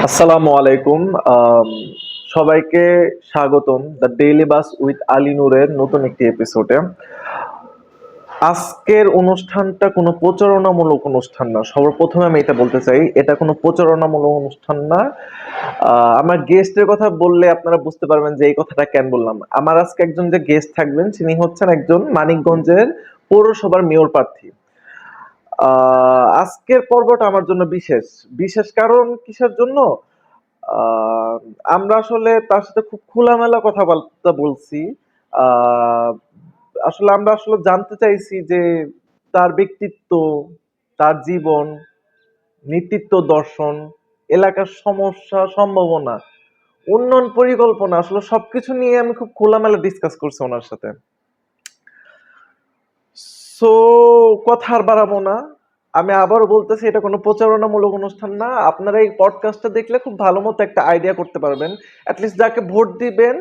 আসসালামু আলাইকুম। আম, সবাইকে স্বাগতম the daily bus with Ali নূরের নতুন একটি এপিসোডে। আজকের অনুষ্ঠানটা কোনো প্রচারণামূলক অনুষ্ঠান না। সর্বপ্রথমে আমি এটা বলতে চাই, এটা কোনো প্রচারণামূলক অনুষ্ঠান না। আমার গেস্টের কথা বললে আপনারা বুঝতে পারবেন যে এই কথাটা কেন বললাম। আমার আজকে একজন যে গেস্ট থাকবেন তিনি হচ্ছেন একজন মানিকগঞ্জের পৌরসভার মেয়র প্রার্থী। আজকের পর্বটা আমার জন্য বিশেষ। বিশেষ কারণ কিসের জন্য? আহ, আমরা আসলে তার সাথে খুব খোলামেলা কথাবার্তা বলছি। আহ, আসলে আমরা আসলে জানতে চাইছি যে তার ব্যক্তিত্ব, তার জীবন, নেতৃত্ব দর্শন, এলাকার সমস্যা, সম্ভাবনা, উন্নয়ন পরিকল্পনা, আসলে সবকিছু নিয়ে আমি খুব খোলামেলা ডিসকাস করছি ওনার সাথে। সো কথা আর বাড়াবো না। আমি আবারও বলতেছি, এটা কোনো প্রচারণামূলক অনুষ্ঠান না। আপনারা এই পডকাস্টটা দেখলে খুব ভালো মতো একটা আইডিয়া করতে পারবেন। অ্যাটলিস্ট যাকে ভোট দিবেন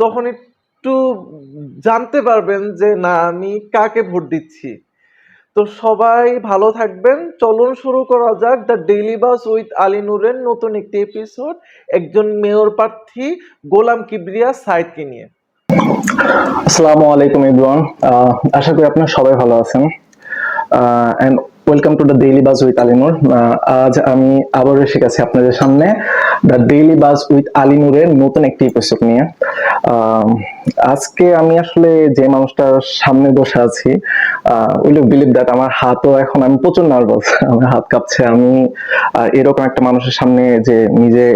তখন একটু জানতে পারবেন যে না, আমি কাকে ভোট দিচ্ছি। তো সবাই ভালো থাকবেন। চলুন শুরু করা যাক the daily bus with Ali নূরের নতুন একটি এপিসোড, একজন মেয়র প্রার্থী গোলাম কিবরিয়া সাইদকে নিয়ে। আসসালামু আলাইকুম এভরিওয়ান। আশা করি আপনারা সবাই ভালো আছেন and welcome to the daily buzz with Ali Noor. আজ আমি আবার এসে গেছি আপনাদের সামনে the daily buzz with Ali নূরের নতুন একটি এপিসোড নিয়ে। আজকে আমি আসলে যে মানুষটার সামনে বসে আছি, উইল ইউ বিলিভ দ্যাট আমার হাতও এখন, আমি প্রচুর নার্ভাস, আমার হাত কাঁপছে। আমি এরকম একটা মানুষের সামনে যে নিজে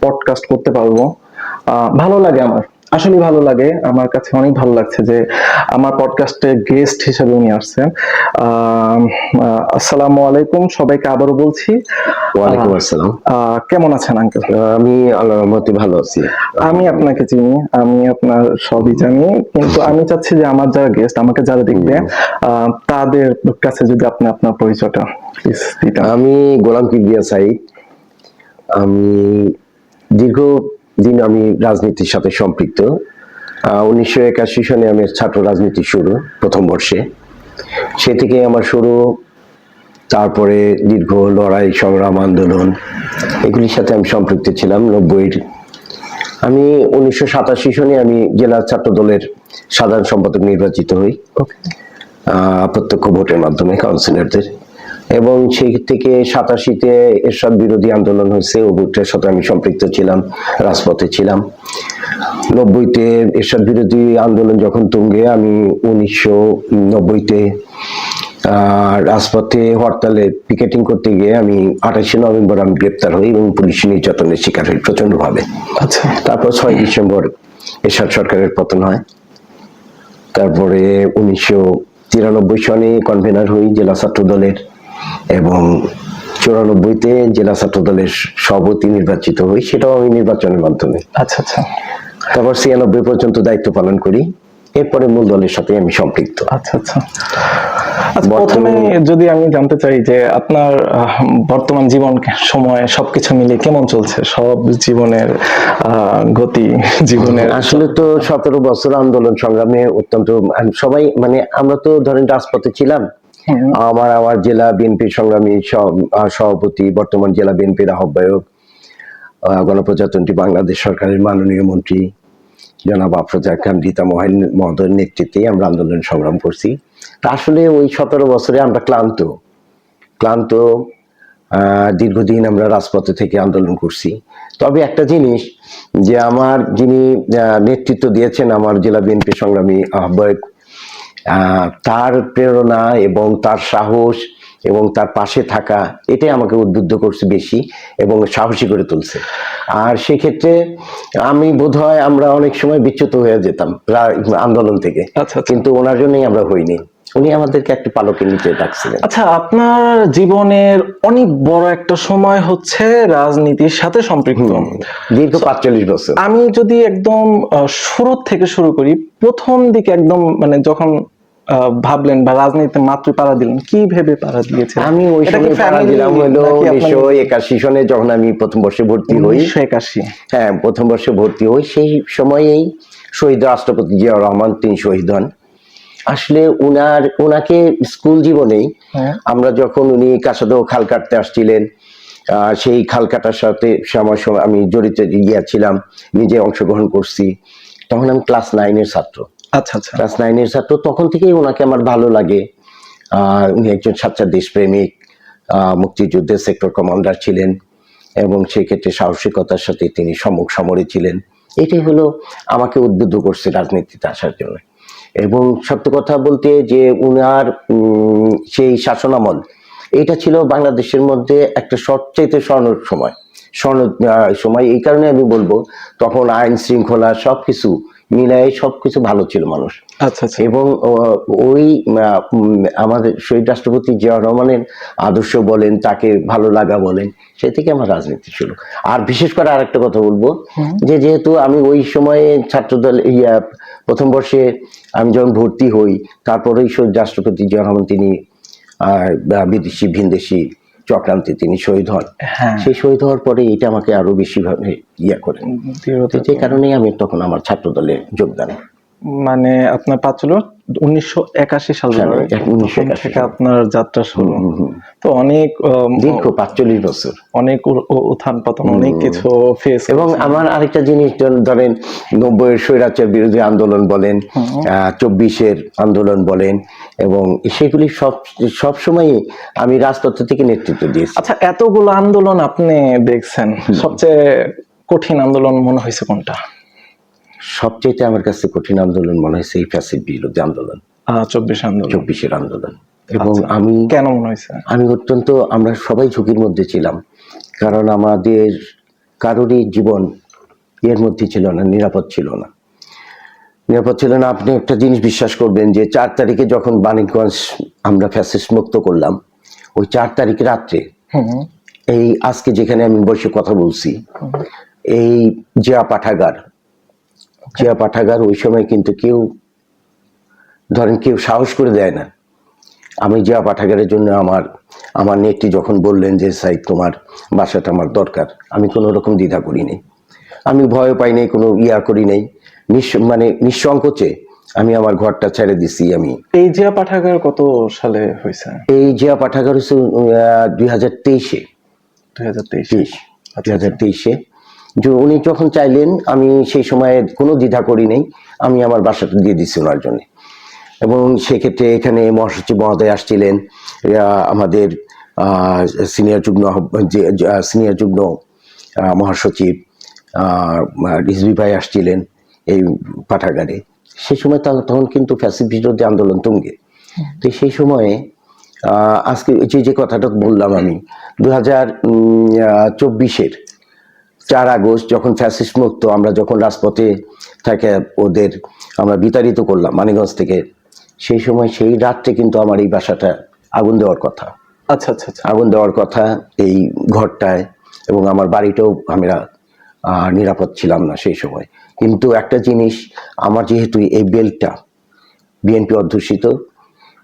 পডকাস্ট করতে পারবো, ভালো লাগে আমার, আসলে ভালো লাগে। আমার কাছে অনেক ভালো লাগছে যে আমার পডকাস্টে গেস্ট হিসেবে উনি আসছেন। আসসালামু আলাইকুম সবাইকে আবারও বলছি। ওয়ালাইকুম আসসালাম। কেমন আছেন আঙ্কেল? আমি আল্লাহর রহমতে ভালো আছি। আমি আপনাকে চিনি, আমি আপনার সবই জানি, কিন্তু আমি চাচ্ছি যে আমার যারা গেস্ট, আমাকে যারা দেখবে, তাদের কাছে যদি আপনি আপনার পরিচয়টা প্লিজ দিতেন। আমি গোলাম কিবরিয়া সাইদ। আমি দীর্ঘদিন আমি রাজনীতির সাথে সম্পৃক্ত। 1981 সনে আমি ছাত্র রাজনীতি শুরু, প্রথম বর্ষে। সে থেকে আমার শুরু। তারপরে দীর্ঘ লড়াই, সংগ্রাম, আন্দোলন, এগুলির সাথে আমি সম্পৃক্ত ছিলাম। 90-এর আমি 1987 সনে আমি জেলা ছাত্র দলের সাধারণ সম্পাদক নির্বাচিত হই, প্রত্যক্ষ ভোটের মাধ্যমে কাউন্সিলরদের। এবং সেই থেকে 87-তে এরশাদ বিরোধী আন্দোলন হয়েছে, ওটার সাথে আমি সম্পৃক্ত ছিলাম, রাজপথে ছিলাম। 90-তে এরশাদ বিরোধী আন্দোলন যখন তুঙ্গে, আমি 1990-তে রাজপথে হরতালে পিকেটিং করতে গিয়ে আমি 28শে নভেম্বর আমি গ্রেপ্তার হই এবং পুলিশ নির্যাতনের শিকার হই প্রচন্ড ভাবে। আচ্ছা। তারপর 6 ডিসেম্বর এরশাদ সরকারের পতন হয়। তারপরে 1993 সনে কনভেনার হই জেলা ছাত্র দলের, এবং 94-তে জেলা ছাত্র দলের সভাপতি নির্বাচিত হই, সেটাও আমি নির্বাচনের মাধ্যমে। আচ্ছা আচ্ছা। তারপর 96 পর্যন্ত দায়িত্ব পালন করি। এরপরে মূল দলের সাথে আমি সম্পৃক্ত। আচ্ছা আচ্ছা। প্রথমে যদি আমি জানতে চাই যে আপনার বর্তমান জীবন সময় সবকিছু মিলিয়ে কেমন চলছে, সব জীবনের গতি, জীবনের? আসলে তো 17 বছর আন্দোলন সংগ্রামে অত্যন্ত, সবাই মানে আমরা তো ধরেন রাজপথে ছিলাম। আমার জেলা বিএনপি সংগ্রামী সভাপতি, বর্তমান জেলা বিএনপির আহ্বায়ক, গণপ্রজাতন্ত্রী বাংলাদেশ সরকারের মাননীয় মন্ত্রী জনাব আফরোজা খান রীতা মহোদয়ের নেতৃত্বে আমরা আন্দোলন সংগ্রাম করছি। আসলে ওই 17 বছরে আমরা ক্লান্ত। দীর্ঘদিন আমরা রাজপথে থেকে আন্দোলন করছি। তবে একটা জিনিস, যে আমার যিনি নেতৃত্ব দিয়েছেন, আমার জেলা বিএনপি সংগ্রামী আহ্বায়ক, তার প্রেরণা এবং তার সাহস এবং তার পাশে থাকা, এটাই আমাকে উদ্বুদ্ধ করছে বেশি এবং সাহসী করে তুলছে। আর সেক্ষেত্রে আমি বোধহয় আমরা অনেক সময় বিচ্যুত হয়ে যেতাম আন্দোলন থেকে, কিন্তু ওনার জন্যই আমরা হইনি। উনি আমাদেরকে একটা পালকের নিচে ডাকছিলেন। আচ্ছা, আপনার জীবনের অনেক বড় একটা সময় হচ্ছে রাজনীতির সাথে সম্পৃক্ত, দীর্ঘ 45 বছর। আমি যদি একদম শুরু থেকে শুরু করি, প্রথম দিকে একদম মানে যখন ভাবলেন বা রাজনীতিতে মাত্র পাড়া দিলেন, কি ভেবে পাড়া দিয়েছেন? আমি ওই সময় পাড়া দিলাম হলো 1981 সনে, যখন আমি প্রথম বর্ষে ভর্তি হই। 1981? হ্যাঁ, প্রথম বর্ষে ভর্তি হই। সেই সময়েই শহীদ রাষ্ট্রপতি জিয়াউর রহমান তিনি শহীদ হন। আসলে ওনাকে স্কুল জীবনেই আমরা যখন, উনি কাসাদহ খাল কাটতে আসছিলেন, সেই খাল কাটার সাথে আমার সময় আমি জড়িত ছিলাম, নিজে অংশগ্রহণ করছি। তখন আমি ক্লাস 9-এর ছাত্র। আচ্ছা আচ্ছা। ক্লাস 9-এর ছাত্র, তখন থেকেই ওনাকে আমার ভালো লাগে। উনি একজন সাচ্চা দেশপ্রেমিক, মুক্তিযুদ্ধের সেক্টর কমান্ডার ছিলেন এবং সেই ক্ষেত্রে সাহসিকতার সাথে তিনি সম্মুখ সমরে ছিলেন। এটাই হলো আমাকে উদ্বুদ্ধ করছে রাজনীতিতে আসার জন্য। এবং সত্য কথা বলতে যে উনার সেই শাসনামল, এটা ছিল বাংলাদেশের মধ্যে একটা সবচাইতে স্বর্ণ সময়। এই কারণে আমি বলবো তখন আইন শৃঙ্খলা সবকিছু মিলায় সবকিছু ভালো ছিল মানুষ। আচ্ছা আচ্ছা। এবং ওই আমাদের শহীদ রাষ্ট্রপতি জিয়াউর রহমানের আদর্শ বলেন, তাকে ভালো লাগা বলেন, সে থেকে আমার রাজনীতি শুরু। আর বিশেষ করে আরেকটা কথা বলবো যে যেহেতু আমি ওই সময়ে ছাত্রদল প্রথম বর্ষে আমি যখন ভর্তি হই, তারপরেই শহীদ রাষ্ট্রপতি জিয়াউর রহমান তিনি বিদেশি ভিনদেশি চক্রান্তে তিনি শহীদ হন। সেই শহীদ হওয়ার পরে এটা আমাকে আরো বেশি ভাবে করেন, যে কারণেই আমি তখন আমার ছাত্র দলে যোগদান। মানে আপনার পাঁচ হলো 1981 সাল থেকে আপনার যাত্রা শুরু। তো অনেক দীর্ঘ 45 বছর, অনেক উত্থান পতন, অনেক কিছু ফেস। এবং আমার আরেকটা জিনিস ধরেন 90-এর স্বৈরাচার বিরোধী আন্দোলন বলেন, 24-এর আন্দোলন বলেন, এবং সেগুলি সব সময় আমি রাজপথ থেকে নেতৃত্ব দিয়েছি। আচ্ছা, এতগুলো আন্দোলন আপনি দেখছেন, সবচেয়ে কঠিন আন্দোলন মনে হয়েছে কোনটা? সবচেয়ে আমার কাছে কঠিন আন্দোলন মনে হয়েছে এই ফ্যাসিস্ট বিরোধী আন্দোলন, 24-এর আন্দোলন। এবং আমি কেন মনে হয়েছে? আমি আমরা সবাই ঝুঁকির মধ্যে ছিলাম, কারণ আমাদের কারোরই জীবন এর মধ্যে ছিল না, নিরাপদ ছিল না। আপনি একটা জিনিস বিশ্বাস করবেন যে 4 তারিখে যখন মানিকগঞ্জ আমরা ফ্যাসিস্ট মুক্ত করলাম, ওই 4 তারিখ রাত্রে এই আজকে যেখানে আমি বসে কথা বলছি, এই জিয়া পাঠাগার ওই সময় কিন্তু কেউ সাহস করে দেয় না। আমি জিয়া পাঠাগারের জন্য আমার নেত্রী যখন বললেন যে সাইদ তোমার বাসাটা আমার দরকার, আমি কোনো রকম দ্বিধা করি নাই, আমি ভয় পাই নাই, কোনো করি নাই, নিঃসংকোচে আমি আমার ঘরটা ছেড়ে দিছি। আমি এই জিয়া পাঠাগার কত সালে হয়েছে? এই জিয়া পাঠাগার হচ্ছে 2023-এ। 2023-এ যে উনি যখন চাইলেন, আমি সেই সময়ে কোনো দ্বিধা করি নাই, আমি আমার বাসাটা দিয়ে দিচ্ছি ওনার জন্য। এবং সেক্ষেত্রে এখানে মহাসচিব মহোদয় আসছিলেন, আমাদের সিনিয়র যুগ্ম মহাসচিব রিজভী ভাই আসছিলেন এই পাঠাগারে। সেই সময় তখন কিন্তু ফ্যাসিস্ট বিরোধী আন্দোলন তুঙ্গে। তো সেই সময়ে আজকে যে কথাটা বললাম আমি, 2024-এর 4 আগস্ট যখন ফ্যাসিস্ট মুক্ত আমরা যখন রাজপথে থেকে ওদের আমরা বিতাড়িত করলাম মানিকগঞ্জ থেকে, সেই সময় সেই রাত্রে কিন্তু আমার এই বাসাটা আগুন দেওয়ার কথা। আচ্ছা আচ্ছা। আগুন দেওয়ার কথা এই ঘরটায়, এবং আমার বাড়িটাও আমরা নিরাপদ ছিলাম না সেই সময়। কিন্তু একটা জিনিস, আমার যেহেতু এই বেলটা বিএনপি অধ্যুষিত,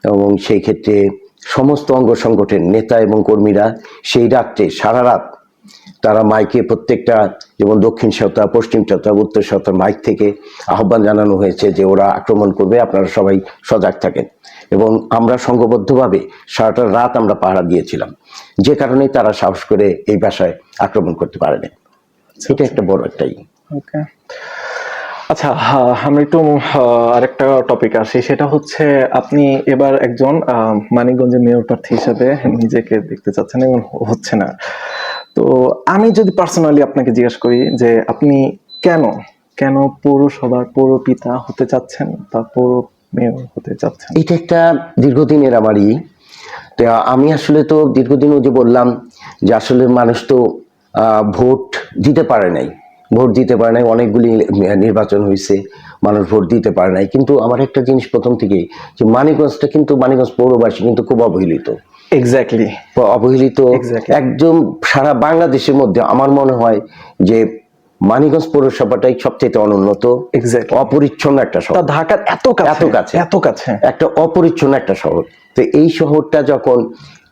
এবং সেই ক্ষেত্রে সমস্ত অঙ্গ সংগঠনের নেতা এবং কর্মীরা সেই রাত্রে সারা রাত তারা মাইকে প্রত্যেকটা, যেমন দক্ষিণ সাঁওতা, পশ্চিম সাঁওতা, উত্তর সাঁওতার মাইক থেকে আহ্বান জানানো হয়েছে যে ওরা আক্রমণ করবে, আপনারা সবাই সজাগ থাকেন। এবং আমরা সংঘবদ্ধভাবে সারাটা রাত আমরা পাহারা দিয়েছিলাম, যে কারণে তারা সাহস করে এই বাসায় আক্রমণ করতে পারেনি। এটা একটা বড় একটাই। ওকে, আচ্ছা, আমরা একটু আরেকটা টপিক আসি, সেটা হচ্ছে আপনি এবার একজন মানিকগঞ্জের মেয়র প্রার্থী হিসেবে নিজেকে দেখতে চাচ্ছেন এবং হচ্ছে না। তো আমি যদি পার্সোনালি আপনাকে জিজ্ঞাসা করি যে আপনি কেন পৌরসভার পৌরপিতা হতে চাচ্ছেন বা পৌর মেয়র হতে চাচ্ছেন? এটা একটা দীর্ঘদিনের আমারই। তো আমি আসলে তো দীর্ঘদিন যে বললাম যে আসলে মানুষ তো ভোট দিতে পারে নাই, অনেকগুলি নির্বাচন হয়েছে, মানুষ ভোট দিতে পারে নাই। কিন্তু আমার একটা জিনিস প্রথম থেকেই, যে মানিকগঞ্জ পৌরবাসী কিন্তু খুব অবহেলিত। এক্স্যাক্টলি অবহেলিত একদম সারা বাংলাদেশের মধ্যে আমার মনে হয় যে মানিকগঞ্জ পৌরসভাটাই সবচেয়ে অনুন্নত, অপরিচ্ছন্ন একটা শহর। ঢাকার এত কাছে একটা অপরিচ্ছন্ন একটা শহর। তো এই শহরটা যখন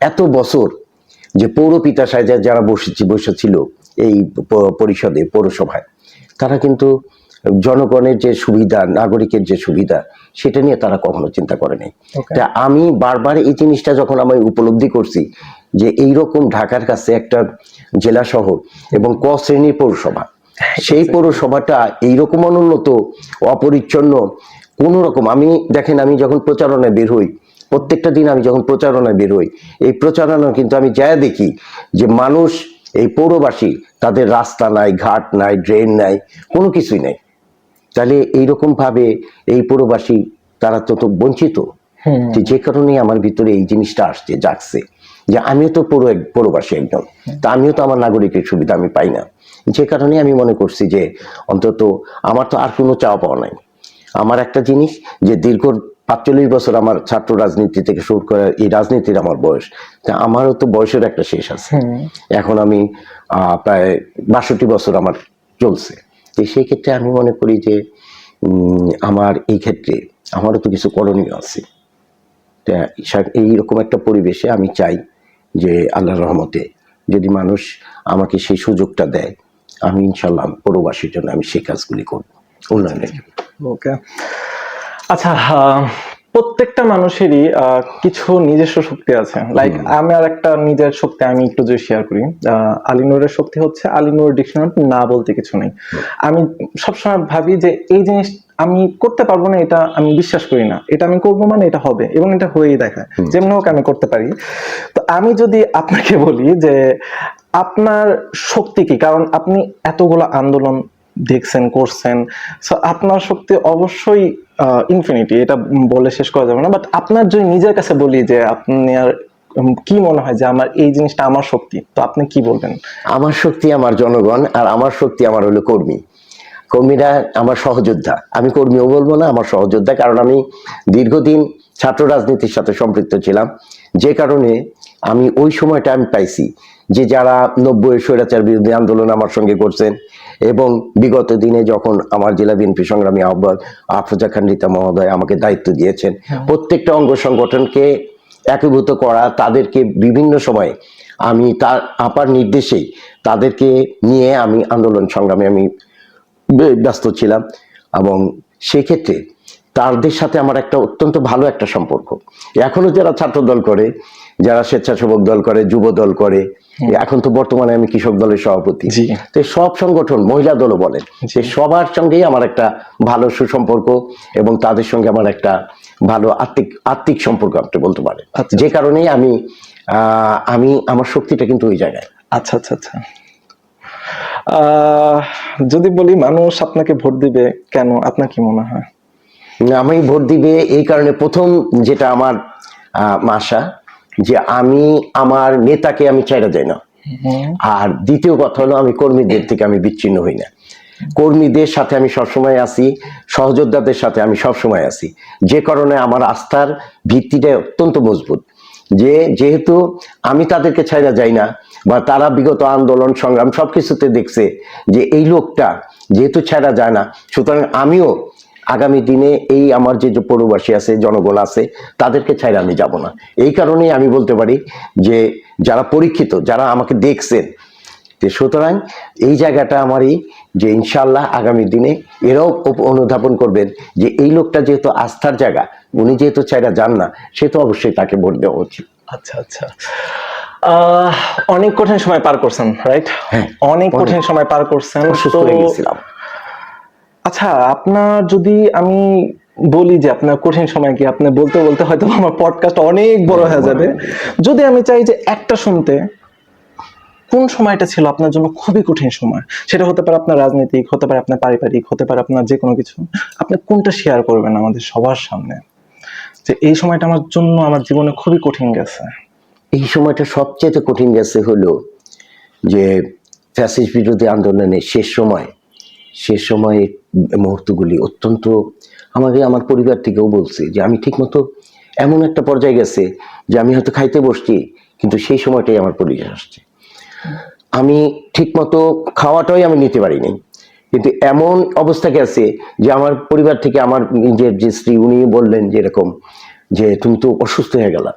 এত বছর যে পৌরপিতা সাহেব যারা বসেছিল এই পরিষদে, পৌরসভায়, তারা কিন্তু জনগণের যে সুবিধা, নাগরিকের যে সুবিধা, সেটা নিয়ে তারা কখনো চিন্তা করেনি। তা আমি বারবার এই জিনিসটা যখন আমি উপলব্ধি করছি যে এইরকম ঢাকার কাছে একটা জেলা শহর এবং ক শ্রেণীর পৌরসভা, সেই পৌরসভাটা এইরকম অনুন্নত, অপরিচ্ছন্ন, কোন রকম। আমি দেখেন, আমি যখন প্রচারণায় বের হই, প্রত্যেকটা দিন আমি যখন প্রচারণায় বের হই, এই প্রচারণা কিন্তু আমি যা দেখি যে মানুষ, এই পৌরবাসী, তাদের রাস্তা নাই, ঘাট নাই, ড্রেন নাই, কোনো কিছুই নাই। তাহলে এইরকম ভাবে এই পৌরবাসী তারা তো বঞ্চিত, যে কারণে আমার ভিতরে এই জিনিসটা আসছে, জাগছে যে আমিও তো পৌরবাসী একজন, তা আমিও তো আমার নাগরিকের সুবিধা আমি পাই না। যে কারণে আমি মনে করছি যে অন্তত আমার তো আর কোনো চাওয়া পাওয়া নাই। আমার একটা জিনিস যে দীর্ঘ ৪৫ বছর আমার ছাত্র রাজনীতি থেকে শুরু করে এই রাজনীতির আমার বয়স, তা আমারও তো বয়সের একটা শেষ আছে। এখন আমি প্রায় ৬২ বছর আমার চলছে। তো সেই ক্ষেত্রে আমি মনে করি যে আমার এই ক্ষেত্রে আমারও তো কিছু করণীয় আছে। এইরকম একটা পরিবেশে আমি চাই যে আল্লাহর রহমতে যদি মানুষ আমাকে সেই সুযোগটা দেয়, আমি ইনশাল্লাহ পৌরবাসীর জন্য আমি সেই কাজগুলি করব, উন্নয়নের জন্য। ওকে, আচ্ছা, প্রত্যেকটা মানুষেরই কিছু নিজস্ব শক্তি আছে। লাইক আমার একটা নিজের শক্তি আমি একটু যদি শেয়ার করি, আলিনুরের শক্তি হচ্ছে আলিনুর ডিকশনারি না বলতে কিছু নেই। আমি সবসময় ভাবি যে এই জিনিস আমি করতে পারবো না, এটা আমি বিশ্বাস করি না, এটা আমি করবো মানে এটা হবে এবং এটা হয়েই দেখায়, যেমন হোক আমি করতে পারি। তো আমি যদি আপনাকে বলি যে আপনার শক্তি কি, কারণ আপনি এতগুলো আন্দোলন দেখছেন, করছেন, সো আপনার শক্তি অবশ্যই ইনফিনিটি, এটা বলে শেষ করা যাবে না। বাট আপনার যদি নিজের কাছে বলি যে আপনার কি মনে হয় যে আমার এই জিনিসটা আমার শক্তি, তো আপনি কি বলবেন? আমার শক্তি আমার জনগণ, আর আমার শক্তি আমার হলো কর্মী। কর্মীরা আমার সহযোদ্ধা, আমি কর্মীও বলবো না, আমার সহযোদ্ধা। কারণ আমি দীর্ঘদিন ছাত্র রাজনীতির সাথে সম্পৃক্ত ছিলাম, যে কারণে আমি ওই সময়টা আমি পাইছি যে যারা ৯০ স্বৈরাচার বিরোধী আন্দোলন আমার সঙ্গে করছেন, এবং বিগত দিনে যখন আমার জেলা বিএনপি সংগ্রামী আহ্বায়ক আফরোজা খান রিতা মহোদয় আমাকে দায়িত্ব দিয়েছেন প্রত্যেকটা অঙ্গ সংগঠনকে একীভূত করা, তাদেরকে বিভিন্ন সময়ে আমি তার আপার নির্দেশেই তাদেরকে নিয়ে আমি আন্দোলন সংগ্রামে আমি ব্যস্ত ছিলাম। এবং সেক্ষেত্রে তাদের সাথে আমার একটা অত্যন্ত ভালো একটা সম্পর্ক। এখনো যারা ছাত্র দল করে, যারা স্বেচ্ছাসেবক দল করে, যুব দল করে, এখন তো বর্তমানে আমি কৃষক দলের সভাপতি, তো সব সংগঠন, মহিলা দলও বলেন, সে সবার সঙ্গেই আমার একটা ভালো সুসম্পর্ক এবং তাদের সঙ্গে আমার একটা ভালো আত্মিক সম্পর্ক আপনি বলতে পারেন। যে কারণেই আমি আমার শক্তিটা কিন্তু ওই জায়গায়। আচ্ছা আচ্ছা আচ্ছা, যদি বলি মানুষ আপনাকে ভোট দিবে কেন, আপনার কি মনে হয়? আমি ভোট দিবে এই কারণে, প্রথম যেটা আমার আশা যে আমি আমার নেতাকে আমি চাইরা যাই না, আর দ্বিতীয় কথা হলো আমি কর্মীদের থেকে আমি বিচ্ছিন্ন হই না। কর্মীদের সাথে আমি সবসময় আছি, সহযোদ্ধাদের সাথে আমি সবসময় আছি, যে কারণে আমার আস্থার ভিত্তিটা অত্যন্ত মজবুত। যেহেতু আমি তাদেরকে ছাইরা যাই না, বা তারা বিগত আন্দোলন সংগ্রাম সবকিছুতে দেখছে যে এই লোকটা যেহেতু ছাড়া যায় না, সুতরাং আমিও আগামী দিনে এই আমার যে পৌরবাসী আছে, জনগণ আছে, তাদেরকে ছাইরা আমি যাব না। এই কারণেই আমি বলতে পারি যে যারা পরীক্ষিত, যারা আমাকে দেখছেন, সুতরাং এই জায়গাটা আমারই, যে ইনশাল্লাহ আগামী দিনে এরাও অনুধাবন করবেন যে এই লোকটা যেহেতু আস্থার জায়গা, উনি যেহেতু চাইরা যান না, সে তো অবশ্যই তাকে ভোট দেওয়া উচিত। আচ্ছা আচ্ছা, অনেক কঠিন সময় পার করছেন, রাইট? অনেক কঠিন সময় পার করছেন, অসুস্থ হয়ে গেছিলাম। আচ্ছা, আপনার যদি আমি বলি যে আপনার কঠিন সময় কি, আপনি বলতে বলতে হয়তো আমার পডকাস্ট অনেক বড় হয়ে যাবে। যদি আমি চাই যে একটা শুনতে, কোন সময়টা ছিল আপনার জন্য খুবই কঠিন সময়? সেটা হতে পারে আপনার রাজনৈতিক, হতে পারে আপনার পারিবারিক, হতে পারে আপনার যে কোনো কিছু। আপনি কোনটা শেয়ার করবেন আমাদের সবার সামনে, যে এই সময়টা আমার জন্য আমার জীবনে খুবই কঠিন গেছে? এই সময়টা সবচেয়ে কঠিন গেছে হলো যে ফ্যাসিস্ট বিরোধী আন্দোলনের শেষ সময়ে মুহূর্তগুলি অত্যন্ত, আমাকে আমার পরিবার থেকেও বলছে যে আমি ঠিকমতো এমন একটা পর্যায়ে গেছে যে আমি হয়তো খাইতে বসছি, কিন্তু সেই সময়টাই আমার পরিবার আসছে, আমি ঠিকমতো খাওয়াটাই আমি নিতে পারিনি। কিন্তু এমন অবস্থা গেছে যে আমার পরিবার থেকে আমার নিজের যে স্ত্রী, উনি বললেন যে এরকম যে তুমি তো অসুস্থ হয়ে গেলা,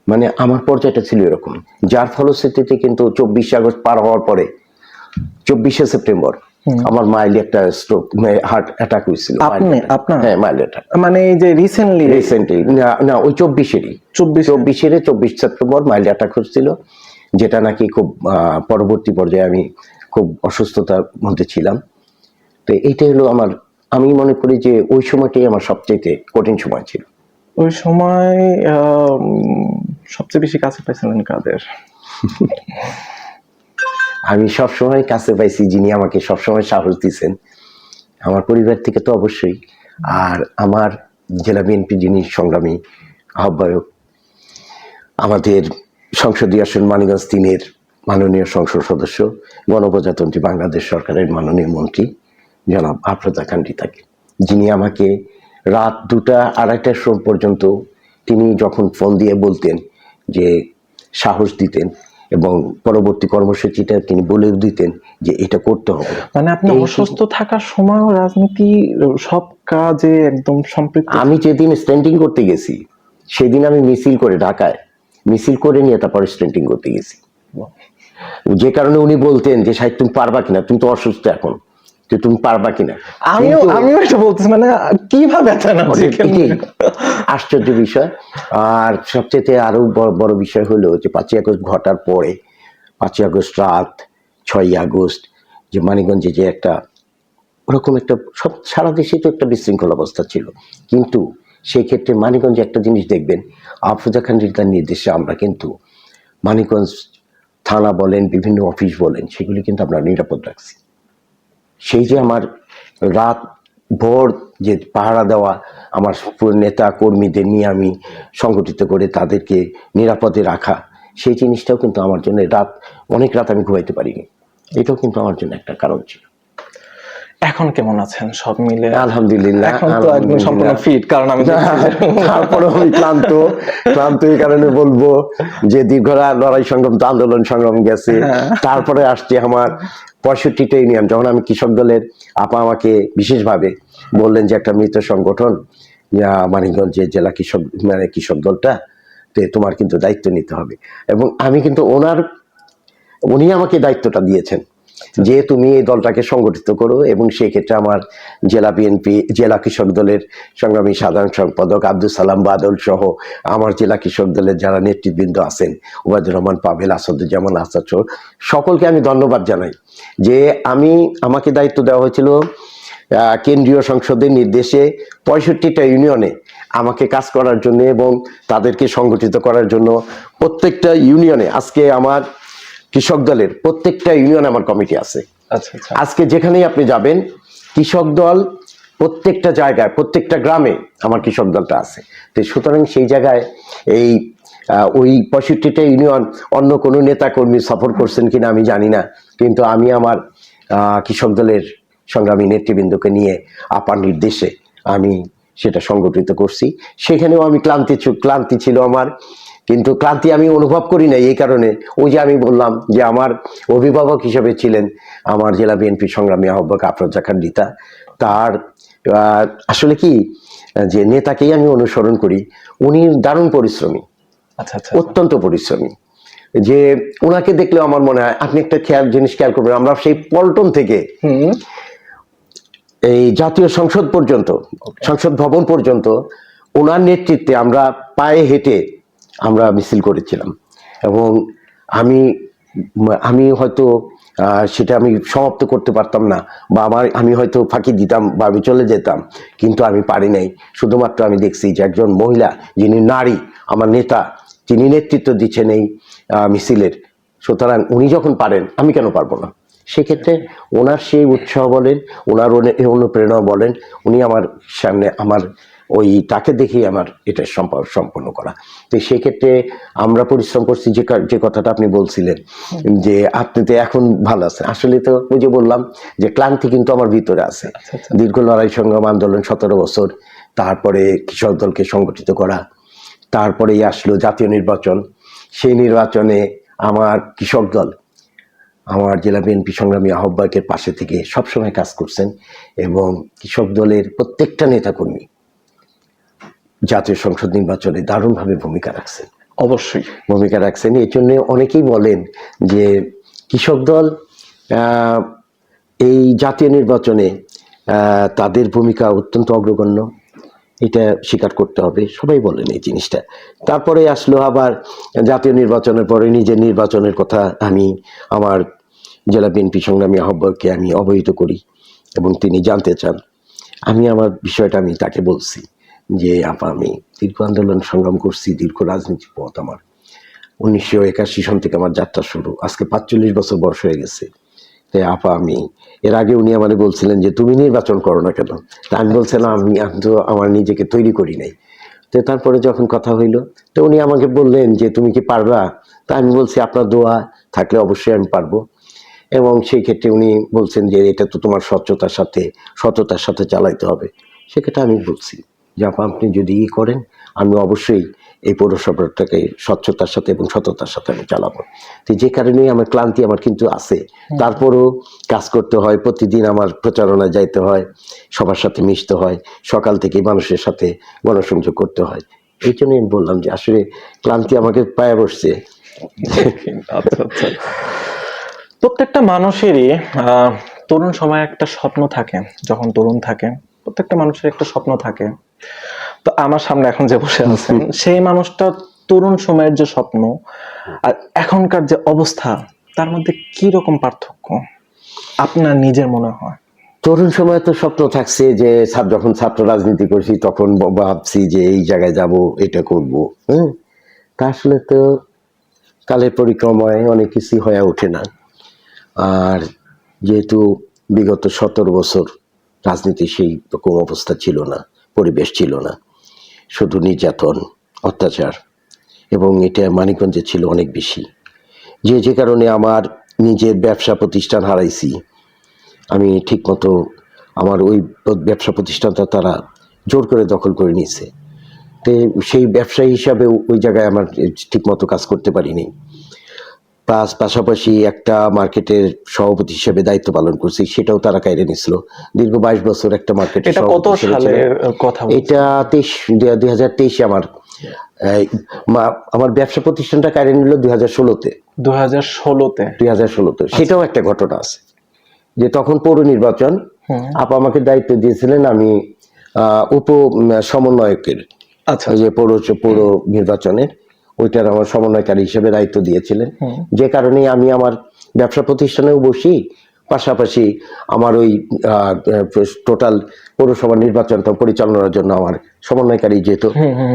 মানে আমার পর্যায়টা ছিল এরকম। যার ফলশ্রুতিতে কিন্তু 24 আগস্ট পার হওয়ার পরে 24শে সেপ্টেম্বর আমার মাইল একটা স্ট্রোক, হার্ট অ্যাটাক হয়েছিল। আপনার? হ্যাঁ, মাইল অ্যাটাক। মানে এই যে রিসেন্টলি না ওই 24 সেপ্টেম্বর মাইল অ্যাটাক হচ্ছিল, যেটা নাকি খুব পরবর্তী পর্যায়ে আমি খুব অসুস্থতার মধ্যে ছিলাম। তো এইটাই হলো আমার, আমি মনে করি যে ওই সময়টাই আমার সবচেয়ে কঠিন সময় ছিল। ওই সময় সবচেয়ে বেশি কাছে পাইছিলেন কাদের? আমি সবসময় কাছে পাইছি যিনি আমাকে সবসময় সাহস দিয়েছেন, আমার পরিবার থেকে তো অবশ্যই, আর আমার জেলা বিএনপি যিনি সংগ্রামী আহ্বায়ক, আমাদের সংসদীয় আসন মানিকগঞ্জ 3-এর মাননীয় সংসদ সদস্য, গণপ্রজাতন্ত্রী বাংলাদেশ সরকারের মাননীয় মন্ত্রী জনাব আফরোজা খান রিতাকে, যিনি আমাকে রাত 2টা-2:30টার সময় পর্যন্ত তিনি যখন ফোন দিয়ে বলতেন যে সাহস দিতেন এবং পরবর্তী কর্মসূচিটা তিনি বলে দিতেন যে এটা করতে হবে। মানে আপনি অসুস্থ থাকার সময়ও রাজনীতি সব কাজে একদম সম্পৃক্ত? আমি যেদিন স্ট্যান্ডিং করতে গেছি সেদিন আমি মিছিল করে ঢাকায় মিছিল করে নিয়ে তারপরে স্ট্যান্ডিং করতে গেছি, যে কারণে উনি বলতেন যে সাহেব তুমি পারবা কিনা, তুমি তো অসুস্থ এখন, তুমি পারবা কিনা। আমিও এটা বলতেছি, মানে কিভাবে আশ্চর্য বিষয়। আর সবচেয়ে আরো বড় বিষয় হলো যে 5ই আগস্ট ঘটার পরে 5ই আগস্ট রাত 6ই আগস্ট যে মানিকগঞ্জে যে একটা ওরকম একটা সব সারা দেশে তো একটা বিশৃঙ্খল অবস্থা ছিল, কিন্তু সেই ক্ষেত্রে মানিকগঞ্জে একটা জিনিস দেখবেন, আফরোজা খান রিতার নির্দেশে আমরা কিন্তু মানিকগঞ্জ থানা বলেন, বিভিন্ন অফিস বলেন, সেগুলি কিন্তু আমরা নিরাপদ রাখছি। সেই যে আমার রাত ভোর যে পাহারা দেওয়া, আমার নেতা কর্মীদের নিয়ে আমি সংগঠিত করে তাদেরকে নিরাপদে রাখা, সেই জিনিসটাও কিন্তু আমার জন্য অনেক রাত আমি ঘুমাইতে পারিনি, এটাও কিন্তু আমার জন্য একটা কারণ ছিল। এখন কেমন আছেন সব মিলে? আলহামদুলিল্লাহ, এখন তো একদম সম্পূর্ণ ফিট, কারণ আমি তারপরে আমি ক্লান্ত এই কারণে বলবো যে দীর্ঘ লড়াই সংগ্রাম তো আন্দোলন সংগ্রাম গেছে, তারপরে আসছে আমার 65টা ইউনিয়ন। যখন আমি কৃষক দলের আপা আমাকে বিশেষভাবে বললেন যে একটা মৃত সংগঠন মানিকগঞ্জে জেলা কৃষক দলটা, তো তোমার কিন্তু দায়িত্ব নিতে হবে, এবং আমি কিন্তু উনি আমাকে দায়িত্বটা দিয়েছেন যে তুমি এই দলটাকে সংগঠিত করো, এবং সেই ক্ষেত্রে আমার জেলা বিএনপি জেলা কৃষক দলের সংগ্রামী সাধারণ সম্পাদক আব্দুল সালাম বাদল সহ আমার জেলা কৃষক দলের যারা নেতৃবৃন্দ আছেন, ওবায়দুর রহমান পাভেল, আসাদুজ্জামান আসাদ, সকলকে আমি ধন্যবাদ জানাই যে আমাকে দায়িত্ব দেওয়া হয়েছিল কেন্দ্রীয় সংসদের নির্দেশে 65টা ইউনিয়নে আমাকে কাজ করার জন্য এবং তাদেরকে সংগঠিত করার জন্য। প্রত্যেকটা ইউনিয়নে আজকে আমার কৃষক দলের প্রত্যেকটা ইউনিয়নে আমার কমিটি আছে। আজকে যেখানেই আপনি যাবেন কৃষক দল প্রত্যেকটা জায়গায়, প্রত্যেকটা গ্রামে আমার কৃষক দলটা আছে। তো সুতরাং সেই জায়গায় ওই 65টা ইউনিয়ন অন্য কোনো নেতা কর্মী সফর করছেন কিনা আমি জানি না, কিন্তু আমি আমার কৃষক দলের সংগ্রামী নেতৃবৃন্দকে নিয়ে আপার নির্দেশে আমি সেটা সংগঠিত করছি। সেখানেও আমি ক্লান্তি ছিল আমার, কিন্তু ক্লান্তি আমি অনুভব করি না এই কারণে, ওই যে আমি বললাম যে আমার অভিভাবক হিসেবে ছিলেন আমার জেলা বিএনপি সংগ্রামী আহ্বায়ক আফরোজা খান রিতা। তার আসলে কি যে নেতাকেই আমি অনুসরণ করি, উনি দারুণ পরিশ্রমী, অত্যন্ত পরিশ্রমী, যে ওনাকে দেখলেও আমার মনে হয়, আপনি একটা জিনিস খেয়াল করবেন, আমরা সেই পল্টন থেকে এই জাতীয় সংসদ পর্যন্ত, সংসদ ভবন পর্যন্ত ওনার নেতৃত্বে আমরা পায়ে হেঁটে আমরা মিছিল করেছিলাম, এবং আমি হয়তো সেটা আমি সমাপ্ত করতে পারতাম না, বা আমি হয়তো ফাঁকি দিতাম বা আমি চলে যেতাম, কিন্তু আমি পারি নাই। শুধুমাত্র আমি দেখছি যে একজন মহিলা, যিনি নারী, আমার নেতা, তিনি নেতৃত্ব দিচ্ছেন এই মিছিলের, সুতরাং উনি যখন পারেন আমি কেন পারবো না। সেক্ষেত্রে ওনার সেই উৎসাহ বলেন, ওনার অনুপ্রেরণা বলেন, উনি আমার সামনে আমার তাকে দেখেই আমার এটা সম্পন্ন করা। তো সেক্ষেত্রে আমরা পরিশ্রম করছি, যে কথাটা আপনি বলছিলেন যে আপনি তো এখন ভালো আছেন, আসলে তো ওই যে বললাম যে ক্লান্তি কিন্তু আমার ভিতরে আছে। দীর্ঘ লড়াই সংগ্রাম আন্দোলন 17 বছর, তারপরে কৃষক দলকে সংগঠিত করা, তারপরেই আসলো জাতীয় নির্বাচন, সেই নির্বাচনে আমার কৃষক দল আমার জেলা বিএনপি সংগ্রামী আহ্বায়কের পাশে থেকে সবসময় কাজ করছেন, এবং কৃষক দলের প্রত্যেকটা নেতাকর্মী জাতীয় সংসদ নির্বাচনে দারুণভাবে ভূমিকা রাখছেন। অবশ্যই ভূমিকা রাখছেন। এই জন্য অনেকেই বলেন যে কৃষক দল এই জাতীয় নির্বাচনে তাদের ভূমিকা অত্যন্ত অগ্রগণ্য, এটা স্বীকার করতে হবে, সবাই বলেন এই জিনিসটা। তারপরে আসলো আবার জাতীয় নির্বাচনের পরে নিজের নির্বাচনের কথা আমি আমার জেলা বিএনপি সংগ্রামী আহ্বায়ককে আমি অবহিত করি এবং তিনি জানতে চান। আমি আমার বিষয়টা আমি তাকে বলছি যে আপা আমি দীর্ঘ আন্দোলন সংগ্রাম করছি, দীর্ঘ রাজনীতি পথ আমার 1981 সন থেকে আমার যাত্রা শুরু, আজকে 45 বছর বয়স হয়ে গেছে। তাই আপা আমি এর আগে উনি আমাকে বলছিলেন যে তুমি নির্বাচন করো না কেন, তা আমি বলছিলাম আমি তো আমার নিজেকে তৈরি করি নাই। তো তারপরে যখন কথা হইলো তো উনি আমাকে বললেন যে তুমি কি পারবা, তা আমি বলছি আপনার দোয়া থাকলে অবশ্যই আমি পারবো। এবং সেই ক্ষেত্রে উনি বলছেন যে এটা তো তোমার সততার সাথে চালাইতে হবে। সেক্ষেত্রে আমি বলছি যে আপনি যদি করেন আমি অবশ্যই এই পৌরসভাটাকে স্বচ্ছতার সাথে এবং সততার সাথে আমি চালাবো। তো যে কারণে আমার ক্লান্তি আমার কিন্তু আছে, তারপরও কাজ করতে হয়, প্রতিদিন আমার প্রচারণায় যাইতে হয়, সবার সাথে মিশতে হয়, সকাল থেকে মানুষের সাথে গণসংযোগ করতে হয়। এই জন্যই আমি বললাম যে আসলে ক্লান্তি আমাকে পায়ে বসছে। আচ্ছা আচ্ছা। প্রত্যেকটা মানুষেরই তরুণ সময়ে একটা স্বপ্ন থাকে, যখন তরুণ থাকে প্রত্যেকটা মানুষের একটা স্বপ্ন থাকে। তো আমার সামনে এখন যে বসে আছেন সেই মানুষটা তরুণ সময়ের যে স্বপ্ন আর এখনকার যে অবস্থা তার মধ্যে কি রকম পার্থক্য আপনার নিজের মনে হয়? তরুণ সময় তো স্বপ্ন থাকছে যে যখন ছাত্র রাজনীতি করছি তখন ভাবছি যে এই জায়গায় যাব, এটা করব। হ্যাঁ, তা আসলে তো কালের পরিক্রমায় অনেক কিছু হয়ে ওঠে না। আর যেহেতু বিগত 17 বছর রাজনীতি সেই রকম অবস্থা ছিল না, পরিবেশ ছিল না, শুধু নির্যাতন, অত্যাচার, এবং এটা মানিকগঞ্জে ছিল অনেক বেশি। যে কারণে আমার নিজের ব্যবসা প্রতিষ্ঠান হারাইছি। আমি ঠিকমতো আমার ওই ব্যবসা প্রতিষ্ঠানটা তারা জোর করে দখল করে নিয়েছে। তো সেই ব্যবসায়ী হিসাবে ওই জায়গায় আমার ঠিকমতো কাজ করতে পারিনি। পাশাপাশি একটা মার্কেটের সভাপতি হিসেবে দায়িত্ব পালন করছি, সেটাও তারা কাইরে নিছিল। দীর্ঘ 22 বছর একটা মার্কেটের এটা কত সালের কথা? এটা 2023 আমার ব্যবসা প্রতিষ্ঠানটা কাইরে নিল 2016-তে। 2016-তে সেটাও একটা ঘটনা আছে যে তখন পৌর নির্বাচন, আপা আমাকে দায়িত্ব দিয়েছিলেন আমি উপ সমন্বয়কের, আচ্ছা, যে পৌর নির্বাচনের ওইটার আমার সমন্বয়কারী হিসেবে দায়িত্ব দিয়েছিলেন। যে কারণে আমি আমার ব্যবসা প্রতিষ্ঠানেও বসি, পাশাপাশি আমার ওই টোটাল পৌরসভা নির্বাচনটা পরিচালনার জন্য আমার সমন্বয়কারী যেহেতু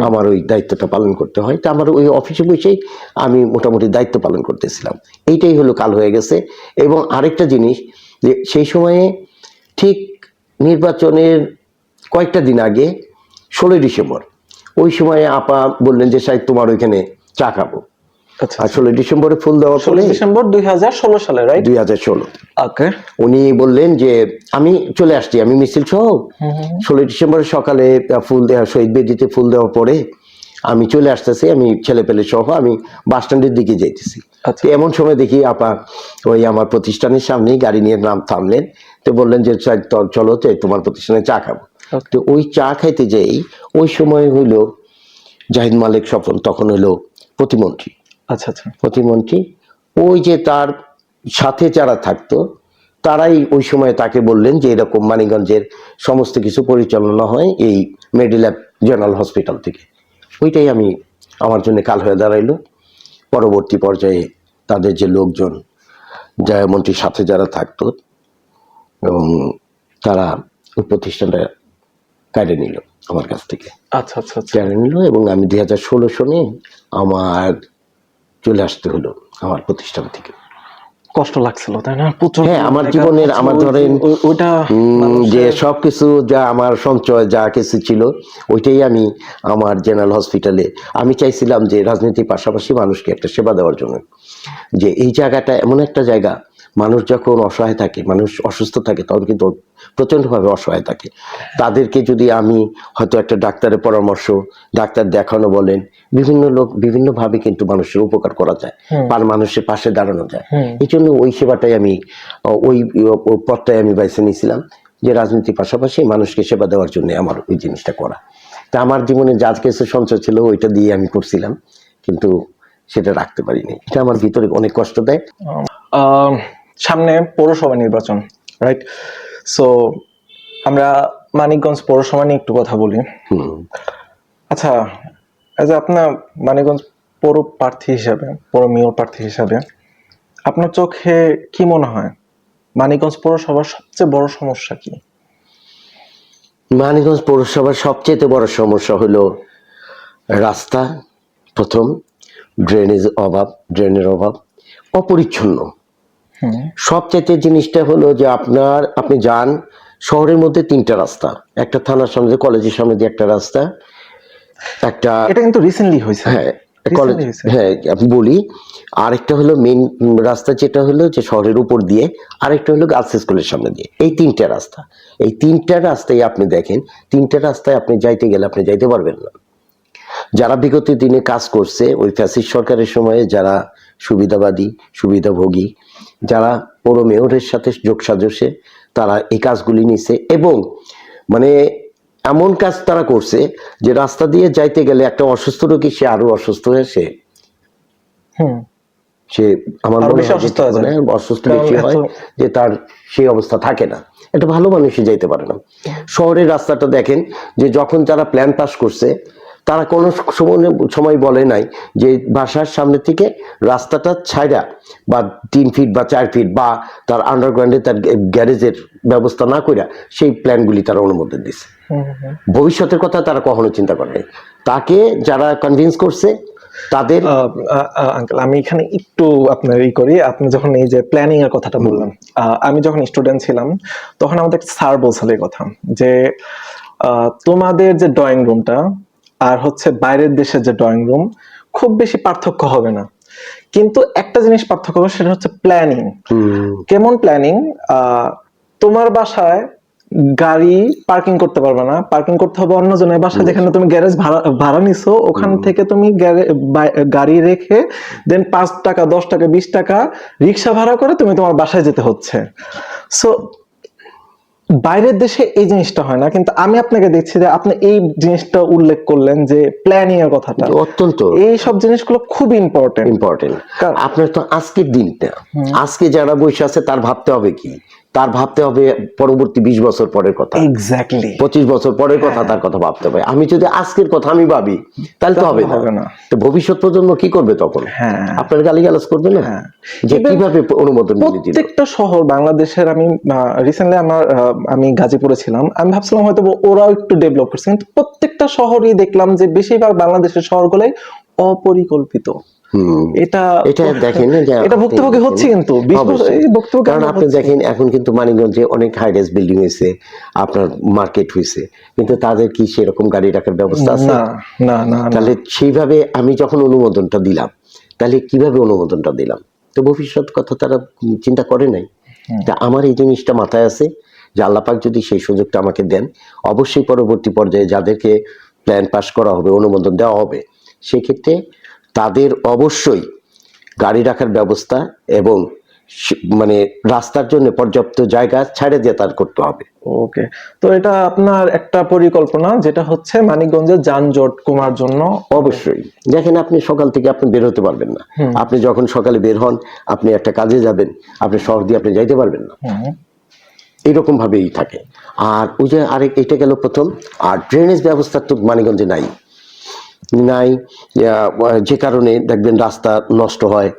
আমার ওই দায়িত্বটা পালন করতে হয়, তা আমার ওই অফিসে বসেই আমি মোটামুটি দায়িত্ব পালন করতেছিলাম। এইটাই হলো কাল হয়ে গেছে। এবং আরেকটা জিনিস যে সেই সময়ে ঠিক নির্বাচনের কয়েকটা দিন আগে 16 ডিসেম্বর ওই সময়ে আপা বললেন যে সাহেব তোমার ওইখানে চা খাবো। আর 16 ডিসেম্বরে ফুল দেওয়ার পরে 16 ডিসেম্বর 2016 সালে, রাইট? 2016 ওকে। উনি বললেন যে আমি চলে আসছি, আমি মিছিল সহ 16 ডিসেম্বরের সকালে ফুল দেওয়া, শহীদ বেদিতে ফুল দেওয়ার পরে আমি চলে আসতেছি, আমি ছেলে পেলে সহ আমি বাস স্ট্যান্ডের দিকে যাইতেছি। এমন সময় দেখি আপা ওই আমার প্রতিষ্ঠানের সামনেই গাড়ি নিয়ে নাম থামলেন, তো বললেন যে চলো তোমার প্রতিষ্ঠানে চা খাবো। তো ওই চা খাইতে যাই ওই সময় হইলো জাহিদ মালিক স্বপন, তখন হইলো প্রতিমন্ত্রী। আচ্ছা আচ্ছা। প্রতিমন্ত্রী ওই যে তার সাথে যারা থাকতো তারাই ওই সময় তাকে বললেন যে এরকম মানিকগঞ্জের সমস্ত কিছু পরিচালনা হয় এই মেডিল্যাব জেনারেল হসপিটাল থেকে। ওইটাই আমি আমার জন্য কাল হয়ে দাঁড়াইলো। পরবর্তী পর্যায়ে তাদের যে লোকজন মন্ত্রীর সাথে যারা থাকতো এবং তারা ওই প্রতিষ্ঠানটা কেড়ে নিল আমার কাছ থেকে। আচ্ছা আচ্ছা আচ্ছা। কেড়ে নিল এবং আমি 2016 সনে আমার চলে আসতে হলো আমার প্রতিষ্ঠান থেকে। কষ্ট লাগছিল তাই না? প্রচুর। হ্যাঁ, আমার জীবনের আমার ধরেন ওইটা যে সবকিছু যা আমার সঞ্চয় যা কিছু ছিল ওইটাই আমি আমার জেনারেল হসপিটালে আমি চাইছিলাম যে রাজনীতির পাশাপাশি মানুষকে একটা সেবা দেওয়ার জন্য। যে এই জায়গাটা এমন একটা জায়গা, মানুষ যখন অসহায় থাকে, মানুষ অসুস্থ থাকে, তখন কিন্তু প্রচন্ডভাবে অসহায় থাকে। তাদেরকে যদি আমি হয়তো একটা ডাক্তারের পরামর্শ, ডাক্তার দেখানো বলেন, বিভিন্ন লোক বিভিন্নভাবে কিন্তু মানুষের উপকার করা যায়, মানুষের পাশে দাঁড়ানো যায়। এই জন্য ওই সেবাটাই আমি ওই পথটাই আমি বেছে নিয়েছিলাম যে রাজনীতির পাশাপাশি মানুষকে সেবা দেওয়ার জন্য আমার ওই জিনিসটা করা। তা আমার জীবনে যা কিছু সঞ্চয় ছিল ওইটা দিয়ে আমি করছিলাম, কিন্তু সেটা রাখতে পারিনি। এটা আমার ভিতরে অনেক কষ্ট দেয়। সামনে পৌরসভা নির্বাচন, রাইট? সো আমরা মানিকগঞ্জ পৌরসভা নিয়ে একটু কথা বলি। আচ্ছা, আপনার মানিকগঞ্জ পৌর প্রার্থী হিসাবে, পৌর মেয়র প্রার্থী হিসাবে আপনার চোখে কি মনে হয় মানিকগঞ্জ পৌরসভার সবচেয়ে বড় সমস্যা কি? মানিকগঞ্জ পৌরসভার সবচেয়ে বড় সমস্যা হলো রাস্তা, প্রথম, ড্রেনের অভাব, অপরিচ্ছন্ন। সবচেয়ে জিনিসটা হলো যে আপনি যান শহরের মধ্যে 3টা রাস্তা, একটা থানার সামনে দিয়ে, কলেজের সামনে দিয়ে একটা রাস্তা, একটা এটা কিন্তু রিসেন্টলি হয়েছে। হ্যাঁ কলেজ, হ্যাঁ আমি বলি, আরেকটা হলো মেইন রাস্তা যেটা হলো যে শহরের উপর দিয়ে, আরেকটা হলো গার্লস স্কুলের সামনে দিয়ে। এই 3টা রাস্তা, এই 3টা রাস্তায় আপনি দেখেন, 3টা রাস্তায় আপনি যাইতে গেলে আপনি যাইতে পারবেন না। যারা বিগত দিনে কাজ করছে ওই ফ্যাসিস্ট সরকারের সময়ে, যারা সুবিধাবাদী, সুবিধাভোগী, যারা পৌর মেয়রের সাথে যোগসাজশে তারা এই কাজগুলি নিছে, এবং মানে এমন কাজ তারা করছে যে রাস্তা দিয়ে যাইতে গেলে একটা অসুস্থ রোগী সে আরো অসুস্থ হয়ে সে আমার মনে হয় অসুস্থ বেশি হয়, যে তার সেই অবস্থা থাকে না, একটা ভালো মানুষই যাইতে পারে না। শহরের রাস্তাটা দেখেন, যে যখন যারা প্ল্যান পাস করছে তারা কোনো সময় বলে নাই যে বাসার সামনে থেকে রাস্তাটা ছাইড়া বা 3 ফিট বা 4 ফিট বা তার আন্ডারগ্রাউন্ডে তার গ্যারেজের ব্যবস্থা না কইরা সেই প্ল্যানগুলি তারা অনুমোদন দিচ্ছে। ভবিষ্যতের কথা তারা কখনো চিন্তা করে নাই। তাকে যারা কনভিন্স করছে তাদের আঙ্কেল, আমি এখানে একটু আপনার করি। আপনি যখন এই যে প্ল্যানিং এর কথাটা বললাম, আমি যখন স্টুডেন্ট ছিলাম তখন আমাদের স্যার বলছিল এই কথা যে তোমাদের যে ড্রয়িং রুমটা আর হচ্ছে বাইরের দেশের যে ড্রয়িং রুম খুব বেশি পার্থক্য হবে না, কিন্তু একটা জিনিস পার্থক্য হবে, সেটা হচ্ছে প্ল্যানিং। কেমন প্ল্যানিং? তোমার বাসায় গাড়ি পার্কিং করতে পারবে না, পার্কিং করতে হবে অন্যজনের বাসায়, যেখানে তুমি গ্যারেজ ভাড়া নিছো, ওখান থেকে তুমি গাড়ি রেখে দেন 5 টাকা 10 টাকা 20 টাকা রিক্সা ভাড়া করে তুমি তোমার বাসায় যেতে হচ্ছে। সো বাইরের দেশে এই জিনিসটা হয় না, কিন্তু আমি আপনাকে দেখছি যে আপনি এই জিনিসটা উল্লেখ করলেন যে প্ল্যানিং এর কথাটা, অত্যন্ত এই সব জিনিসগুলো খুব ইম্পর্টেন্ট। আপনার তো আজকের দিনটা, আজকে যারা বসে আছে তার ভাবতে হবে কি, তার ভাবতে হবে পরবর্তী 20 বছর পরের কথা, এক্স্যাক্টলি 25 বছর পরের কথা, তার কথা ভাবতে হবে। আমি যদি আজকের কথা আমি ভাবি তাহলে তো হবে না। তো ভবিষ্যৎ প্রজন্ম কি করবে তখন? আপনার গালিগালাজ করবে না যে কিভাবে অনুমোদন দিল। প্রত্যেকটা শহর বাংলাদেশের, আমি রিসেন্টলি আমি গাজীপুরে ছিলাম, আমি ভাবছিলাম হয়তো ওরাও একটু ডেভেলপ করছে, কিন্তু প্রত্যেকটা শহরই দেখলাম যে বেশিরভাগ বাংলাদেশের শহরগুলোই অপরিকল্পিত। এটা দেখেন এটা ভুক্তভোগী হচ্ছে, কিন্তু কারণ আপনি দেখেন এখন কিন্তু মানিকগঞ্জে অনেক হাই রাইজ বিল্ডিং হয়েছে, আপনার মার্কেট হয়েছে, কিন্তু তাদের কি সেরকম গাড়ি রাখার ব্যবস্থা আছে? না। তাহলে সেইভাবে আমি যখন অনুমোদনটা দিলাম, তাহলে কিভাবে অনুমোদনটা দিলাম? তো ভবিষ্যৎ কথা তারা চিন্তা করে নাই। তা আমার এই জিনিসটা মাথায় আছে যে আল্লাহ পাক যদি সেই সুযোগটা আমাকে দেন, অবশ্যই পরবর্তী পর্যায়ে যাদেরকে প্ল্যান পাস করা হবে, অনুমোদন দেওয়া হবে, সেক্ষেত্রে তাদের অবশ্যই গাড়ি রাখার ব্যবস্থা এবং মানে রাস্তার জন্য পর্যাপ্ত জায়গা ছাড়ে দিয়ে তার করতে হবে। ওকে, তো এটা আপনার একটা পরিকল্পনা, যেটা হচ্ছে মানিকগঞ্জের যানজট কমার জন্য। অবশ্যই দেখেন, আপনি সকাল থেকে আপনি বের হতে পারবেন না, আপনি যখন সকালে বের হন, আপনি একটা কাজে যাবেন, আপনি শহর দিয়ে আপনি যাইতে পারবেন না, এইরকম ভাবেই থাকে। আর ওই যে আরেক, এটা গেল প্রথম। আর ড্রেনেজ ব্যবস্থা তো মানিকগঞ্জে নাই, যে কারণে দেখবেন রাস্তা নষ্ট হয়,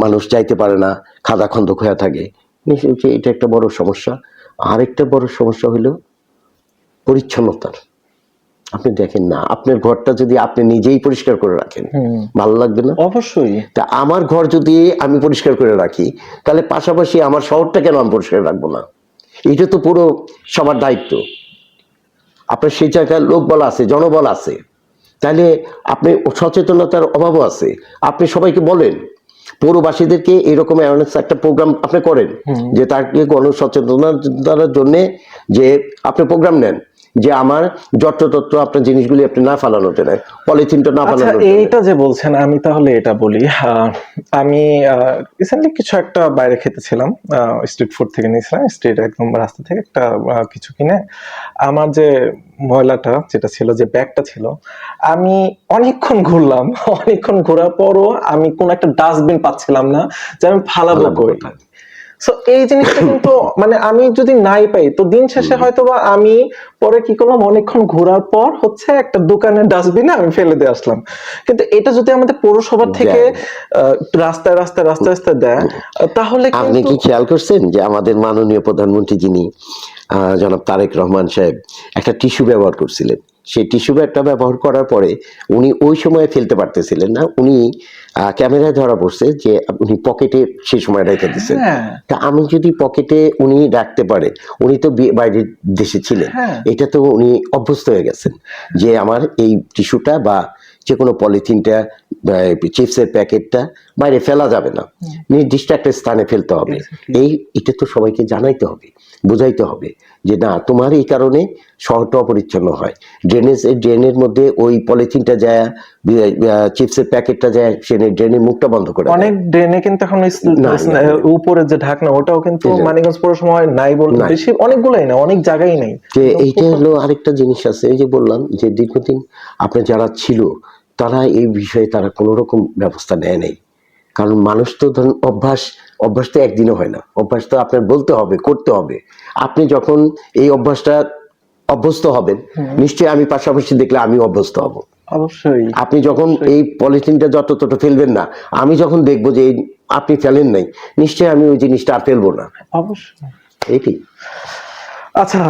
মানুষ যাইতে পারে না, খাদা খন্দক হয়ে থাকে, এটা একটা বড় সমস্যা। আরেকটা বড় সমস্যা হলো পরিচ্ছন্নতার। আপনি দেখেন না, আপনার ঘরটা যদি আপনি নিজেই পরিষ্কার করে রাখেন, ভালো লাগবে না? অবশ্যই। তা আমার ঘর যদি আমি পরিষ্কার করে রাখি, তাহলে পাশাপাশি আমার শহরটা কেন আমি পরিষ্কার রাখবো না? এটা তো পুরো সবার দায়িত্ব। আপনার সেই জায়গায় লোক বল আছে, জনবল আছে, তাহলে আপনি সচেতনতার অভাবও আছে। আপনি সবাইকে বলেন, পৌরবাসীদেরকে এরকম অ্যাওয়ারনেস একটা প্রোগ্রাম আপনি করেন, যে তাকে গণসচেতনতার জন্য যে আপনি প্রোগ্রাম নেন, যে আমার যত্রতত্র আপনার জিনিসগুলি আপনি না ফালানোতে নেয়, পলিথিনটা না ফালানো। এইটা যে বলছেন, আমি তাহলে এটা বলি। আমি রিসেন্টলি কিছু একটা বাইরে খেতেছিলাম, স্ট্রিট ফুড থেকে নিয়েছিলাম, স্ট্রিট একদম রাস্তা থেকে একটা কিছু কিনে, আমার যে ময়লাটা যেটা ছিল, যে ব্যাগটা ছিল, আমি অনেকক্ষণ ঘুরলাম, অনেকক্ষণ ঘোরার পরও আমি কোন একটা ডাস্টবিন পাচ্ছিলাম না যে আমি ফালাবো কই। সো এই জিনিসটা কিন্তু মানে আমি যদি নাই পাই তো দিন শেষে হয়তো বা আমি পরে কি করলাম, অনেকক্ষণ ঘোরার পর হচ্ছে একটা দোকানের ডাস্টবিনে আমি ফেলে দিয়ে আসলাম। কিন্তু এটা যদি আমাদের পৌরসভা থেকে রাস্তায় রাস্তায় রাস্তায় রাস্তায় দেয়, তাহলে আপনি কিন্তু কি খেয়াল করছেন যে আমাদের মাননীয় প্রধানমন্ত্রী যিনি জনাব তারেক রহমান সাহেব একটা টিস্যু ব্যবহার করছিলেন, সেই টিস্যু ব্যাগটা ব্যবহার করার পরে উনি ওই সময় ফেলতে পারতেছিলেন না, উনি ক্যামেরায় ধরা পড়ছে যে উনি পকেটে সেই সময় রেখে দিচ্ছেন। হ্যাঁ তা আমি যদি পকেটে উনি রাখতে পারে, উনি তো বাইরের দেশে ছিলেন, হ্যাঁ এটা তো উনি অভ্যস্ত হয়ে গেছেন যে আমার এই টিস্যুটা বা যে কোনো পলিথিনটা, চিপসের প্যাকেটটা বাইরে ফেলা যাবে না, নির্দিষ্ট একটা স্থানে ফেলতে হবে। Exactly. এটা তো সবাইকে জানাইতে হবে, বুঝাইতে হবে যে না তোমার এই কারণে শহরটা অপরিচ্ছন্ন হয়। ড্রেনের মধ্যে ওই পলিথিনটা যায়, চিপসের প্যাকেটটা যায়, সে ড্রেনের মুখটা বন্ধ করে দেয়। অনেক ড্রেনে কিন্তু এখন ওই উপরে যে ঢাকনা ওটাও কিন্তু মানিকগঞ্জ পৌরসভায় নাই বলতে নাই। বেশি, অনেকগুলাই না, অনেক জায়গায় নাই। যে এইটা হলো আরেকটা জিনিস আছে, এই যে বললাম যে দীর্ঘদিন আপনার যারা ছিল তারা এই বিষয়ে তারা কোনো রকম ব্যবস্থা নেয় নাই। কারণ মানুষ তো ধরুন অভ্যাস তো একদিনও হয় না, অভ্যাস তো আপনার বলতে হবে, করতে হবে। আপনি যখন এই অভ্যাসটা অভ্যস্ত হবেন, নিশ্চয়ই আমি পাশাপাশি দেখলে আমি অভ্যস্ত হব। অবশ্যই আপনি যখন এই পলিথিনটা যত তত ফেলবেন না, আমি যখন দেখবো যে আপনি ফেলেন নাই, নিশ্চয়ই আমি ওই জিনিসটা আর ফেলবো না। অবশ্যই। এইটি আচ্ছা,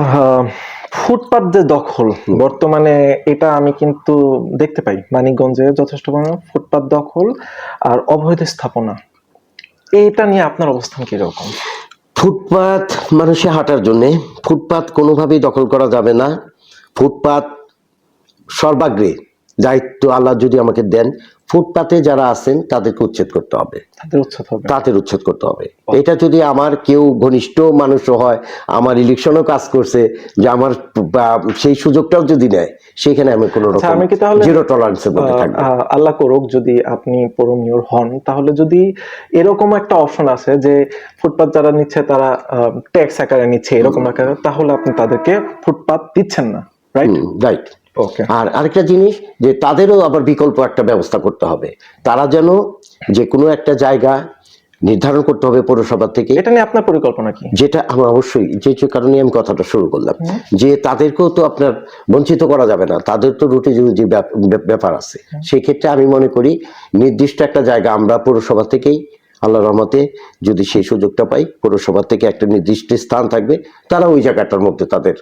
ফুটপাত যে দখল বর্তমানে, এটা আমি কিন্তু দেখতে পাই মানিকগঞ্জে যথেষ্ট পরিমাণে ফুটপাত দখল আর অবৈধ স্থাপনা, এইটা নিয়ে আপনার অবস্থান কিরকম? ফুটপাত মানুষে হাঁটার জন্য, ফুটপাত কোনোভাবেই দখল করা যাবে না। ফুটপাত সর্বাগ্রে দায়িত্ব আল্লাহ যদি আমাকে দেন, ফুটপাতে যারা আছেন তাদেরকে উচ্ছেদ করতে হবে, তাদের উচ্ছেদ হবে। তাদের উচ্ছেদ করতে হবে। এটা যদি আমার কেউ ঘনিষ্ঠ মানুষও হয়, আমার ইলেকশনও কাজ করছে, যে আমার সেই সুযোগটাও যদি নেয়, সেখানে আমি কোনো আচ্ছা, রকম আমি কি তাহলে জিরো টলারেন্সের মধ্যে থাকবো। আল্লাহ করুক যদি আপনি পৌর মেয়র হন, তাহলে যদি এরকম একটা অপশন আছে যে ফুটপাত যারা নিচ্ছে তারা ট্যাক্স আকারে নিচ্ছে এরকম আকারে, তাহলে আপনি তাদেরকে ফুটপাত দিচ্ছেন না, রাইট? রাইট। ওকে। আর আরেকটা জিনিস যে তাদেরও আবার বিকল্প একটা ব্যবস্থা করতে হবে, তারা যেন যে কোনো একটা জায়গা নির্ধারণ করতে হবে পৌরসভা থেকে। এটা নিয়ে আপনার পরিকল্পনা কি? যেটা আমার অবশ্যই, যে কারণে আমি কথাটা শুরু করলাম, যে তাদেরকেও তো আপনার বঞ্চিত করা যাবে না, তাদের তো রুটি যে ব্যাপার আছে। সেই ক্ষেত্রে আমি মনে করি নির্দিষ্ট একটা জায়গা আমরা পৌরসভা থেকেই আল্লাহর রহমতে যদি সেই সুযোগটা পাই, পৌরসভা থেকে একটা নির্দিষ্ট স্থান থাকবে, তারা ওই জায়গাটার মধ্যে তাদের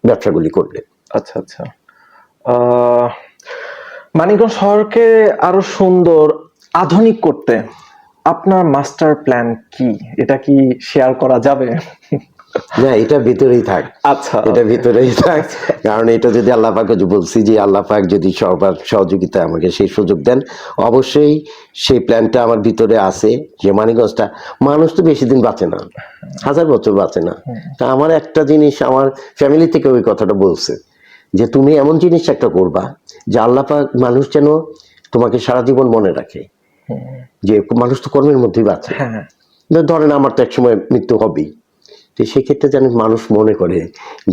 ব্যবসাগুলি করবে। আচ্ছা আচ্ছা। মানিকগঞ্জ শহরকে আরো সুন্দর আধুনিক করতে আপনার মাস্টার প্ল্যান কি? এটা কি শেয়ার করা যাবে? না, এটা ভিতরেই থাক। আচ্ছা, এটা ভিতরেই থাক, কারণ এটা যদি আল্লাহ পাক, বলছি যে আল্লাহ পাক যদি সবার সহযোগিতা আমাকে সেই সুযোগ দেন, অবশ্যই সেই প্ল্যানটা আমার ভিতরে আছে যে মানিকগঞ্জটা, মানুষ তো বেশি দিন বাঁচে না, 1000 বছর বাঁচে না। তা আমার একটা জিনিস আমার ফ্যামিলি থেকে ওই কথাটা বলছে যে তুমি এমন জিনিস একটা করবা যে আল্লাহ পাক মানুষ যেন তোমাকে সারা জীবন মনে রাখে, যে মানুষ তো কর্মের মধ্যেই বাঁচে। হ্যাঁ, ধরেন আমার তো একসময় মৃত্যু হবেই, তো সেক্ষেত্রে যেন মানুষ মনে করে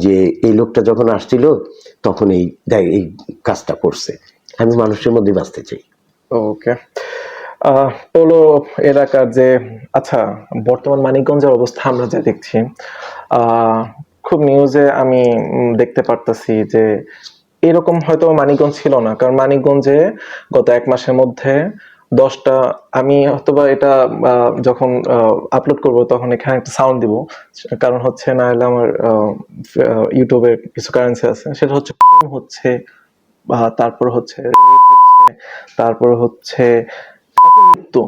যে এই লোকটা যখন আসছিল তখন এই কাজটা করছে। আমি মানুষের মধ্যে বাঁচতে চাই। ওকে। পোলো এলাকার যে, আচ্ছা, বর্তমান মানিকগঞ্জের অবস্থা আমরা যা দেখছি, খুব নিউজে আমি দেখতে পারতাছি যে এরকম হয়তো মানিকগঞ্জ ছিল না, কারণ মানিকগঞ্জে গত 1 মাসের মধ্যে 10টা, আমি হয়তোবা এটা যখন আপলোড করব তখন এখানে একটা সাউন্ড দিব, কারণ হচ্ছে না হলে আমার ইউটিউবের কিছু কারেন্সি আছে, সেটা হচ্ছে হচ্ছে তারপর হচ্ছে তারপর হচ্ছে মৃত্যু।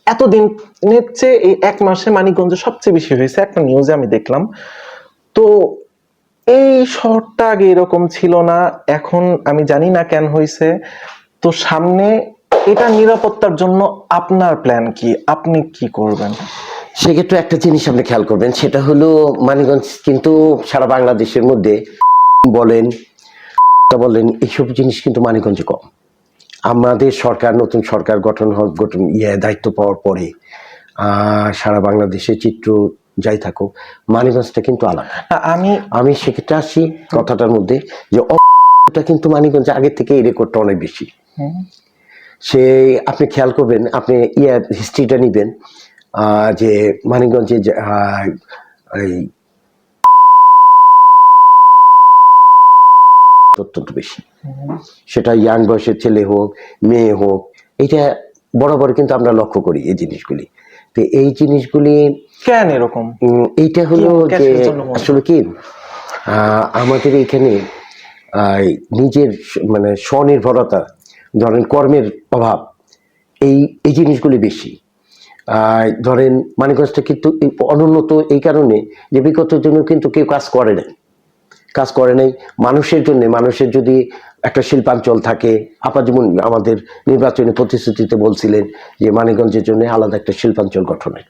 এতদিনের চেয়ে এই 1 মাসে মানিকগঞ্জে সবচেয়ে বেশি হয়েছে, একটা নিউজে আমি দেখলাম। তো এই শহরটা আগে এরকম ছিল না, এখন আমি জানি না কেন হয়েছে। তো সামনে এটা নিরাপত্তার জন্য আপনার প্ল্যান কি? আপনি কি করবেন? সেক্ষেত্রে একটা জিনিস আপনি খেয়াল করবেন, সেটা হলো মানিকগঞ্জ কিন্তু সারা বাংলাদেশের মধ্যে বলেন এইসব জিনিস কিন্তু মানিকগঞ্জে কম। আমাদের সরকার, নতুন সরকার গঠন দায়িত্ব পাওয়ার পরে সারা বাংলাদেশের চিত্র যাই থাকুক, মানিকগঞ্জটা কিন্তু আলাদা। আমি সেক্ষেত্রে আসি কথাটার মধ্যে যে কিন্তু মানিকগঞ্জে আগের থেকে এই রেকর্ডটা অনেক বেশি। সে আপনি খেয়াল করবেন, আপনি হিস্ট্রিটা নিবেন, যে মানিকগঞ্জে এই অত্যন্ত বেশি, সেটা ইয়াং বয়সের ছেলে হোক মেয়ে হোক, এটা বরাবর কিন্তু আমরা লক্ষ্য করি এই জিনিসগুলি। তো এই জিনিসগুলি কেন এরকম? এইটা হলো যে কিসের জন্য মনে হয়? আসলে কি আমাদের এখানে নিজের মানে স্বনির্ভরতা, ধরেন কর্মের অভাব, এই এই জিনিসগুলি বেশি। ধরেন মানিকগঞ্জটা কিন্তু অনুন্নত এই কারণে যে বিগত দিনেও কিন্তু কেউ কাজ করে নাই মানুষের জন্য। মানুষের যদি একটা শিল্পাঞ্চল থাকে, আপা যেমন আমাদের নির্বাচনী প্রতিশ্রুতিতে বলছিলেন যে মানিকগঞ্জের জন্য আলাদা একটা শিল্পাঞ্চল গঠনের,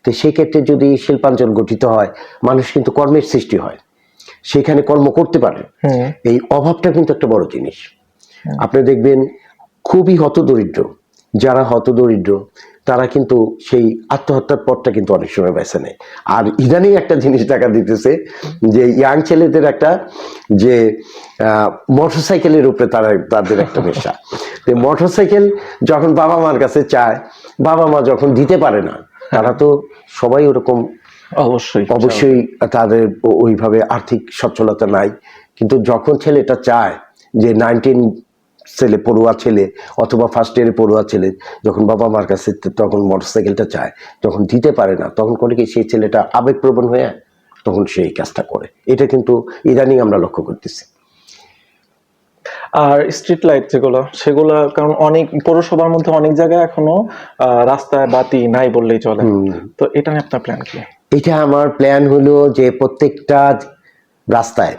তো সেক্ষেত্রে যদি শিল্পাঞ্চল গঠিত হয় মানুষ কিন্তু কর্মের সৃষ্টি হয়, সেখানে কর্ম করতে পারে। এই অভাবটা কিন্তু একটা বড় জিনিস। আপনি দেখবেন খুবই হতদরিদ্র, যারা হতদরিদ্র তারা কিন্তু সেই আত্মহত্যার পথটা কিন্তু অনেক সময় বেছে নেয়। আর ইদানিং একটা জিনিস দেখা দিতেছে যে ইয়াং ছেলেদের একটা যে মোটরসাইকেলের উপরে তাদের একটা নেশা। তো মোটরসাইকেল যখন বাবা মার কাছে চায়, বাবা মা যখন দিতে পারে না, তারা তো সবাই ওরকম অবশ্যই তাদের ওইভাবে আর্থিক সচ্ছলতা নাই। কিন্তু যখন ছেলেটা চায় যে 19 ছেলে পড়ুয়া ছেলে অথবা ফার্স্ট ইয়ারে পড়ুয়া ছেলে যখন বাবা মার কাছে তখন মোটরসাইকেলটা চায়, যখন দিতে পারে না, তখন করে কি সেই ছেলেটা আবেগপ্রবণ হয়ে তখন সেই কাজটা করে। এটা কিন্তু ইদানিং আমরা লক্ষ্য করতেছি। আর স্ট্রিট লাইট যেগুলো, সেগুলো কারণ অনেক পৌরসভার মধ্যে অনেক জায়গায় এখনো রাস্তায় বাতি নাই বললেই চলে, তো এটা নিয়ে আপনার প্ল্যান কি? এটা আমার প্ল্যান হলো যে প্রত্যেকটা রাস্তায়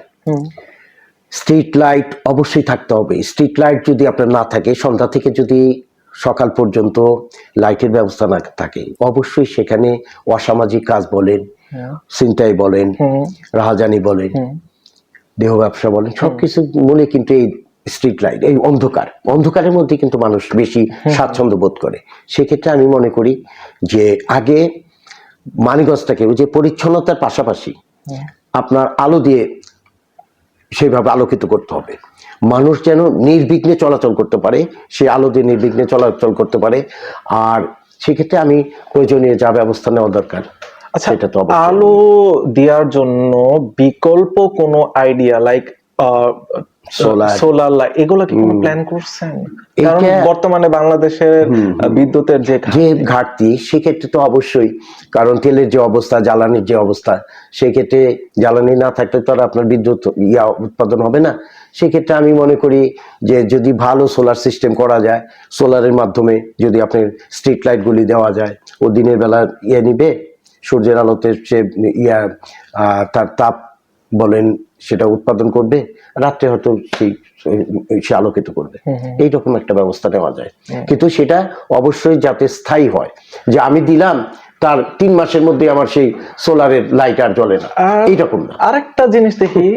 স্ট্রিট লাইট অবশ্যই থাকতে হবে। স্ট্রিট লাইট যদি আপনার না থাকে, সন্ধ্যা থেকে যদি সকাল পর্যন্ত লাইটের ব্যবস্থা না থাকে, অবশ্যই সেখানে অসামাজিক কাজ বলেন, ছিনতাই বলেন, রাহাজানি বলেন, দেহ ব্যবসা বলেন, সবকিছু বলে কিন্তু এই স্ট্রিট লাইট, এই অন্ধকারের মধ্যে কিন্তু মানুষ বেশি স্বাচ্ছন্দ্য বোধ করে। সেক্ষেত্রে আমি মনে করি যে আগে মানিকগঞ্জটাকে ওই যে পরিচ্ছন্নতার পাশাপাশি আপনার আলো দিয়ে সেইভাবে আলোকিত করতে হবে। মানুষ যেন নির্বিঘ্নে চলাচল করতে পারে, সে আলো দিয়ে নির্বিঘ্নে চলাচল করতে পারে। আর সেক্ষেত্রে আমি প্রয়োজনীয় যা ব্যবস্থা নেওয়া দরকার। আচ্ছা, আলো দেওয়ার জন্য বিকল্প কোনো আইডিয়া লাইক সোলার লাইট, এগুলো কি কোনো প্ল্যান করছেন? কারণ বর্তমানে বাংলাদেশের বিদ্যুতের যে ঘাটতি, সেক্ষেত্রে তো অবশ্যই, কারণ তেলের যে অবস্থা, জ্বালানির যে অবস্থা, সেক্ষেত্রে জ্বালানি না থাকলে তো আর আপনার বিদ্যুৎ উৎপাদন হবে না। সেক্ষেত্রে আমি মনে করি যে যদি ভালো সোলার সিস্টেম করা যায়, সোলারের মাধ্যমে যদি আপনার স্ট্রিট লাইট গুলি দেওয়া যায়, ও দিনের বেলা নিবে, সূর্যের আলোতে সে তার তাপ বলেন সেটা উৎপাদন করবে, রাত্রে হয়তো সে আলোকিত করবে। এইরকম একটা ব্যবস্থা নেওয়া যায়, কিন্তু সেটা অবশ্যই যাতে স্থায়ী হয়, যে আমি দিলাম তার 3 মাসের মধ্যে আমার সেই সোলারের লাইট আর জ্বলে না, এইরকম না। আরেকটা জিনিস দেখি,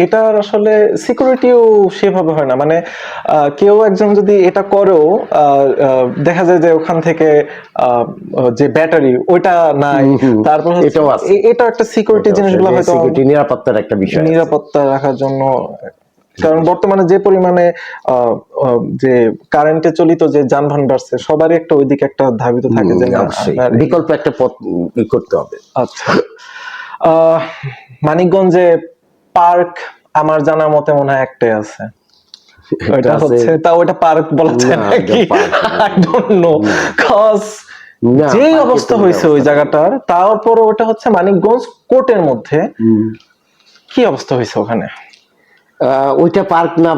এটার আসলে সিকিউরিটিও সেভাবে হয় না। মানে কেউ একজন যদি এটা করেও দেখা যায় যে ওখান থেকে যে ব্যাটারি ওইটা নাই, তারপর এটা একটা সিকিউরিটি জিনিসগুলো হয়তো নিরাপত্তার একটা বিষয়, নিরাপত্তা রাখার জন্য। কারণ বর্তমানে যে পরিমাণে যে কারেন্টে চলিত যে যানবাহন বাড়ছে, সবারই একটা ওইদিকে একটা ধাবিত থাকে যে বিকল্প একটা পথ করতে হবে। আচ্ছা, মানিকগঞ্জে পার্ক আমার জানার মতে মনে হয় একটাই আছে, ওইটা হচ্ছে, তাও ওইটা পার্ক বলা যায় নাকি আই ডোন্ট নো, কজ যে অবস্থা হয়েছে ওই জায়গাটার, তারপরে ওটা হচ্ছে মানিকগঞ্জ কোর্টের মধ্যে, কি অবস্থা হয়েছে ওখানে? ওইটা পার্ক না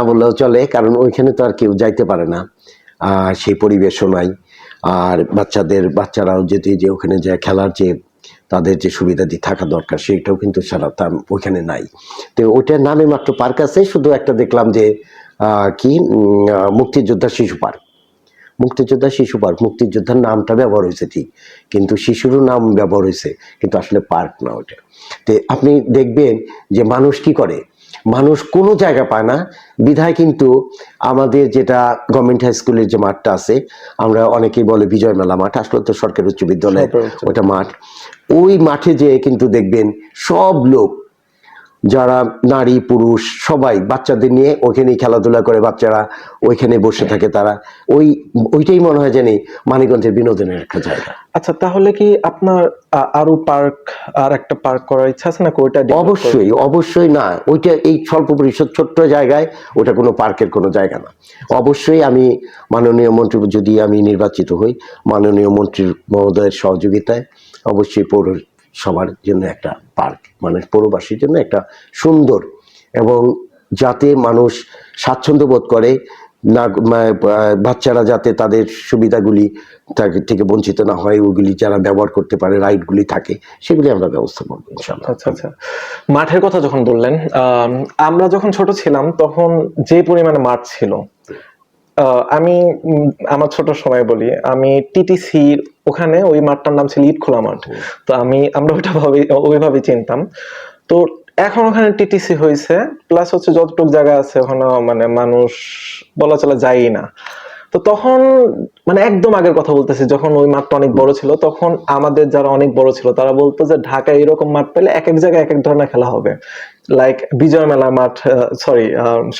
বললেও চলে, কারণ ওইখানে তো আর কেউ যাইতে পারে না, সেই পরিবেশও নাই। আর বাচ্চারাও যে ওখানে যায় খেলার যে তাদের যে সুবিধাদি থাকা দরকার, সেইটাও কিন্তু সারা ওইখানে নাই। তো ওইটার নামে মাত্র পার্ক আছে, শুধু একটা দেখলাম যে কি মুক্তিযোদ্ধা শিশু পার্ক, মুক্তিযোদ্ধার নামটা ব্যবহার হয়েছে ঠিক, কিন্তু শিশুরও নাম ব্যবহার হয়েছে, কিন্তু আসলে পার্ক না ওটা। তো আপনি দেখবেন যে মানুষ কি করে, মানুষ কোনো জায়গা পায় না বিধায় কিন্তু আমাদের যেটা গভর্নমেন্ট হাই স্কুলের যে মাঠটা আছে, আমরা অনেকেই বলে বিজয় মেলা মাঠ, আসলে তো সরকারি উচ্চ বিদ্যালয় ওটা মাঠ। ওই মাঠে যেয়ে কিন্তু দেখবেন সব লোক যারা নারী পুরুষ সবাই বাচ্চাদের নিয়ে ওইখানে খেলাধুলা করে, বাচ্চারা ওইখানে বসে থাকে, তারা ওইটাই মনে হয় জানি মানিকগঞ্জের বিনোদনের একটা জায়গা। আচ্ছা, তাহলে কি আপনার আরো পার্ক, আর একটা পার্ক করার ইচ্ছা আছে নাকি ওইটা develop অবশ্যই অবশ্যই না, ওইটা এই স্বল্প পরিসর ছোট্ট জায়গায় ওটা কোনো পার্কের কোনো জায়গা না। অবশ্যই আমি মাননীয় মন্ত্রী, যদি আমি নির্বাচিত হই, মাননীয় মন্ত্রী মহোদয়ের সহযোগিতায় অবশ্যই পৌরসভার জন্য একটা পার্ক, মানে পৌরবাসীর জন্য একটা সুন্দর, এবং যাতে মানুষ স্বাচ্ছন্দ্য বোধ করে না, বাচ্চারা যাতে তাদের সুবিধাগুলি থেকে বঞ্চিত না হয়, ওগুলি যারা ব্যবহার করতে পারে, রাইডগুলি থাকে, সেগুলি আমরা ব্যবস্থা করবো ইনশাআল্লাহ। আচ্ছা আচ্ছা, মাঠের কথা যখন বললেন, আমরা যখন ছোট ছিলাম তখন যে পরিমাণে মাঠ ছিল, আমি আমার ছোট সময় বলি, আমি টিটিসি ওখানে ওই মাঠটার নাম ছিল ইটখোলা মাঠ। তো আমরা ওইভাবে চিনতাম। তো এখন ওখানে টিটিসি হয়েছে, প্লাস হচ্ছে যতটুকু জায়গা আছে ওখানে মানে মানুষ বলা চলা যায়ই না। তো তখন মানে একদম আগের কথা বলতেছি, যখন ওই মাঠটা অনেক বড় ছিল, তখন আমাদের যারা অনেক বড় ছিল তারা বলতো যে ঢাকায় এরকম মাঠ পেলে এক এক জায়গায় এক এক ধরনের খেলা হবে। লাইক বিজয় মেলা মাঠ,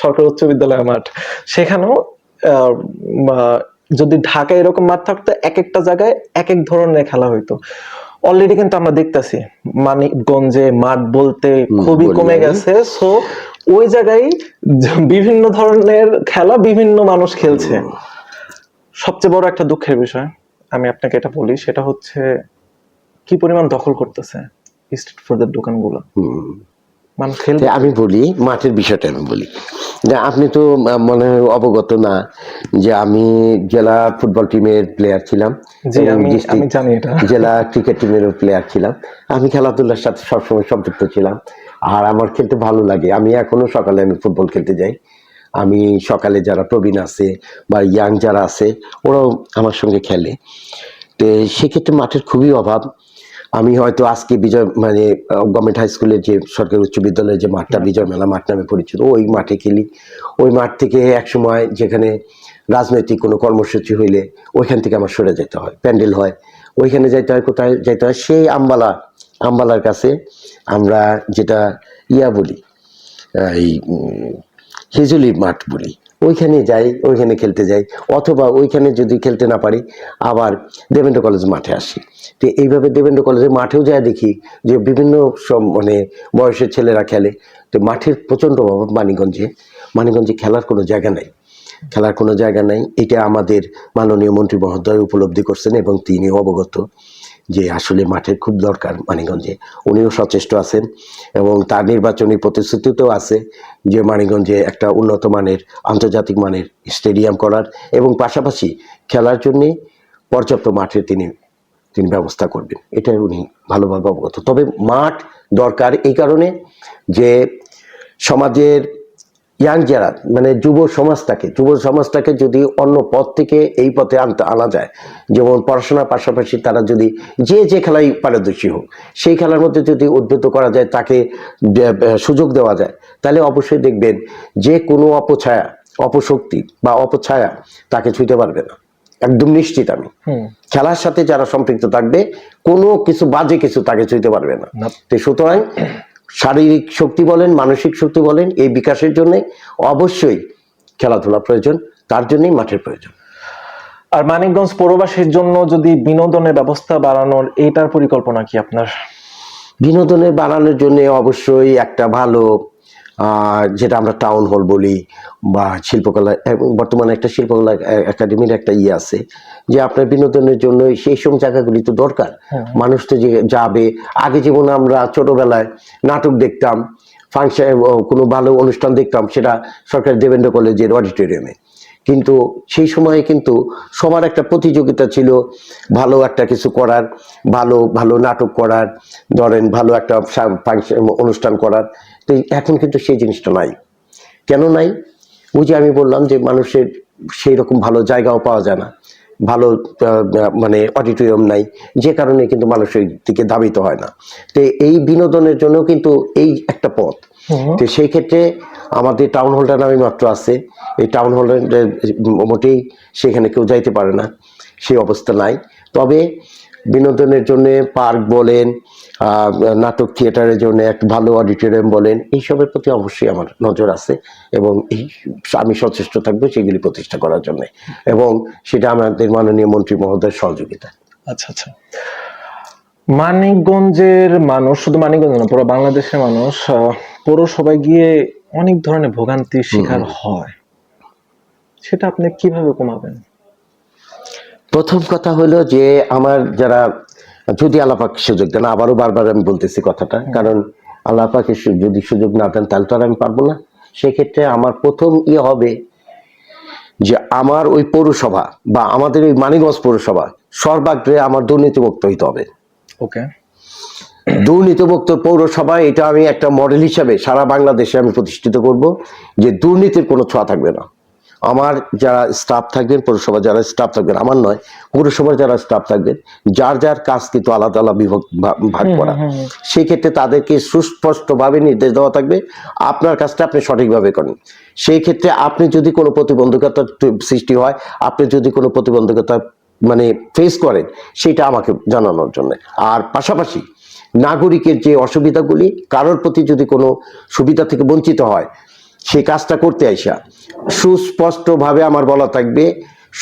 সরকারি উচ্চ বিদ্যালয় মাঠ, সেখানেও যদি ঢাকায় এরকম মাঠ থাকতো এক একটা জায়গায় এক এক ধরনের খেলা হইতো। অলরেডি কিন্তু আমরা দেখতেছি মানিকগঞ্জে মাঠ বলতে খুবই কমে গেছে। সো ওই জায়গায় বিভিন্ন ধরনের খেলা বিভিন্ন মানুষ খেলছে। সবচেয়ে বড় একটা দুঃখের বিষয় আমি আপনাকে এটা বলি, সেটা হচ্ছে কি পরিমাণ দখল করতেছে স্ট্রিট ফুডের দোকানগুলো। মানুষ খেলতে, আমি বলি মাঠের বিষয়টা, আমি বলি যে আপনি তো মনে হয় অবগত না যে আমি জেলা ফুটবল টিমের প্লেয়ার ছিলাম, আমি জানি এটা, জেলা ক্রিকেট টিমের প্লেয়ার ছিলাম। আমি খেলাধুলার সাথে সবসময় সম্পৃক্ত ছিলাম, আর আমার খেলতে ভালো লাগে। আমি এখনো সকালে আমি ফুটবল খেলতে যাই। আমি সকালে যারা প্রবীণ আছে বা ইয়াং যারা আছে ওরাও আমার সঙ্গে খেলে। তো সেক্ষেত্রে মাঠের খুবই অভাব। আমি হয়তো আজকে মানে গভর্নমেন্ট হাই স্কুলের যে সরকারি উচ্চ বিদ্যালয়ের যে মাঠটা বিজয় মেলা মাঠ নামে পরিচিত, ওই মাঠে খেলি। ওই মাঠ থেকে একসময় যেখানে রাজনৈতিক কোনো কর্মসূচি হইলে ওইখান থেকে আমার সরে যেতে হয়, প্যান্ডেল হয়, ওইখানে যাইতে হয়। কোথায় যাইতে হয়? সেই আম্বালার কাছে আমরা যেটা বলি, এই হিজুলি মাঠ বলি, ওইখানে যাই, ওইখানে খেলতে যাই। অথবা ওইখানে যদি খেলতে না পারি আবার দেবেন্দ্র কলেজ মাঠে আসি। তো এইভাবে দেবেন্দ্র কলেজের মাঠেও যায় দেখি যে বিভিন্ন সব মানে বয়সের ছেলেরা খেলে। তো মাঠের প্রচণ্ড অভাব মানিকগঞ্জে খেলার কোনো জায়গা নাই, এটা আমাদের মাননীয় মন্ত্রী মহোদয় উপলব্ধি করছেন এবং তিনি অবগত যে আসলে মাঠের খুব দরকার মানিকগঞ্জে। উনিও সচেষ্ট আছেন এবং তার নির্বাচনী প্রতিশ্রুতিতেও আছে যে মানিকগঞ্জে একটা উন্নত মানের, আন্তর্জাতিক মানের স্টেডিয়াম করার এবং পাশাপাশি খেলার জন্যে পর্যাপ্ত মাঠের তিনি ব্যবস্থা করবেন। এটাই উনি ভালোভাবে অবগত। তবে মাঠ দরকার এই কারণে যে সমাজের ইয়াং যারা মানে যুব সমাজটাকে যদি অন্য পথ থেকে এই পথে আনা যায়, যেমন পড়াশোনার পাশাপাশি তারা যদি যে খেলায় পারদর্শী হোক, সেই খেলার মধ্যে যদি উদ্বুদ্ধ করা যায়, তাকে সুযোগ দেওয়া যায়, তাহলে অবশ্যই দেখবেন যে কোনো অপশক্তি বা অপছায়া তাকে ছুঁতে পারবে না। একদম নিশ্চিত আমি। খেলার সাথে যারা সম্পৃক্ত থাকবে, কোনো কিছু বাজে কিছু তাকে ছুঁতে পারবে না। তো সুতরাং শারীরিক শক্তি বলেন, মানসিক শক্তি বলেন, এই বিকাশের জন্য অবশ্যই খেলাধুলা প্রয়োজন, তার জন্যই মাঠের প্রয়োজন। আর মানিকগঞ্জ পৌরবাসীর জন্য যদি বিনোদনের ব্যবস্থা বাড়ানোর, এটার পরিকল্পনা কি আপনার? বিনোদনের বাড়ানোর জন্য অবশ্যই একটা ভালো যেটা আমরা টাউন হল বলি বা শিল্পকলা, বর্তমানে একটা শিল্পকলা একাডেমির একটা আছে যে আপনার বিনোদনের জন্য সেই সব জায়গাগুলি তো দরকার। মানুষ তো যে যাবে, আগে যেমন আমরা ছোটবেলায় নাটক দেখতাম, ফাংশন কোনো ভালো অনুষ্ঠান দেখতাম, সেটা সরকারি দেবেন্দ্র কলেজের অডিটোরিয়ামে। কিন্তু সেই সময়ে কিন্তু সবার একটা প্রতিযোগিতা ছিল ভালো একটা কিছু করার, ভালো নাটক করার, ধরেন ভালো একটা অনুষ্ঠান করার। তো এখন কিন্তু সেই জিনিসটা নাই। কেন নাই? ওই যে আমি বললাম যে মানুষের সেই রকম ভালো জায়গাও পাওয়া যায় না, ভালো মানে অডিটোরিয়াম নাই, যে কারণে কিন্তু মানুষের দিকে ধাবিত হয় না। তো এই বিনোদনের জন্য কিন্তু এই একটা পথ। তো সেই ক্ষেত্রে আমাদের টাউন হলটা নামে মাত্র আছে, এই টাউন হলের মোটেই সেখানে কেউ যাইতে পারে না, সেই অবস্থা নাই। তবে বিনোদনের জন্য পার্ক বলেন, নাটক থিয়েটারের জন্য একটা ভালো অডিটোরিয়াম বলেন, এইসবের প্রতি অবশ্যই আমার নজর আছে এবং আমি সচেষ্ট থাকবো সেগুলি প্রতিষ্ঠা করার জন্য, এবং সেটা আমাদের মাননীয় মন্ত্রী মহোদয়ের সহযোগিতা। আচ্ছা আচ্ছা। মানিকগঞ্জের মানুষ, শুধু মানিকগঞ্জ না, পুরো বাংলাদেশের মানুষ পৌরসভায় গিয়ে অনেক ধরনের ভোগান্তির শিকার হয়, সেটা আপনি কিভাবে কমাবেন? প্রথম কথা হলো যে আমার যারা, যদি আল্লাপাক সুযোগ দেন, আবারও বারবার আমি বলতেছি কথাটা, কারণ আল্লাপাকে যদি সুযোগ না দেন তাহলে তো আর আমি পারবো না। সেক্ষেত্রে আমার প্রথম হবে যে আমার ওই পৌরসভা বা আমাদের ওই মানিকগঞ্জ পৌরসভা সর্বাগ্রে আমার দুর্নীতিমুক্ত হইতে হবে। ওকে। দুর্নীতিমুক্ত পৌরসভা, এটা আমি একটা মডেল হিসাবে সারা বাংলাদেশে আমি প্রতিষ্ঠিত করব, যে দুর্নীতির কোনো ছোঁয়া থাকবে না। আমার যারা স্টাফ থাকবেন, পৌরসভা যারা স্টাফ থাকবেন, আমার নয়, পৌরসভার যারা স্টাফ থাকবেন, যার যার কাজ কিন্তু আলাদা আলাদা ভাগ করা, সেই ক্ষেত্রে তাদেরকে সুস্পষ্টভাবে নির্দেশ দেওয়া থাকবে, আপনার কাজটা আপনি সঠিকভাবে করেন। সেই ক্ষেত্রে আপনি যদি কোনো প্রতিবন্ধকতার সৃষ্টি হয়, আপনি যদি কোনো প্রতিবন্ধকতা মানে ফেস করেন, সেটা আমাকে জানানোর জন্য। আর পাশাপাশি নাগরিকের যে অসুবিধাগুলি, কারোর প্রতি যদি কোনো সুবিধা থেকে বঞ্চিত হয়, সেই কাজটা করতে আইসা সুস্পষ্টভাবে আমার বলা থাকবে,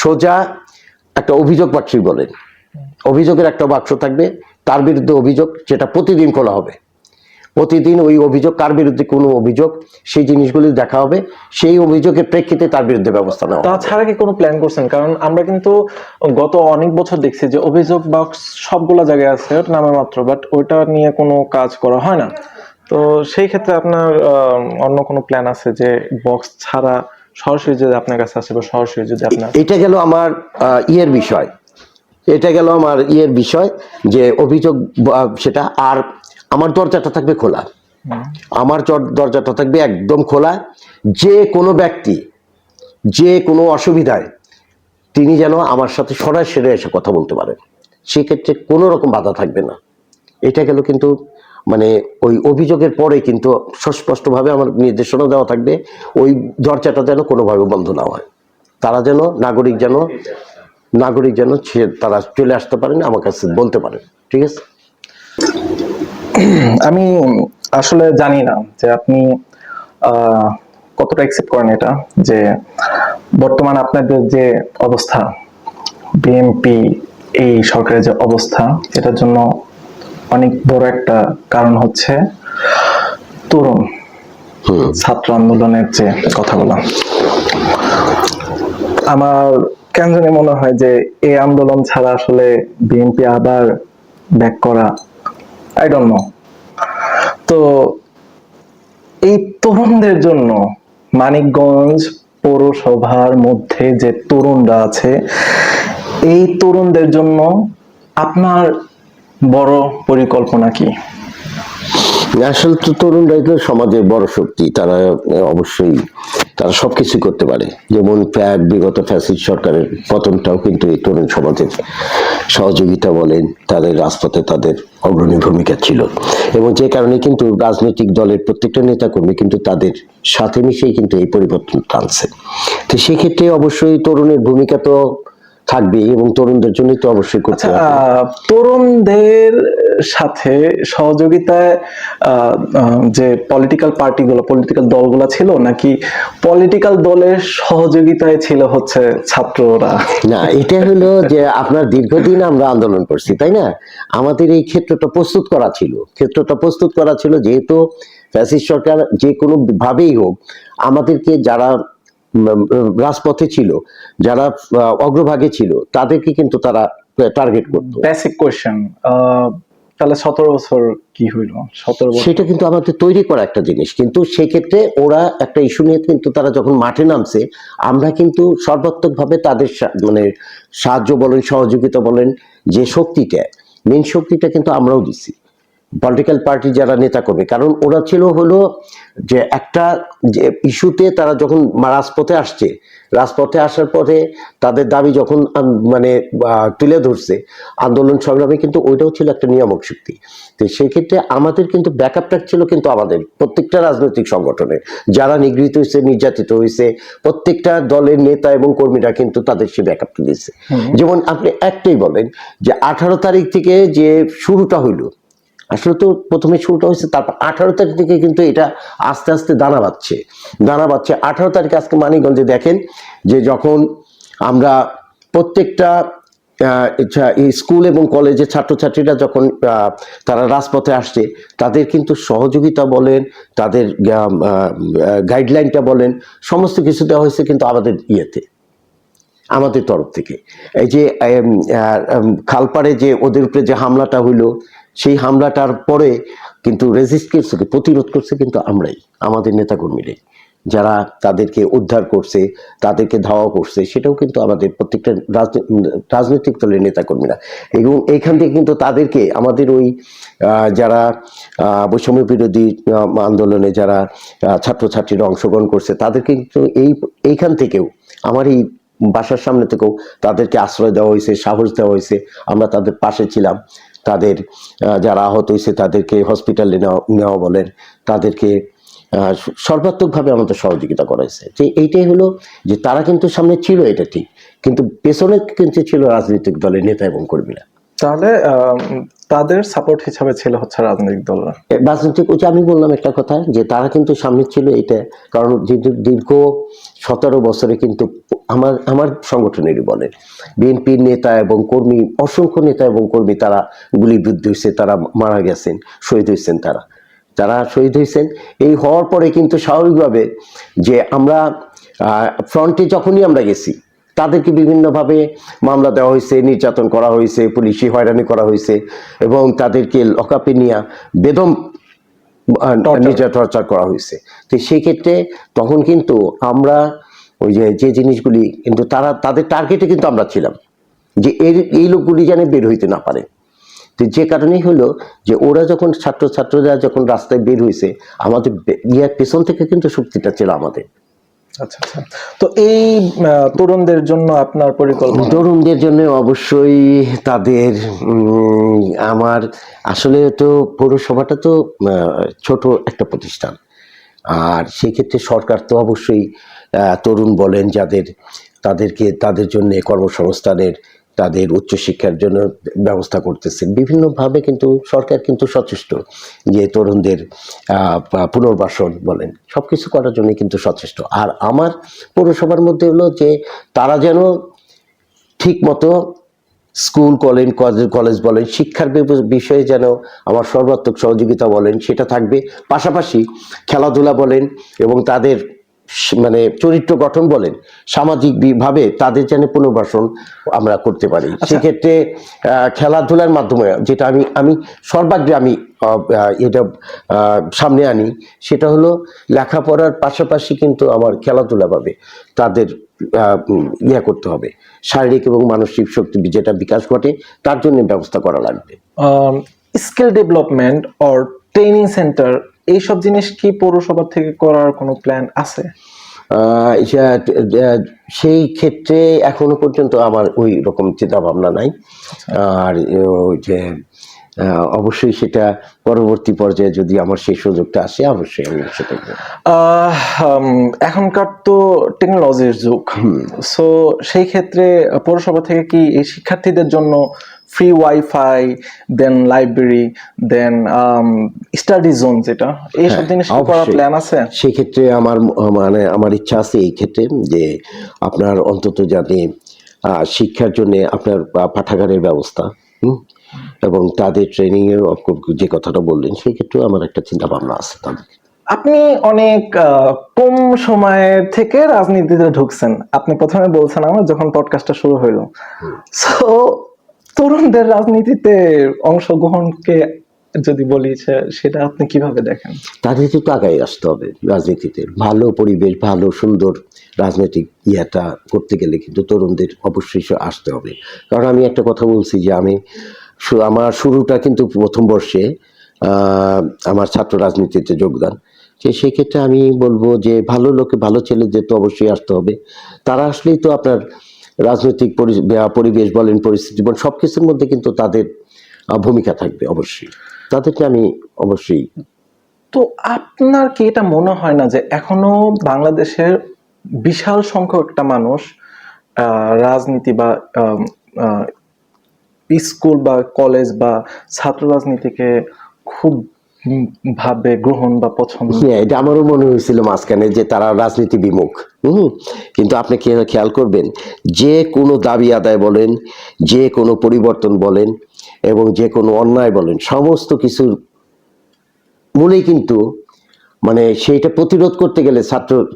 সোজা একটা অভিযোগ বাক্স বলেন, অভিযোগের একটা বাক্স থাকবে, তার বিরুদ্ধে অভিযোগ, যেটা প্রতিদিন খোলা হবে। প্রতিদিন ওই অভিযোগ, কার বিরুদ্ধে কোনো অভিযোগ, সেই জিনিসগুলি দেখা হবে, সেই অভিযোগের প্রেক্ষিতে তার বিরুদ্ধে ব্যবস্থা নেওয়া হবে। তাছাড়া কি কোনো প্ল্যান করছেন? কারণ আমরা কিন্তু গত অনেক বছর দেখছি যে অভিযোগ বক্স সবগুলা জায়গায় আছে, ওটা নামে মাত্র, বাট ওইটা নিয়ে কোনো কাজ করা হয় না। তো সেই ক্ষেত্রে আপনার অন্য কোনো প্ল্যান আছে যে বক্স ছাড়া সরাসরি যদি আপনার কাছে আসে, বা সরাসরি যদি আপনার, এটা গেল আমার ইয়ের বিষয়, এটা গেল আমার ইয়ের বিষয় যে অভিযোগ সেটা। আর আমার দরজাটা থাকবে খোলা, আমার দরজাটা থাকবে একদম খোলা, যে কোনো ব্যক্তি যে কোনো অসুবিধায় তিনি যেন আমার সাথে সরাসরি এসে কথা বলতে পারেন, সেক্ষেত্রে কোনো রকম বাধা থাকবে না। এটা গেল কিন্তু মানে ওই অভিযোগের পরে কিন্তু সুস্পষ্টভাবে আমার নির্দেশনা দেওয়া থাকবে, ওই দরজাটা যেন কোনোভাবে বন্ধ না হয়, তারা যেন নাগরিক যেন তারা চলে আসতে পারেন, আমার কাছে বলতে পারেন। ঠিক আছে? আমি আসলে জানি না যে আপনি কতটা অ্যাকসেপ্ট করেন এটা, যে বর্তমান আপনাদের যে অবস্থা, বিএনপি এই সরকারের যে অবস্থা, এটার জন্য অনেক বড় একটা কারণ হচ্ছে তরুণ ছাত্র আন্দোলনের যে কথাগুলো। আমার কেন জানি মনে হয় যে এই আন্দোলন ছাড়া আসলে বিএনপি আবার ব্যাক করা, আই ডোন্ট নো। তো এই তরুণদের জন্য, মানিকগঞ্জ পৌরসভার মধ্যে যে তরুণরা আছে, এই তরুণদের জন্য আপনার বড় পরিকল্পনা কি? আসলে তো তরুণরাই তো সমাজের বড় শক্তি, তারা অবশ্যই তারা সবকিছু করতে পারে। যেমন বিগত ফ্যাসিস্ট সরকারের পতনটাও কিন্তু এই তরুণ সমাজের সহযোগিতা বলেন, তাদের রাজপথে তাদের অগ্রণী ভূমিকা ছিল, এবং যে কারণে কিন্তু রাজনৈতিক দলের প্রত্যেকটা নেতাকর্মী কিন্তু তাদের সাথে মিশেই কিন্তু এই পরিবর্তন টানছে। তো সেক্ষেত্রে অবশ্যই তরুণের ভূমিকা তো থাকবে, এবং তরুণদের জন্য তো অবশ্যই করতে হবে। তরুণদের সাথে সহযোগিতায় যে পলিটিক্যাল পার্টিগুলো, পলিটিক্যাল দলগুলো ছিল, নাকি পলিটিক্যাল দলের সহযোগিতায় ছিল হচ্ছে ছাত্ররা? না, এটা হলো যে আপনার দীর্ঘদিন আমরা আন্দোলন করছি, তাই না? আমাদের এই ক্ষেত্রটা প্রস্তুত করা ছিল, যেহেতু ফ্যাসিস্ট সরকার যে কোনো ভাবেই হোক আমাদেরকে, যারা রাজপথে ছিল, যারা অগ্রভাগে ছিল, তাদেরকে কিন্তু তারা টার্গেট করতো। বেসিক কোয়েশ্চেন, তাহলে 17 বছর কি হইল? 17 বছর সেটা কিন্তু আমাদের তৈরি করা একটা জিনিস, কিন্তু সেক্ষেত্রে ওরা একটা ইস্যু নিয়ে কিন্তু তারা যখন মাঠে নামছে, আমরা কিন্তু সর্বাত্মকভাবে তাদের মানে সাহায্য বলেন, সহযোগিতা বলেন, যে শক্তিটা, মেন শক্তিটা কিন্তু আমরাও দিচ্ছি, পলিটিক্যাল পার্টি যারা নেতা করবে। কারণ ওরা ছিল হলো যে একটা যে ইস্যুতে তারা যখন রাজপথে আসার পরে তাদের দাবি যখন মানে তুলে ধরছে আন্দোলন সংগ্রামে, কিন্তু ওইটাও ছিল একটা নিয়ামক শক্তি। তো সেই ক্ষেত্রে আমাদের কিন্তু ব্যাকআপটা ছিল কিন্তু আমাদের প্রত্যেকটা রাজনৈতিক সংগঠনের, যারা নিগৃহীত হয়েছে, নির্যাতিত হয়েছে, প্রত্যেকটা দলের নেতা এবং কর্মীরা কিন্তু তাদের সে ব্যাকআপটা দিচ্ছে। যেমন আপনি একটাই বলেন যে 18 তারিখ থেকে যে শুরুটা হইল, আসলে তো প্রথমে শুরুটা হয়েছে, তারপর 18 তারিখ থেকে কিন্তু এটা আস্তে আস্তে দানা বাচ্ছে 18 তারিখে আজকে মানিকগঞ্জে দেখেন যে যখন আমরা প্রত্যেকটা এই স্কুল এবং কলেজের ছাত্রছাত্রীরা যখন তারা রাজপথে আসছে, তাদের কিন্তু সহযোগিতা বলেন, তাদের গাইডলাইনটা বলেন, সমস্ত কিছু দেওয়া হয়েছে কিন্তু আমাদের তরফ থেকে। এই যে খালপাড়ে যে ওদের উপরে যে হামলাটা হইলো, সেই হামলাটার পরে কিন্তু রেজিস্ট করছে, প্রতিরোধ করছে কিন্তু আমরাই, আমাদের নেতাকর্মীরাই, যারা তাদেরকে উদ্ধার করছে, তাদেরকে ধাওয়া করছে, সেটাও কিন্তু আমাদের প্রত্যেকটা রাজনৈতিক দলের নেতাকর্মীরা। এবং এইখান থেকে কিন্তু তাদেরকে আমাদের ওই যারা বৈষম্য বিরোধী আন্দোলনে যারা ছাত্রছাত্রীরা অংশগ্রহণ করছে, তাদেরকে কিন্তু এইখান থেকেও আমার এই বাসার সামনে থেকেও তাদেরকে আশ্রয় দেওয়া হয়েছে, সাহস দেওয়া হয়েছে, আমরা তাদের পাশে ছিলাম। তাদের যারা আহত হয়েছে তাদেরকে হসপিটালে নেওয়া বলেন, তাদেরকে সর্বাত্মকভাবে আমাদের সহযোগিতা করাইছে। যে এইটাই হলো যে তারা কিন্তু সামনে ছিল, এটা ঠিক, কিন্তু পেছনে কিন্তু ছিল রাজনৈতিক দলের নেতা এবং কর্মীরা। তাহলে তাদের সাপোর্ট হিসাবে ছিল হচ্ছে রাজনৈতিক দলরা। রাজনৈতিক, ওই যে আমি বললাম একটা কথা, যে তারা কিন্তু সামনে ছিল, এটা কারণ দীর্ঘ 17 বছরে কিন্তু আমার সংগঠনেরই বলে বিএনপির নেতা এবং কর্মী, অসংখ্য নেতা এবং কর্মী তারা গুলিবিদ্ধ হয়েছে, তারা মারা গেছেন, শহীদ হয়েছেন, যারা শহীদ হয়েছেন। এই হওয়ার পরে কিন্তু স্বাভাবিকভাবে যে আমরা ফ্রন্টে যখনই আমরা গেছি, তাদেরকে বিভিন্নভাবে মামলা দেওয়া হয়েছে, নির্যাতন করা হয়েছে, পুলিশি হয়রানি করা হয়েছে, এবং তাদেরকে লকআপে নিয়ে বেদম টর্চার করা হয়েছে। তো সেই ক্ষেত্রে তখন কিন্তু আমরা ওই যে জিনিসগুলি কিন্তু তাদের টার্গেটে কিন্তু আমরা ছিলাম, যে এই লোকগুলি যেন বের হইতে না পারে। তো যে কারণেই হলো যে ওরা যখন ছাত্ররা যখন রাস্তায় বের হয়েছে, আমাদের পেছন থেকে কিন্তু শক্তিটা ছিল আমাদের। আচ্ছা আচ্ছা। তো এই তরুণদের জন্য আপনার পরিকল্পনা? তরুণদের জন্য অবশ্যই তাদের আমার আসলে তো পৌরসভাটা তো ছোট একটা প্রতিষ্ঠান, আর সেক্ষেত্রে সরকার তো অবশ্যই তরুণ বলেন তাদের জন্য কর্মসংস্থানের, তাদের উচ্চশিক্ষার জন্য ব্যবস্থা করতেছেন বিভিন্নভাবে, কিন্তু সরকার কিন্তু সচেষ্ট যে তরুণদের পুনর্বাসন বলেন সবকিছু করার জন্য কিন্তু সচেষ্ট। আর আমার পৌরসভার মধ্যে হলো যে তারা যেন ঠিক মতো স্কুল কলেজ বলেন, শিক্ষার বিষয়ে যেন আমার সর্বাত্মক সহযোগিতা বলেন সেটা থাকবে, পাশাপাশি খেলাধুলা বলেন এবং তাদের মানে চরিত্র গঠন বলেন, সামাজিক ভাবে তাদের যেন পুনর্বাসন আমরা করতে পারি। সেক্ষেত্রে খেলাধুলার মাধ্যমে যেটা আমি সর্বাগ্রে আমি এটা সামনে আনি, সেটা হলো লেখাপড়ার পাশাপাশি কিন্তু আমার খেলাধুলা ভাবে তাদের করতে হবে, শারীরিক এবং মানসিক শক্তি যেটা বিকাশ ঘটে, তার জন্য ব্যবস্থা করা লাগবে। Skill development or training centre, এইসব জিনিস কি পৌরসভা থেকে করার কোনো প্ল্যান আছে? সেই ক্ষেত্রে এখনো পর্যন্ত আমার ওই রকম চিন্তা ভাবনা নাই। আর যে অবশ্যই সেটা পরবর্তী পর্যায়ে যদি আমার সেই সুযোগটা আসে, অবশ্যই আমি সেটা করব। এখনকার তো টেকনোলজির যুগ, সো সেই ক্ষেত্রে পৌরসভা থেকে কি এই শিক্ষার্থীদের জন্য ফ্রি ওয়াইফাই, দেন লাইব্রেরি, দেন স্টাডি জোন, যেটা এইসব জিনিস করার প্ল্যান আছে? সেই ক্ষেত্রে আমার ইচ্ছা আছে এই ক্ষেত্রে যে আপনার অন্তত যাতে শিক্ষার জন্য আপনার পাঠাগারের ব্যবস্থা এবং তাদের ট্রেনিং এর যে কথাটা বললেন, সেই ক্ষেত্রেও আমার একটা চিন্তা ভাবনা আছে তাদের। আপনি অনেক কম সময় থেকে রাজনীতিতে ঢুকছেন, আপনি প্রথমে বলছেন আমার যখন পডকাস্টটা শুরু হইলো। সো তরুণদের রাজনীতিতে অংশগ্রহণকে যদি বলি, সেটা আপনি কিভাবে দেখেন? তাদের তো আগায় আসতে হবে রাজনীতিতে, ভালো পরিবেশ, ভালো সুন্দর রাজনৈতিক ইয়েটা করতে গেলে কিন্তু তরুণদের অবশ্যই আসতে হবে। কারণ আমি একটা কথা বলছি যে আমার শুরুটা কিন্তু প্রথম বর্ষে আমার ছাত্র রাজনীতিতে যোগদান, যে সেক্ষেত্রে আমি বলবো যে ভালো লোকে, ভালো ছেলেদের তো অবশ্যই আসতে হবে। তারা আসলেই তো আপনার রাজনৈতিক পরিবেশ বলেন, পরিস্থিতি বলেন, সবকিছুর মধ্যে কিন্তু তাদের ভূমিকা থাকবে অবশ্যই, তাদেরকে আমি অবশ্যই। তো আপনার কি এটা মনে হয় না যে এখনো বাংলাদেশের বিশাল সংখ্যক একটা মানুষ রাজনীতি বা স্কুল বা কলেজ বা ছাত্র রাজনীতিকে খুব ভাবে গ্রহণ বা পছন্দ। হ্যাঁ, এটা আমারও মনে হয়েছিল মাঝখানে যে তারা রাজনীতি বিমুখ। কিন্তু আপনি খেয়াল করবেন, যে কোনো দাবি আদায় বলেন, যে কোনো পরিবর্তন বলেন এবং যে কোনো অন্যায় বলেন, সমস্ত কিছুর মূলেই কিন্তু মানে সেইটা প্রতিরোধ করতে গেলে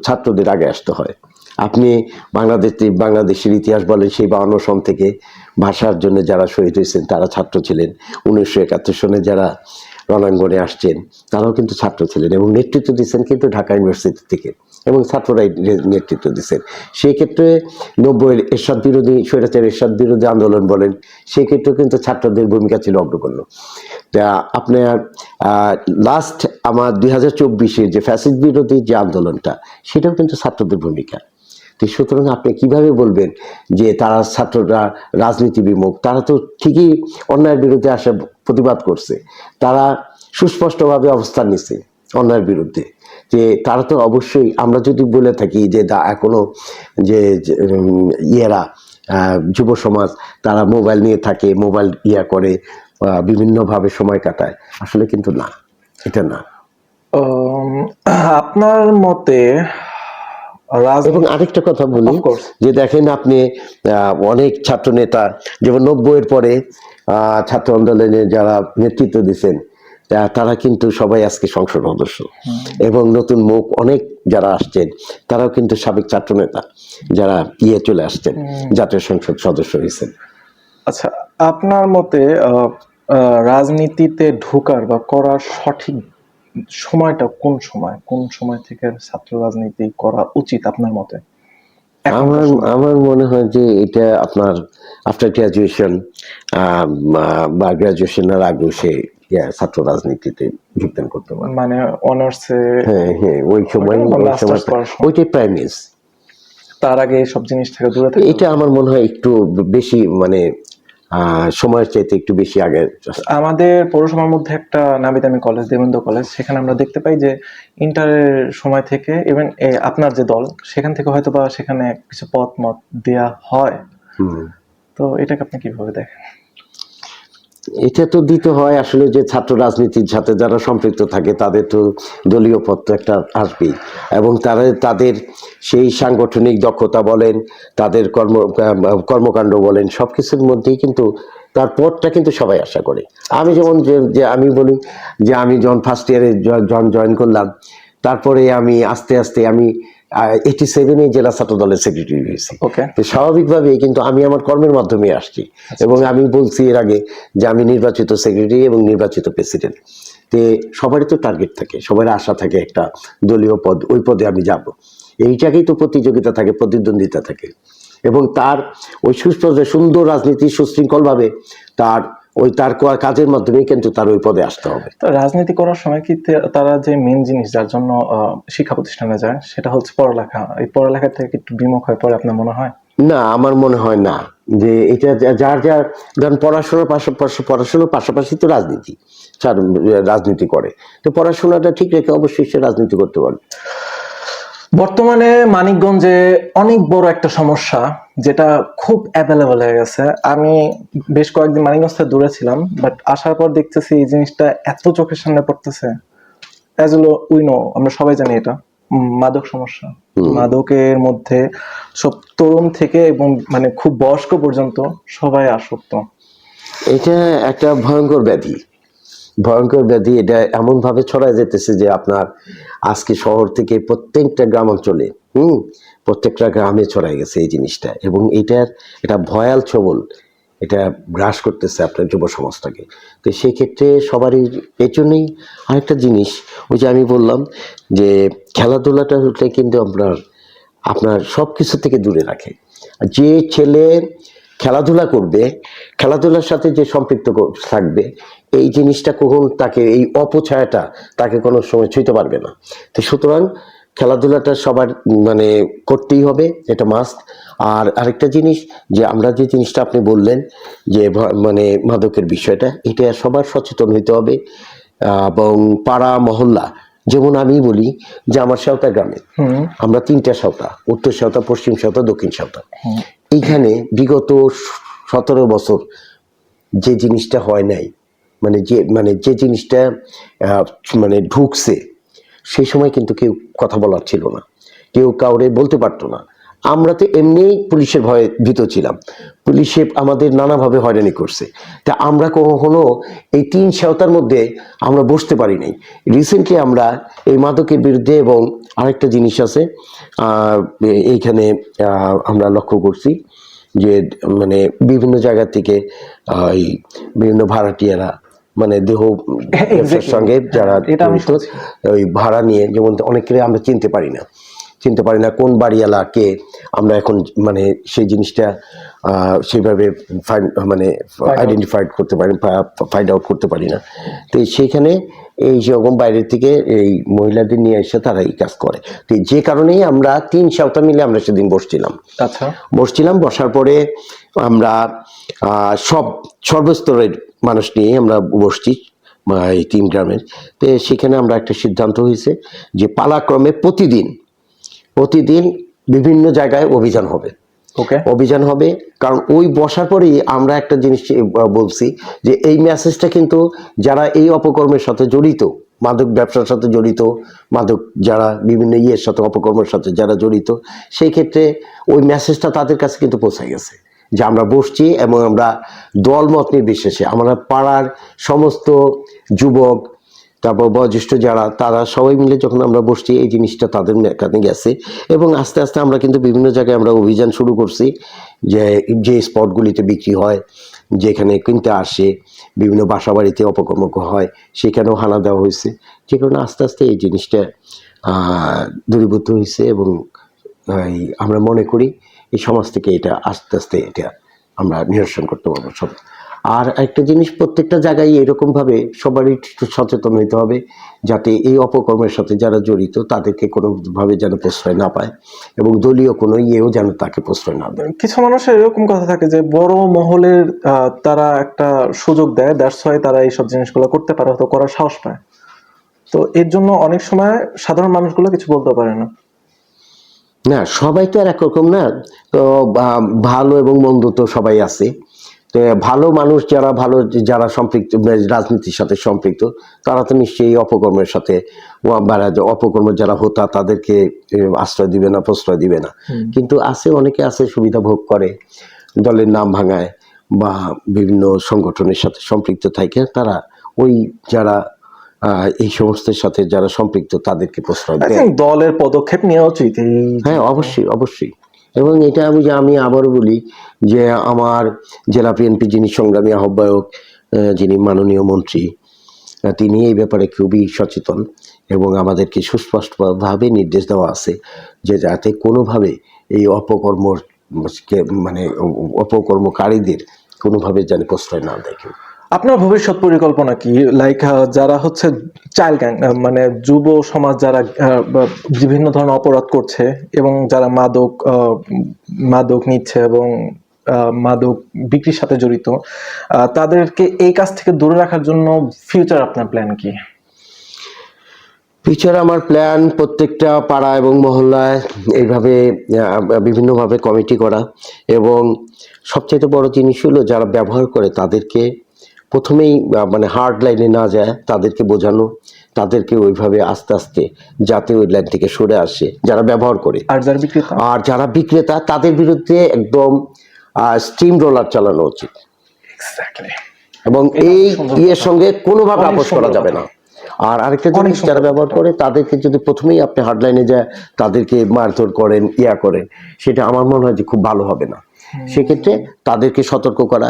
ছাত্রদের আগে আসতে হয়। আপনি বাংলাদেশের ইতিহাস বলেন, সেই 52 সন থেকে ভাষার জন্য যারা শহীদ হয়েছেন তারা ছাত্র ছিলেন। 1971 সনে যারা রণাঙ্গনে আসছেন তারাও কিন্তু ছাত্র ছিলেন এবং নেতৃত্ব দিচ্ছেন কিন্তু ঢাকা ইউনিভার্সিটি থেকে, এবং ছাত্ররাই নেতৃত্ব দিচ্ছেন। সেই ক্ষেত্রে 90-এর এরশাদ বিরোধী, স্বৈরাচার এরশাদ বিরোধী আন্দোলন বলেন, সেই ক্ষেত্রেও কিন্তু ছাত্রদের ভূমিকা ছিল অগ্রগণ্য। তা আপনার লাস্ট আমার 2024-এর যে ফ্যাসিস্ট বিরোধী যে আন্দোলনটা, সেটাও কিন্তু ছাত্রদের ভূমিকা। তো সুতরাং আপনি কিভাবে বলবেন যে তারা ছাত্ররা রাজনীতি বিমুখ? তারা তো ঠিকই অন্যায়ের বিরুদ্ধে আসা প্রতিবাদ করছে, তারা সুস্পষ্টভাবে অবস্থান নিচ্ছে অন্যায়ের বিরুদ্ধে। যে তারা তো অবশ্যই, আমরা যদি বলে থাকি যে এখনো যে ইয়েরা যুব সমাজ তারা মোবাইল নিয়ে থাকে, মোবাইল করে, বিভিন্নভাবে সময় কাটায়, আসলে কিন্তু না, এটা না। আপনার মতে এবং আরেকটা কথা বলি, যে দেখেন আপনি অনেক ছাত্র নেতা, যেমন 90-এর পরে ছাত্র আন্দোলনে যারা নেতৃত্ব দিচ্ছেন তারা কিন্তু সবাই আজকে সংসদ সদস্য, এবং নতুন মুখ অনেক যারা আসছেন তারাও কিন্তু সাবেক ছাত্র নেতা যারা চলে আসছেন, জাতীয় সংসদ সদস্য হয়েছেন। আচ্ছা, আপনার মতে রাজনীতিতে ঢোকার বা করার সঠিক সময়টা কোন সময় থেকে ছাত্র রাজনীতি করা উচিত আপনার মতে? আমার মনে হয় যে এটা আপনার আফটার গ্রাজুয়েশন বা গ্রাজুয়েশনের আগে সে ছাত্র রাজনীতিতে যোগদান করতে পারে, মানে অনার্সে। হ্যাঁ, ওই সময় ওইটাই প্রাইমেস। তার আগে সব জিনিস থেকে দূরে থাকে, এটা আমার মনে হয় একটু বেশি, মানে সময়ের চাইতে একটু বেশি আগে। আমাদের পৌরসভার মধ্যে একটা নামি দামি কলেজ, দেবেন্দ্র কলেজ, সেখানে আমরা দেখতে পাই যে ইন্টারের সময় থেকে ইভেন আপনার যে দল সেখান থেকে হয়তো বা সেখানে কিছু পথ মত দেয়া হয়। তো এটাকে আপনি কিভাবে দেখেন? এটা তো দিতে হয় আসলে, যে ছাত্র রাজনীতির সাথে যারা সম্পৃক্ত থাকে তাদের তো দলীয় পদ তো একটা আসবেই, এবং তাদের সেই সাংগঠনিক দক্ষতা বলেন, তাদের কর্মকাণ্ড বলেন, সবকিছুর মধ্যেই কিন্তু তার পদটা কিন্তু সবাই আশা করে। আমি যেমন যে আমি বলি যে আমি যখন ফার্স্ট ইয়ারে জয়েন করলাম, তারপরে আমি আস্তে আস্তে আমি 87-এ জেলা ছাত্র দলের সেক্রেটারি হয়েছি। তো স্বাভাবিকভাবেই কিন্তু আমি আমার কর্মের মাধ্যমে আসছি, এবং আমি বলছি এর আগে যে আমি নির্বাচিত সেক্রেটারি এবং নির্বাচিত প্রেসিডেন্ট। তো সবারই তো টার্গেট থাকে, সবার আশা থাকে একটা দলীয় পদ, ওই পদে আমি যাব। এইটাকেই তো প্রতিযোগিতা থাকে, প্রতিদ্বন্দ্বিতা থাকে, এবং তার ওই সুন্দর রাজনীতি সুশৃঙ্খলভাবে তার কাজের মাধ্যমে কিন্তু তার ওই পদে আসতে হবে। তো রাজনীতি করার সময় কি তারা যে মেন জিনিস যার জন্য শিক্ষা প্রতিষ্ঠানে যায় সেটা হচ্ছে পড়ালেখা, এই পড়ালেখা থেকে একটু বিমুখ হয়ে পড়ে আপনার মনে হয়? না, আমার মনে হয় না। যে এটা যার ধরেন পড়াশোনার পাশাপাশি তো রাজনীতি করে, তো পড়াশোনাটা ঠিক রেখে অবশ্যই সে রাজনীতি করতে পারবে। বর্তমানে মানিকগঞ্জে অনেক বড় একটা সমস্যা যেটা খুব অ্যাভেলেবল হয়ে গেছে। আমি বেশ কয়েকদিন মানিকগঞ্জ থেকে দূরে ছিলাম, বাট আসার পর দেখতেছি এই জিনিসটা এত চোখের সামনে পড়তেছে। আমরা সবাই জানি এটা মাদক সমস্যা। মাদকের মধ্যে সব তরুণ থেকে এবং মানে খুব বয়স্ক পর্যন্ত সবাই আসক্ত। এটা একটা ভয়ঙ্কর ব্যাধি। এটা এমন ভাবে ছড়ায় যেতেছে যে আপনার আজকে শহর থেকে প্রত্যেকটা গ্রাম অঞ্চলে, প্রত্যেকটা গ্রামে ছড়ায় গেছে এই জিনিসটা, এবং এটা ভয়াল ছবল এটা গ্রাস করতেছে আপনার যুব সমাজটাকে। তো সেই ক্ষেত্রে সবারই এর জন্যই আরেকটা জিনিস, ওই যে আমি বললাম যে খেলাধুলাটা হলে কিন্তু আপনার সব কিছু থেকে দূরে রাখে। যে ছেলে খেলাধুলা করবে, খেলাধুলার সাথে যে সম্পৃক্ত থাকবে, এই জিনিসটা কখন তাকে, এই অপছায়াটা তাকে কোনো সময় ছুঁতে পারবে না। তো সুতরাং খেলাধুলাটা সবার মানে করতেই হবে, এটা মাস্ট। আর আরেকটা জিনিস, যে আমরা যে জিনিসটা আপনি বললেন যে মানে মাদকের বিষয়টা, এটা সবার সচেতন হইতে হবে, এবং পাড়া মহল্লা, যেমন আমি বলি যে আমার সাঁওতা গ্রামে আমরা 3টা সাঁওতা, উত্তর সাঁওতা, পশ্চিম সাঁওতা, দক্ষিণ সাঁওতা। এইখানে বিগত 17 বছর যে জিনিসটা হয় নাই, যে জিনিসটা আহ, মানে ঢুকছে, সেই সময় কিন্তু কেউ কথা বলার ছিল না, কেউ কাউরে বলতে পারতো না। আমরা তো এমনি পুলিশের ভয়ে ভীত ছিলাম, পুলিশে আমাদের নানাভাবে হয়রানি করছে, তা আমরা কখনো এই তিন সপ্তাহের মধ্যে আমরা বসতে পারি নাই। রিসেন্টলি আমরা এই মাদকের বিরুদ্ধে, এবং আরেকটা জিনিস আছে এইখানে আমরা লক্ষ্য করছি যে মানে বিভিন্ন জায়গা থেকে এই বিভিন্ন ভাড়াটিয়ারা মানে দেহ ব্যবসার সঙ্গে যারা এটা আমি জড়িত, ওই ভাড়া নিয়ে, যেমন অনেকে আমরা চিনতে পারি না কোন বাড়িওয়ালা কে, আমরা এখন মানে সেই জিনিসটা সেইভাবে মানে আইডেন্টিফাইড করতে পারি, ফাইন্ড আউট করতে পারি না। তো সেইখানে এই যেরকম বাইরের থেকে এই মহিলাদের নিয়ে এসে তারা এই কাজ করে। তো যে কারণেই আমরা 3 সপ্তাহ মিলে আমরা সেদিন আচ্ছা বসছিলাম। বসার পরে আমরা সর্বস্তরের মানুষ নিয়ে আমরা বসছি এই 3 গ্রামের। তো সেখানে আমরা একটা সিদ্ধান্ত হয়েছে যে পালাক্রমে প্রতিদিন বিভিন্ন জায়গায় অভিযান হবে। অভিযান হবে, কারণ ওই বসার পরেই আমরা একটা জিনিস বলছি যে এই মেসেজটা কিন্তু যারা এই অপকর্মের সাথে জড়িত, মাদক ব্যবসার সাথে জড়িত, মাদক যারা বিভিন্ন ইয়ের সাথে অপকর্মের সাথে যারা জড়িত, সেই ক্ষেত্রে ওই মেসেজটা তাদের কাছে কিন্তু পৌঁছে গেছে যে আমরা বসছি, এবং আমরা দলমত নির্বিশেষে আমরা পাড়ার সমস্ত যুবক, তারপর বয়োজ্যেষ্ঠ যারা, তারা সবাই মিলে যখন আমরা বসছি, এই জিনিসটা তাদের কাছে গেছে। এবং আস্তে আস্তে আমরা কিন্তু বিভিন্ন জায়গায় আমরা অভিযান শুরু করছি, যে স্পটগুলিতে বিক্রি হয়, যেখানে কিনতে আসে, বিভিন্ন বাসা বাড়িতে অপকর্ম হয়, সেখানেও হানা দেওয়া হয়েছে। যে কারণে আস্তে আস্তে এই জিনিসটা দূরীভূত হয়েছে, এবং আমরা মনে করি এই সমাজ থেকে এটা আস্তে আস্তে এটা আমরা নিরসন করতে পারবো সব। আর একটা জিনিস, প্রত্যেকটা জায়গায় এরকম ভাবে সবারই একটু সচেতন হইতে হবে, যাতে এই অপকর্মের সাথে যারা জড়িত তাদেরকে কোনোভাবে যেন প্রশ্রয় না পায়, এবং দলীয় কোনো ইয়েও যেন তাকে প্রশ্রয় না দেয়। কিছু মানুষের এরকম কথা থাকে যে বড় মহলের তারা একটা সুযোগ দেয়, দ্যাটস ওয়াই তারা এইসব জিনিসগুলো করতে পারে, হয়তো করার সাহস পায়। তো এর জন্য অনেক সময় সাধারণ মানুষগুলো কিছু বলতে পারে না। না, সবাই তো আর একরকম না। তো ভালো এবং মন্দ তো সবাই আছে। তো ভালো মানুষ যারা সম্পৃক্ত, রাজনীতির সাথে সম্পৃক্ত, তারা তো নিশ্চয়ই অপকর্মের সাথে, অপকর্ম যারা হোতা তাদেরকে আশ্রয় দিবে না, প্রশ্রয় দিবে না। কিন্তু অনেকে আছে সুবিধা ভোগ করে, দলের নাম ভাঙায় বা বিভিন্ন সংগঠনের সাথে সম্পৃক্ত থাকে, তারা ওই যারা এই সমস্তের সাথে যারা সম্পৃক্ত তাদেরকে প্রশ্রয় দেয়। দলের পদক্ষেপ নেওয়া উচিত। হ্যাঁ, অবশ্যই। এবং এটা আমি আবারও বলি যে আমার জেলা বিএনপি যিনি সংগ্রামী আহ্বায়ক, যিনি মাননীয় মন্ত্রী, তিনি এই ব্যাপারে খুবই সচেতন, এবং আমাদেরকে সুস্পষ্টভাবে নির্দেশ দেওয়া আছে যে যাতে কোনোভাবে এই অপকর্মকারীদের কোনোভাবে যেন প্রশ্রয় না দেয় কেউ। আপনার ভবিষ্যৎ পরিকল্পনা কি? লাইক যারা হচ্ছে চাইল্ড গ্যাং, মানে যুব সমাজ যারা বিভিন্ন ধরনের অপরাধ করছে, এবং যারা মাদক নিচ্ছে এবং মাদক বিক্রির সাথে জড়িত, তাদেরকে এই কাজ থেকে দূরে রাখার জন্য ফিউচার আপনার প্ল্যান কি? ফিউচার আমার প্ল্যান, প্রত্যেকটা পাড়া এবং মহল্লায় এইভাবে বিভিন্নভাবে কমিটি করা, এবং সবচেয়ে বড় জিনিস হলো যারা ব্যবহার করে তাদেরকে প্রথমেই মানে হার্ড লাইনে না যায়, তাদেরকে বোঝানো, তাদেরকে ওইভাবে আস্তে আস্তে যাতে ওই লাইন থেকে সরে আসে যারা ব্যবহার করে। আর যারা বিক্রেতা তাদের বিরুদ্ধে একদম স্ট্রিম রোলার চালানো উচিত, এবং এই ইয়ের সঙ্গে কোনোভাবে আপোষ করা যাবে না। আর আরেকটা জিনিস, যারা ব্যবহার করে তাদেরকে যদি প্রথমেই আপনি হার্ডলাইনে যায় তাদেরকে মারধর করেন, সেটা আমার মনে হয় যে খুব ভালো হবে না। সেক্ষেত্রে তাদেরকে সতর্ক করা,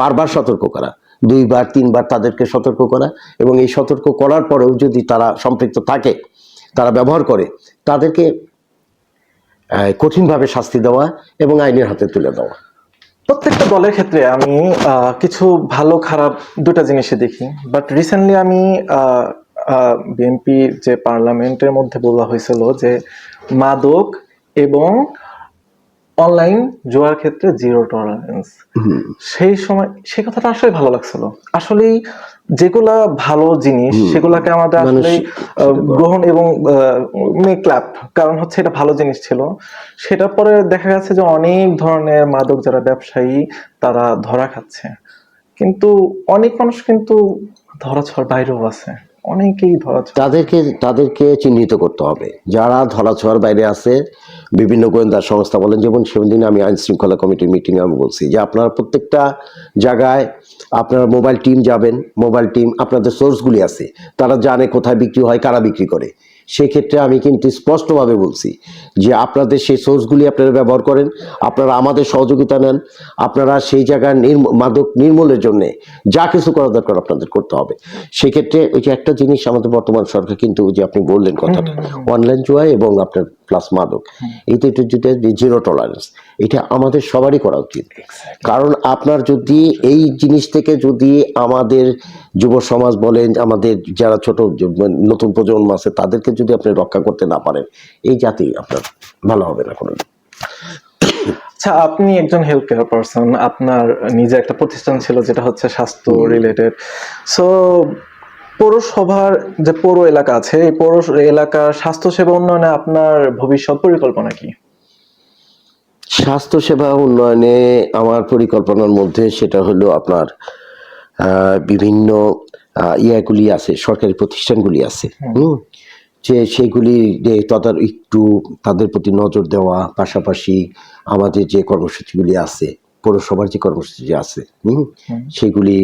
বারবার সতর্ক করা, 2বার 3বার তাদেরকে সতর্ক করা, এবং এই সতর্ক করার পরেও যদি তারা সম্পৃক্ত থাকে, তারা ব্যবহার করে, তাদেরকে কঠিনভাবে শাস্তি দেওয়া এবং আইনের হাতে তুলে দেওয়া। প্রত্যেকটা দলের ক্ষেত্রে আমি কিছু ভালো খারাপ দুটা জিনিসই দেখি, বাট রিসেন্টলি আমি বিএনপি যে পার্লামেন্টের মধ্যে বলা হয়েছিল যে মাদক এবং অনলাইন জুয়ার ক্ষেত্রে জিরো টলারেন্স, সেই সময় সেই কথাটা আসলে ভালো লাগছিল। আসলে যেগুলা ভালো জিনিস সেগুলাকে আমাদের আসলে গ্রহণ এবং ক্লাব, কারণ হচ্ছে এটা ভালো জিনিস ছিল। সেটার পরে দেখা গেছে যে অনেক ধরনের মাদক যারা ব্যবসায়ী তারা ধরা খাচ্ছে। কিন্তু অনেক মানুষ কিন্তু ধরাছোঁয়ার বাইরেও আছে, অনেকেই ধরাছোঁয়া। তাদেরকে চিহ্নিত করতে হবে যারা ধরাছোঁয়ার বাইরে আছে। বিভিন্ন গোয়েন্দা সংস্থা বলেন, যেমন সেদিন আমি আইন শৃঙ্খলা কমিটির মিটিংয়ে আমি বলছি যে আপনারা প্রত্যেকটা জায়গায় আপনারা মোবাইল টিম যাবেন, মোবাইল টিম আপনাদের সোর্সগুলি আছে, তারা জানে কোথায় বিক্রি হয়, কারা বিক্রি করে। সেক্ষেত্রে আমি কিন্তু স্পষ্টভাবে বলছি যে আপনাদের সেই সোর্সগুলি আপনারা ব্যবহার করেন, আপনারা আমাদের সহযোগিতা নেন, আপনারা সেই জায়গায় মাদক নির্মূলের জন্য যা কিছু করা দরকার আপনাদের করতে হবে। সেক্ষেত্রে ওই যে একটা জিনিস আমাদের বর্তমান সরকার কিন্তু, যে আপনি বললেন কথাটা, অনলাইন জুয়া এবং আপনার প্লাস মাদক, এই তো যদি জিরো টলারেন্স, এটা আমাদের সবারই করা উচিত। কারণ আপনার যদি এই জিনিস থেকে যদি আমাদের যুব সমাজ বলেন, আমাদের যারা ছোট নতুন প্রজন্ম আছে, তাদেরকে যদি আপনি রক্ষা করতে না পারেন, এই জাতি আপনার ভালো হবে না কোনো। আচ্ছা, আপনি একজন হেলথ কেয়ার পারসন, আপনার নিজে একটা প্রতিষ্ঠান ছিল যেটা হচ্ছে স্বাস্থ্য রিলেটেড। সো পৌরসভার যে পৌর এলাকা আছে, এই পৌর এলাকার স্বাস্থ্য সেবা উন্নয়নে আপনার ভবিষ্যৎ পরিকল্পনা কি? স্বাস্থ্যসেবা উন্নয়নে আমার পরিকল্পনার মধ্যে সেটা হলো আপনার বিভিন্ন ইয়াগুলি আছে, সরকারি প্রতিষ্ঠানগুলি আছে, যে সেগুলি একটু তাদের প্রতি নজর দেওয়া, পাশাপাশি আমাদের যে কর্মসূচিগুলি আছে, পৌরসভার যে কর্মসূচি আছে, সেগুলি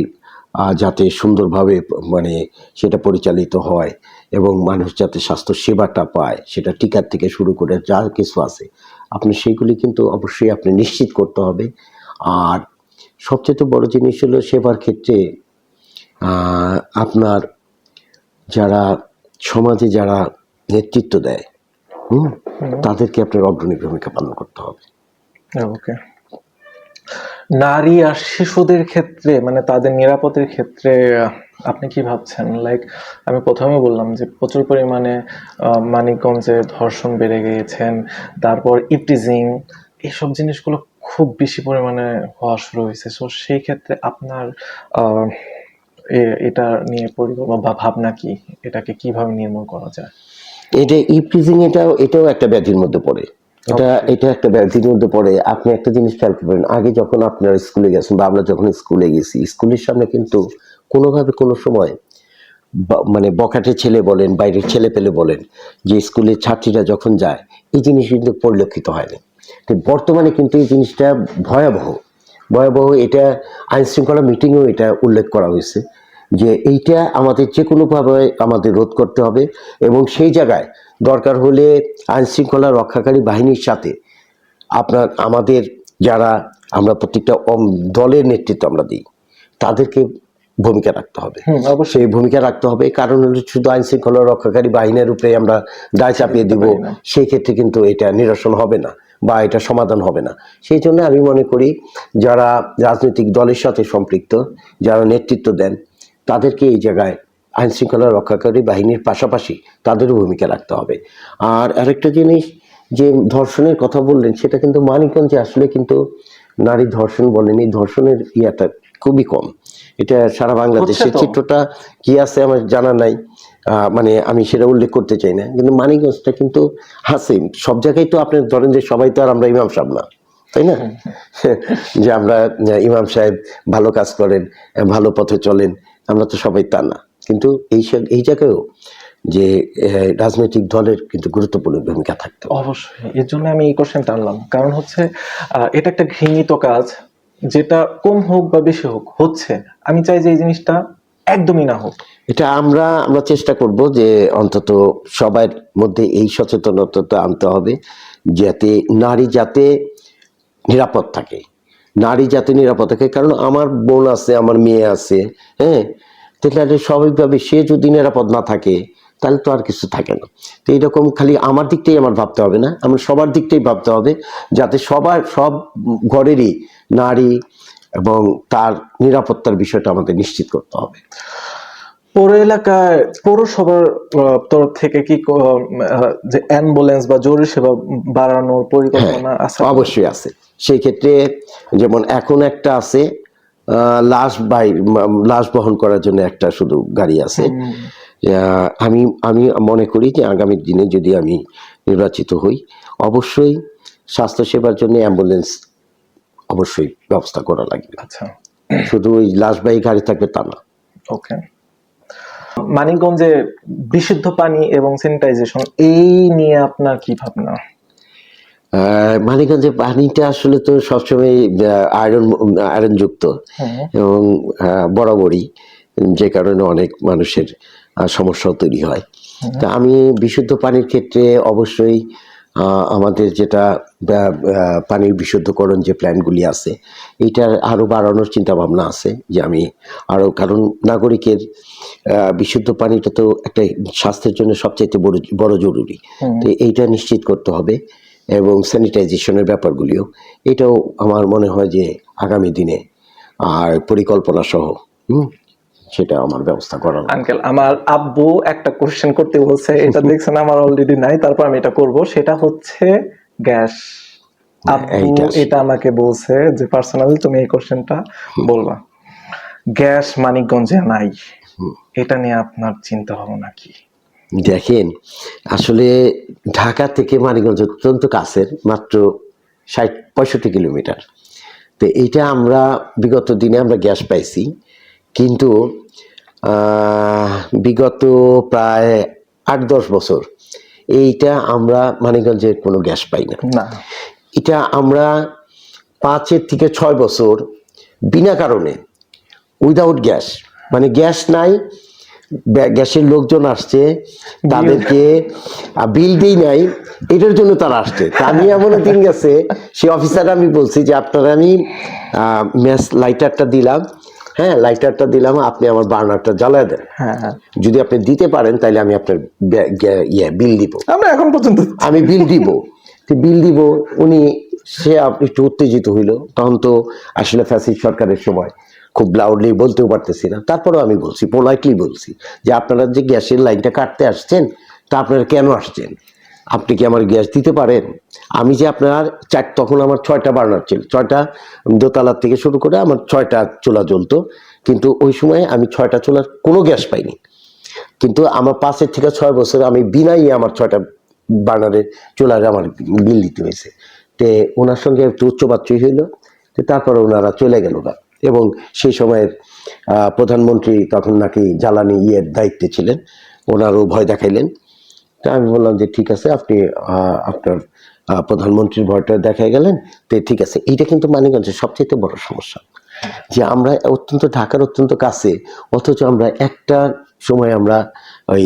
যাতে সুন্দরভাবে মানে সেটা পরিচালিত হয় এবং মানুষ যাতে স্বাস্থ্য সেবাটা পায়, সেটা টিকার থেকে শুরু করে যা কিছু আছে, আপনি সেগুলি কিন্তু অবশ্যই আপনি নিশ্চিত করতে হবে। আর সবচেয়ে বড় জিনিস হলো সেবার ক্ষেত্রে আপনার যারা সমাজে যারা নেতৃত্ব দেয়, তাদেরকে আপনার অগ্রণী ভূমিকা পালন করতে হবে। ওকে। নারী আর শিশুদের ক্ষেত্রে, মানে তাদের নিরাপত্তার ক্ষেত্রে আপনি কি ভাবছেন? লাইক আমি প্রথমে বললাম যে প্রচুর পরিমাণে মানিকগঞ্জে ধর্ষণ বেড়ে গিয়েছেন, তারপর ইপটিজিং, এইসব জিনিসগুলো খুব বেশি পরিমাণে হওয়া শুরু হয়েছে। সো সেই ক্ষেত্রে আপনার এটা নিয়ে পরিকল্পনা বা ভাবনা কি? এটাকে কিভাবে নির্মূল করা যায়? এটা ইপটিজিং, এটাও একটা ব্যাধির মধ্যে পড়ে। এটা একটা ব্যাধির মধ্যে পড়ে। আপনি একটা জিনিস খেয়াল করবেন, আগে যখন আপনারা স্কুলে গেছেন বা আমরা যখন স্কুলে গেছি, স্কুলের সামনে কিন্তু কোনোভাবে কোনো সময় মানে বখাটে ছেলে বলেন, বাইরের ছেলে পেলে বলেন, যে স্কুলের ছাত্রীরা যখন যায়, এই জিনিস কিন্তু পরিলক্ষিত হয়নি। তো বর্তমানে কিন্তু এই জিনিসটা ভয়াবহ। এটা আইন শৃঙ্খলা মিটিংয়েও এটা উল্লেখ করা হয়েছে যে এইটা আমাদের যে কোনোভাবে আমাদের রোধ করতে হবে, এবং সেই জায়গায় দরকার হলে আইন শৃঙ্খলা রক্ষাকারী বাহিনীর সাথে আমাদের যারা আমরা প্রত্যেকটা দলের নেতৃত্ব আমরা দিই, তাদেরকে ভূমিকা রাখতে হবে। অবশ্যই ভূমিকা রাখতে হবে, কারণ শুধু আইন শৃঙ্খলা রক্ষাকারী বাহিনীর উপরে আমরা দায় চাপিয়ে দিব, সেই ক্ষেত্রে কিন্তু এটা নিরসন হবে না বা এটা সমাধান হবে না। সেই জন্য আমি মনে করি যারা রাজনৈতিক দলের সাথে সম্পৃক্ত, যারা নেতৃত্ব দেন, তাদেরকে এই জায়গায় আইন শৃঙ্খলা রক্ষাকারী বাহিনীর পাশাপাশি তাদেরও ভূমিকা রাখতে হবে। আর আরেকটা জিনিস, যে ধর্ষণের কথা বললেন, সেটা কিন্তু মানিকগঞ্জে আসলে কিন্তু নারী ধর্ষণ বলেন, এই ধর্ষণের ইয়াটা খুবই কম। এটা সারা বাংলাদেশের চিত্রটা কি আছে আমার জানা নাই, মানে আমি সেটা উল্লেখ করতে চাই না, কিন্তু মানিকগঞ্জটা কিন্তু আছে। সব জায়গায় তো আপনি ধরেন যে সবাই তো আর আমরা ইমাম সাহেব না, তাই না? যে আমরা ইমাম সাহেব ভালো কাজ করেন, ভালো পথে চলেন, আমরা তো সবাই তা না। কিন্তু এই জায়গায়ও যে রাজনৈতিক দলের কিন্তু গুরুত্বপূর্ণ ভূমিকা থাকতে হবে। অবশ্যই, এর জন্য আমি এই কোশ্চেনটা আনলাম, কারণ হচ্ছে এটা একটা ঘৃণিত কাজ, যেটা কম হোক বা বেশি হোক হচ্ছে। আমি চাই যে এই জিনিসটা একদমই না হোক। এটা আমরা চেষ্টা করব যে অন্তত সবার মধ্যে এই সচেতনতা আনতে হবে, যাতে নারী যাতে নিরাপদ থাকে, কারণ আমার বোন আছে, আমার মেয়ে আছে, হ্যাঁ, তাহলে স্বাভাবিকভাবে সে যদি নিরাপদ না থাকে, তাহলে তো আর কিছু থাকে না। তো এইরকম খালি আমার দিকটাই আমার ভাবতে হবে না, আমার সবার দিকটাই ভাবতে হবে, যাতে সব ঘরেরই নারী এবং তার নিরাপত্তার বিষয়টা আমাদের নিশ্চিত করতে হবে। পৌর এলাকায় পৌরসভার তরফ থেকে কি যে অ্যাম্বুলেন্স বা জরুরি সেবা বাড়ানোর পরিকল্পনা আছে? অবশ্যই আছে। সেই ক্ষেত্রে যেমন এখন একটা আছে, লাশ বহন করার জন্য একটা শুধু গাড়ি আছে। আমি মনে করি যে আগামী দিনে যদি আমি নির্বাচিত হই, অবশ্যই স্বাস্থ্য সেবার জন্য অ্যাম্বুলেন্স অবশ্যই ব্যবস্থা করা লাগবে। আচ্ছা, শুধু ওই লাশবাহী গাড়ি থাকবে তা না। ওকে, মানিকগঞ্জে বিশুদ্ধ পানি এবং স্যানিটাইজেশন এই নিয়ে আপনার কি ভাবনা? মানিকগঞ্জে পানিটা আসলে তো সবসময় আয়রন যুক্ত এবং বরাবরই, যে কারণে অনেক মানুষের সমস্যাও তৈরি হয়। তা আমি বিশুদ্ধ পানির ক্ষেত্রে অবশ্যই আমাদের যেটা পানির বিশুদ্ধকরণ যে প্ল্যানগুলি আছে এইটার আরো বাড়ানোর চিন্তা ভাবনা আছে, যে আমি আরো, কারণ নাগরিকের বিশুদ্ধ পানিটা তো একটা স্বাস্থ্যের জন্য সবচাইতে বড় জরুরি। তো এইটা নিশ্চিত করতে হবে, এবং স্যানিটাইজেশনের ব্যাপারগুলিও, এটাও আমার মনে হয় যে আগামী দিনে আর পরিকল্পনা সহ সেটা আমার ব্যবস্থা করা। আঙ্কেল, আমার আব্বু একটা কোশ্চেন করতে বলছে, এটা দেখছেন আমার অলরেডি নাই, তারপর আমি এটা করব, সেটা হচ্ছে গ্যাস। আব্বু এটা আমাকে বলছে যে পার্সোনালি তুমি এই কোশ্চেনটা বলবা। গ্যাস মানিকগঞ্জে নাই, এটা নিয়ে আপনার চিন্তা ভাবনা কি? দেখেন, আসলে ঢাকা থেকে মানিকগঞ্জ অত্যন্ত কাছের, মাত্র 60-65 কিলোমিটার। তো এইটা আমরা বিগত দিনে আমরা গ্যাস পাইছি, কিন্তু বিগত প্রায় 8-10 বছর এইটা আমরা মানিকগঞ্জের কোনো গ্যাস পাই না। এটা আমরা 5 থেকে 6 বছর বিনা কারণে উইদাউট গ্যাস, মানে গ্যাস নাই, গ্যাসের লোকজন আসছে, তাদেরকে বিল দিই নাই, এটার জন্য তারা আসছে। তা আমি এমন দিন গেছে, সে অফিসার আমি বলছি যে আপনারা আমি ম্যাচ লাইটারটা দিলাম, হ্যাঁ লাইটারটা দিলাম, আপনি আমার বার্নারটা জ্বালায় দেন, যদি আপনি দিতে পারেন তাহলে আমি আপনার বিল দিব। আমরা এখন পর্যন্ত আমি বিল দিব, বিল দিব। উনি সে একটু উত্তেজিত হইল, তখন তো আসলে ফ্যাসিস্ট সরকারের সময় খুব লাউডলি বলতেও পারতেছি না, তারপরেও আমি বলছি, পোলাইটলি বলছি যে আপনারা যে গ্যাসের লাইনটা কাটতে আসছেন, তা আপনারা কেন আসছেন? আপনি কি আমার গ্যাস দিতে পারেন? আমি যে আপনার তখন আমার 6টা বার্নার ছিল, 6টা দোতলার থেকে শুরু করে আমার 6টা চুলা জ্বলতো, কিন্তু ওই সময় আমি 6টা চুলার কোনো গ্যাস পাইনি। কিন্তু আমার 5 থেকে 6 বছর আমি বিনাই আমার 6টা বার্নারের চুলার আমার বিল দিতে হয়েছে। তে ওনার সঙ্গে একটু উচ্চবাচ্যই হইলো, তারপরে ওনারা চলে গেল না। এবং সেই সময়ের প্রধানমন্ত্রী তখন নাকি জ্বালানি দায়িত্বে ছিলেন, ওনারও ভয় দেখাইলেন। তা আমি বললাম যে ঠিক আছে, আপনি আপনার প্রধানমন্ত্রীর ভয়টা দেখাই গেলেন, তো ঠিক আছে। এইটা কিন্তু মানিকগঞ্জের সবচেয়ে বড় সমস্যা, যে আমরা ঢাকার অত্যন্ত কাছে, অথচ আমরা একটা সময় আমরা ওই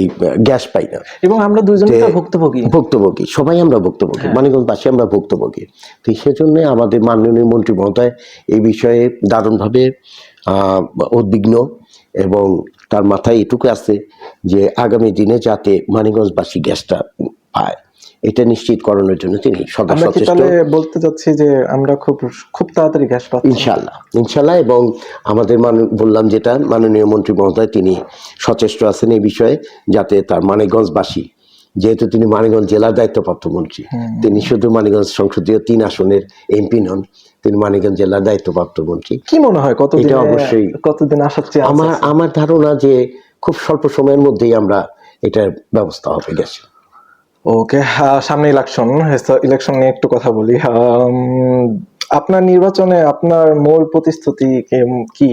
গ্যাস পাই না, এবং আমরা দুইজন ভুক্তভোগী, সবাই আমরা ভুক্তভোগী, মানিকগঞ্জবাসী আমরা ভুক্তভোগী। তো সেজন্য আমাদের মাননীয় মন্ত্রী মহোদয় এই বিষয়ে দারুণভাবে উদ্বিগ্ন, এবং তার মাথায় এটুকু আছে যে আগামী দিনে যাতে মানিকগঞ্জবাসী গ্যাসটা পায়, এটা নিশ্চিত করানোর জন্য তিনি সচেষ্ট। বলতে চাচ্ছি যে আমরা খুব তাড়াতাড়ি গ্যাস পাচ্ছি ইনশাল্লাহ। এবং আমাদের বললাম যেটা মাননীয় মন্ত্রী মহোদয় তিনি সচেষ্ট আছেন এই বিষয়ে, যাতে তার মানিকগঞ্জবাসী, যেহেতু তিনি মানিকগঞ্জ জেলার দায়িত্বপ্রাপ্ত মন্ত্রী, তিনি শুধু মানিকগঞ্জ সংসদীয় 3 আসনের এমপি নন, তিনি মানিকগঞ্জ জেলার দায়িত্বপ্রাপ্ত মন্ত্রী। কি মনে হয় কতদিন আসার চেয়ে? আমার ধারণা যে খুব স্বল্প সময়ের মধ্যেই আমরা এটার ব্যবস্থা হবে গেছে। ওকে, সামনে ইলেকশন নিয়ে একটু কথা বলি। আপনার নির্বাচনে আপনার মূল প্রতিশ্রুতি কি?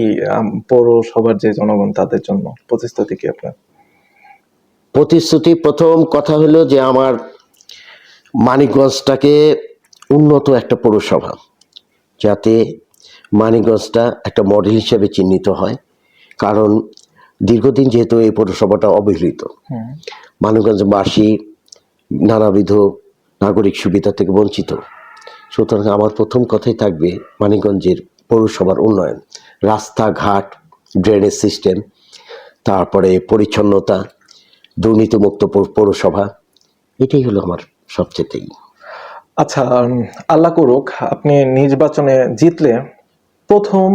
পৌরসভার যে জনগণ তাদের জন্য প্রতিশ্রুতি কি আপনার? প্রতিশ্রুতি প্রথম কথা হলো যে আমার মানিকগঞ্জটাকে উন্নত একটা পৌরসভা, যাতে মানিকগঞ্জটা একটা মডেল হিসেবে চিহ্নিত হয়। কারণ দীর্ঘদিন যেহেতু এই পৌরসভাটা অবহেলিত, মানিকগঞ্জবাসী নানাবিধ নাগরিক সুবিধা থেকে বঞ্চিত, সুতরাং আমার প্রথম কথাই থাকবে মানিকগঞ্জের পৌরসভার উন্নয়ন, রাস্তাঘাট, ড্রেনেজ সিস্টেম, তারপরে পরিচ্ছন্নতা, দুর্নীতিমুক্ত পৌরসভা, এটাই হলো আমার সবচেয়ে। আচ্ছা, আল্লাহ করুক আপনি নির্বাচনে জিতলে প্রথম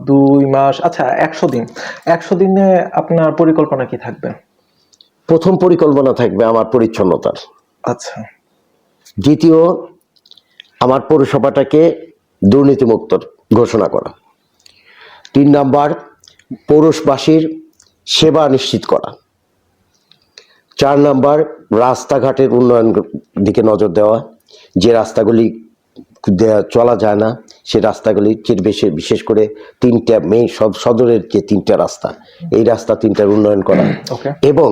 2 মাস, আচ্ছা 100 দিনে আপনার পরিকল্পনা কি থাকবে? প্রথম পরিকল্পনা থাকবে আমার পরিচ্ছন্নতার। আচ্ছা। দ্বিতীয়, আমার পৌরসভাটাকে দুর্নীতিমুক্ত ঘোষণা করা। 3 নাম্বার, পৌরবাসীর সেবা নিশ্চিত করা। 4 নাম্বার, রাস্তাঘাটের উন্নয়ন দিকে নজর দেওয়া, যে রাস্তাগুলি চলা যায় না সে রাস্তাগুলি বিশেষ করে তিনটা মেইন সব সদরের যে তিনটা রাস্তা, এই রাস্তা তিনটার উন্নয়ন করা ওকে। এবং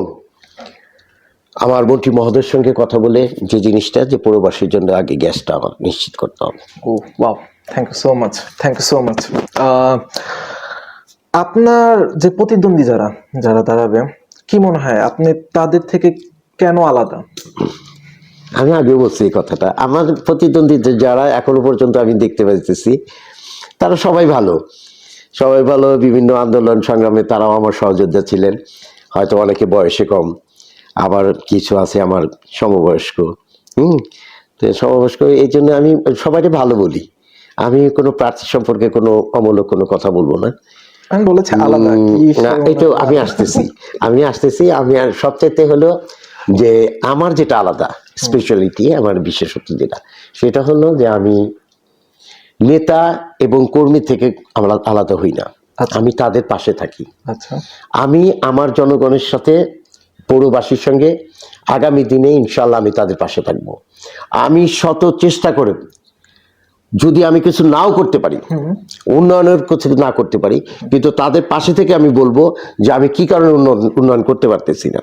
আমার মন্ত্রী মহোদয়ের সঙ্গে কথা বলে যে জিনিসটা যে পৌরবাসীর জন্য আগে গ্যাসটা আমার নিশ্চিত করতে হবে। Oh wow, thank you so much, thank you so much. আপনার যে প্রতিদ্বন্দ্বী যারা যারা দাঁড়াবে, কি মনে হয় আপনি তাদের থেকে কেন আলাদা? আমি আগে বলছি এই কথাটা, আমার প্রতিদ্বন্দ্বী যারা এখনো পর্যন্ত আমি দেখতে পাইতেছি তারা সবাই ভালো, সবাই ভালো। বিভিন্ন আন্দোলন সংগ্রামে তারাও আমার সহযোদ্ধা ছিলেন, হয়তো অনেকে বয়সে কম, আবার কিছু আছে আমার সমবয়স্ক। তো সমবয়স্ক, এই জন্য আমি সবাইকে ভালো বলি। আমি কোনো প্রার্থী সম্পর্কে কোনো অমূলক কোনো কথা বলবো না। আমি বলেছি আলাদা কি? না, এইটা আমি আসতেছি। আমি আর সবচাইতে হলো যে আমার যেটা আলাদা স্পেশালিটি, আমার বিশেষত্ব যেটা, সেটা হলো যে আমি নেতা এবং কর্মী থেকে আমরা আলাদা হই না। আচ্ছা। আমি তাদের পাশে থাকি। আচ্ছা, আমি আমার জনগণের সাথে, পৌরবাসীর সঙ্গে আগামী দিনে ইনশাল্লাহ আমি তাদের পাশে থাকবো। আমি শত চেষ্টা করে যদি আমি কিছু নাও করতে পারি, উন্নয়নের কিছু না করতে পারি, কিন্তু তাদের পাশে থেকে আমি বলবো যে আমি কি কারণে উন্নয়ন করতে পারতেছি না,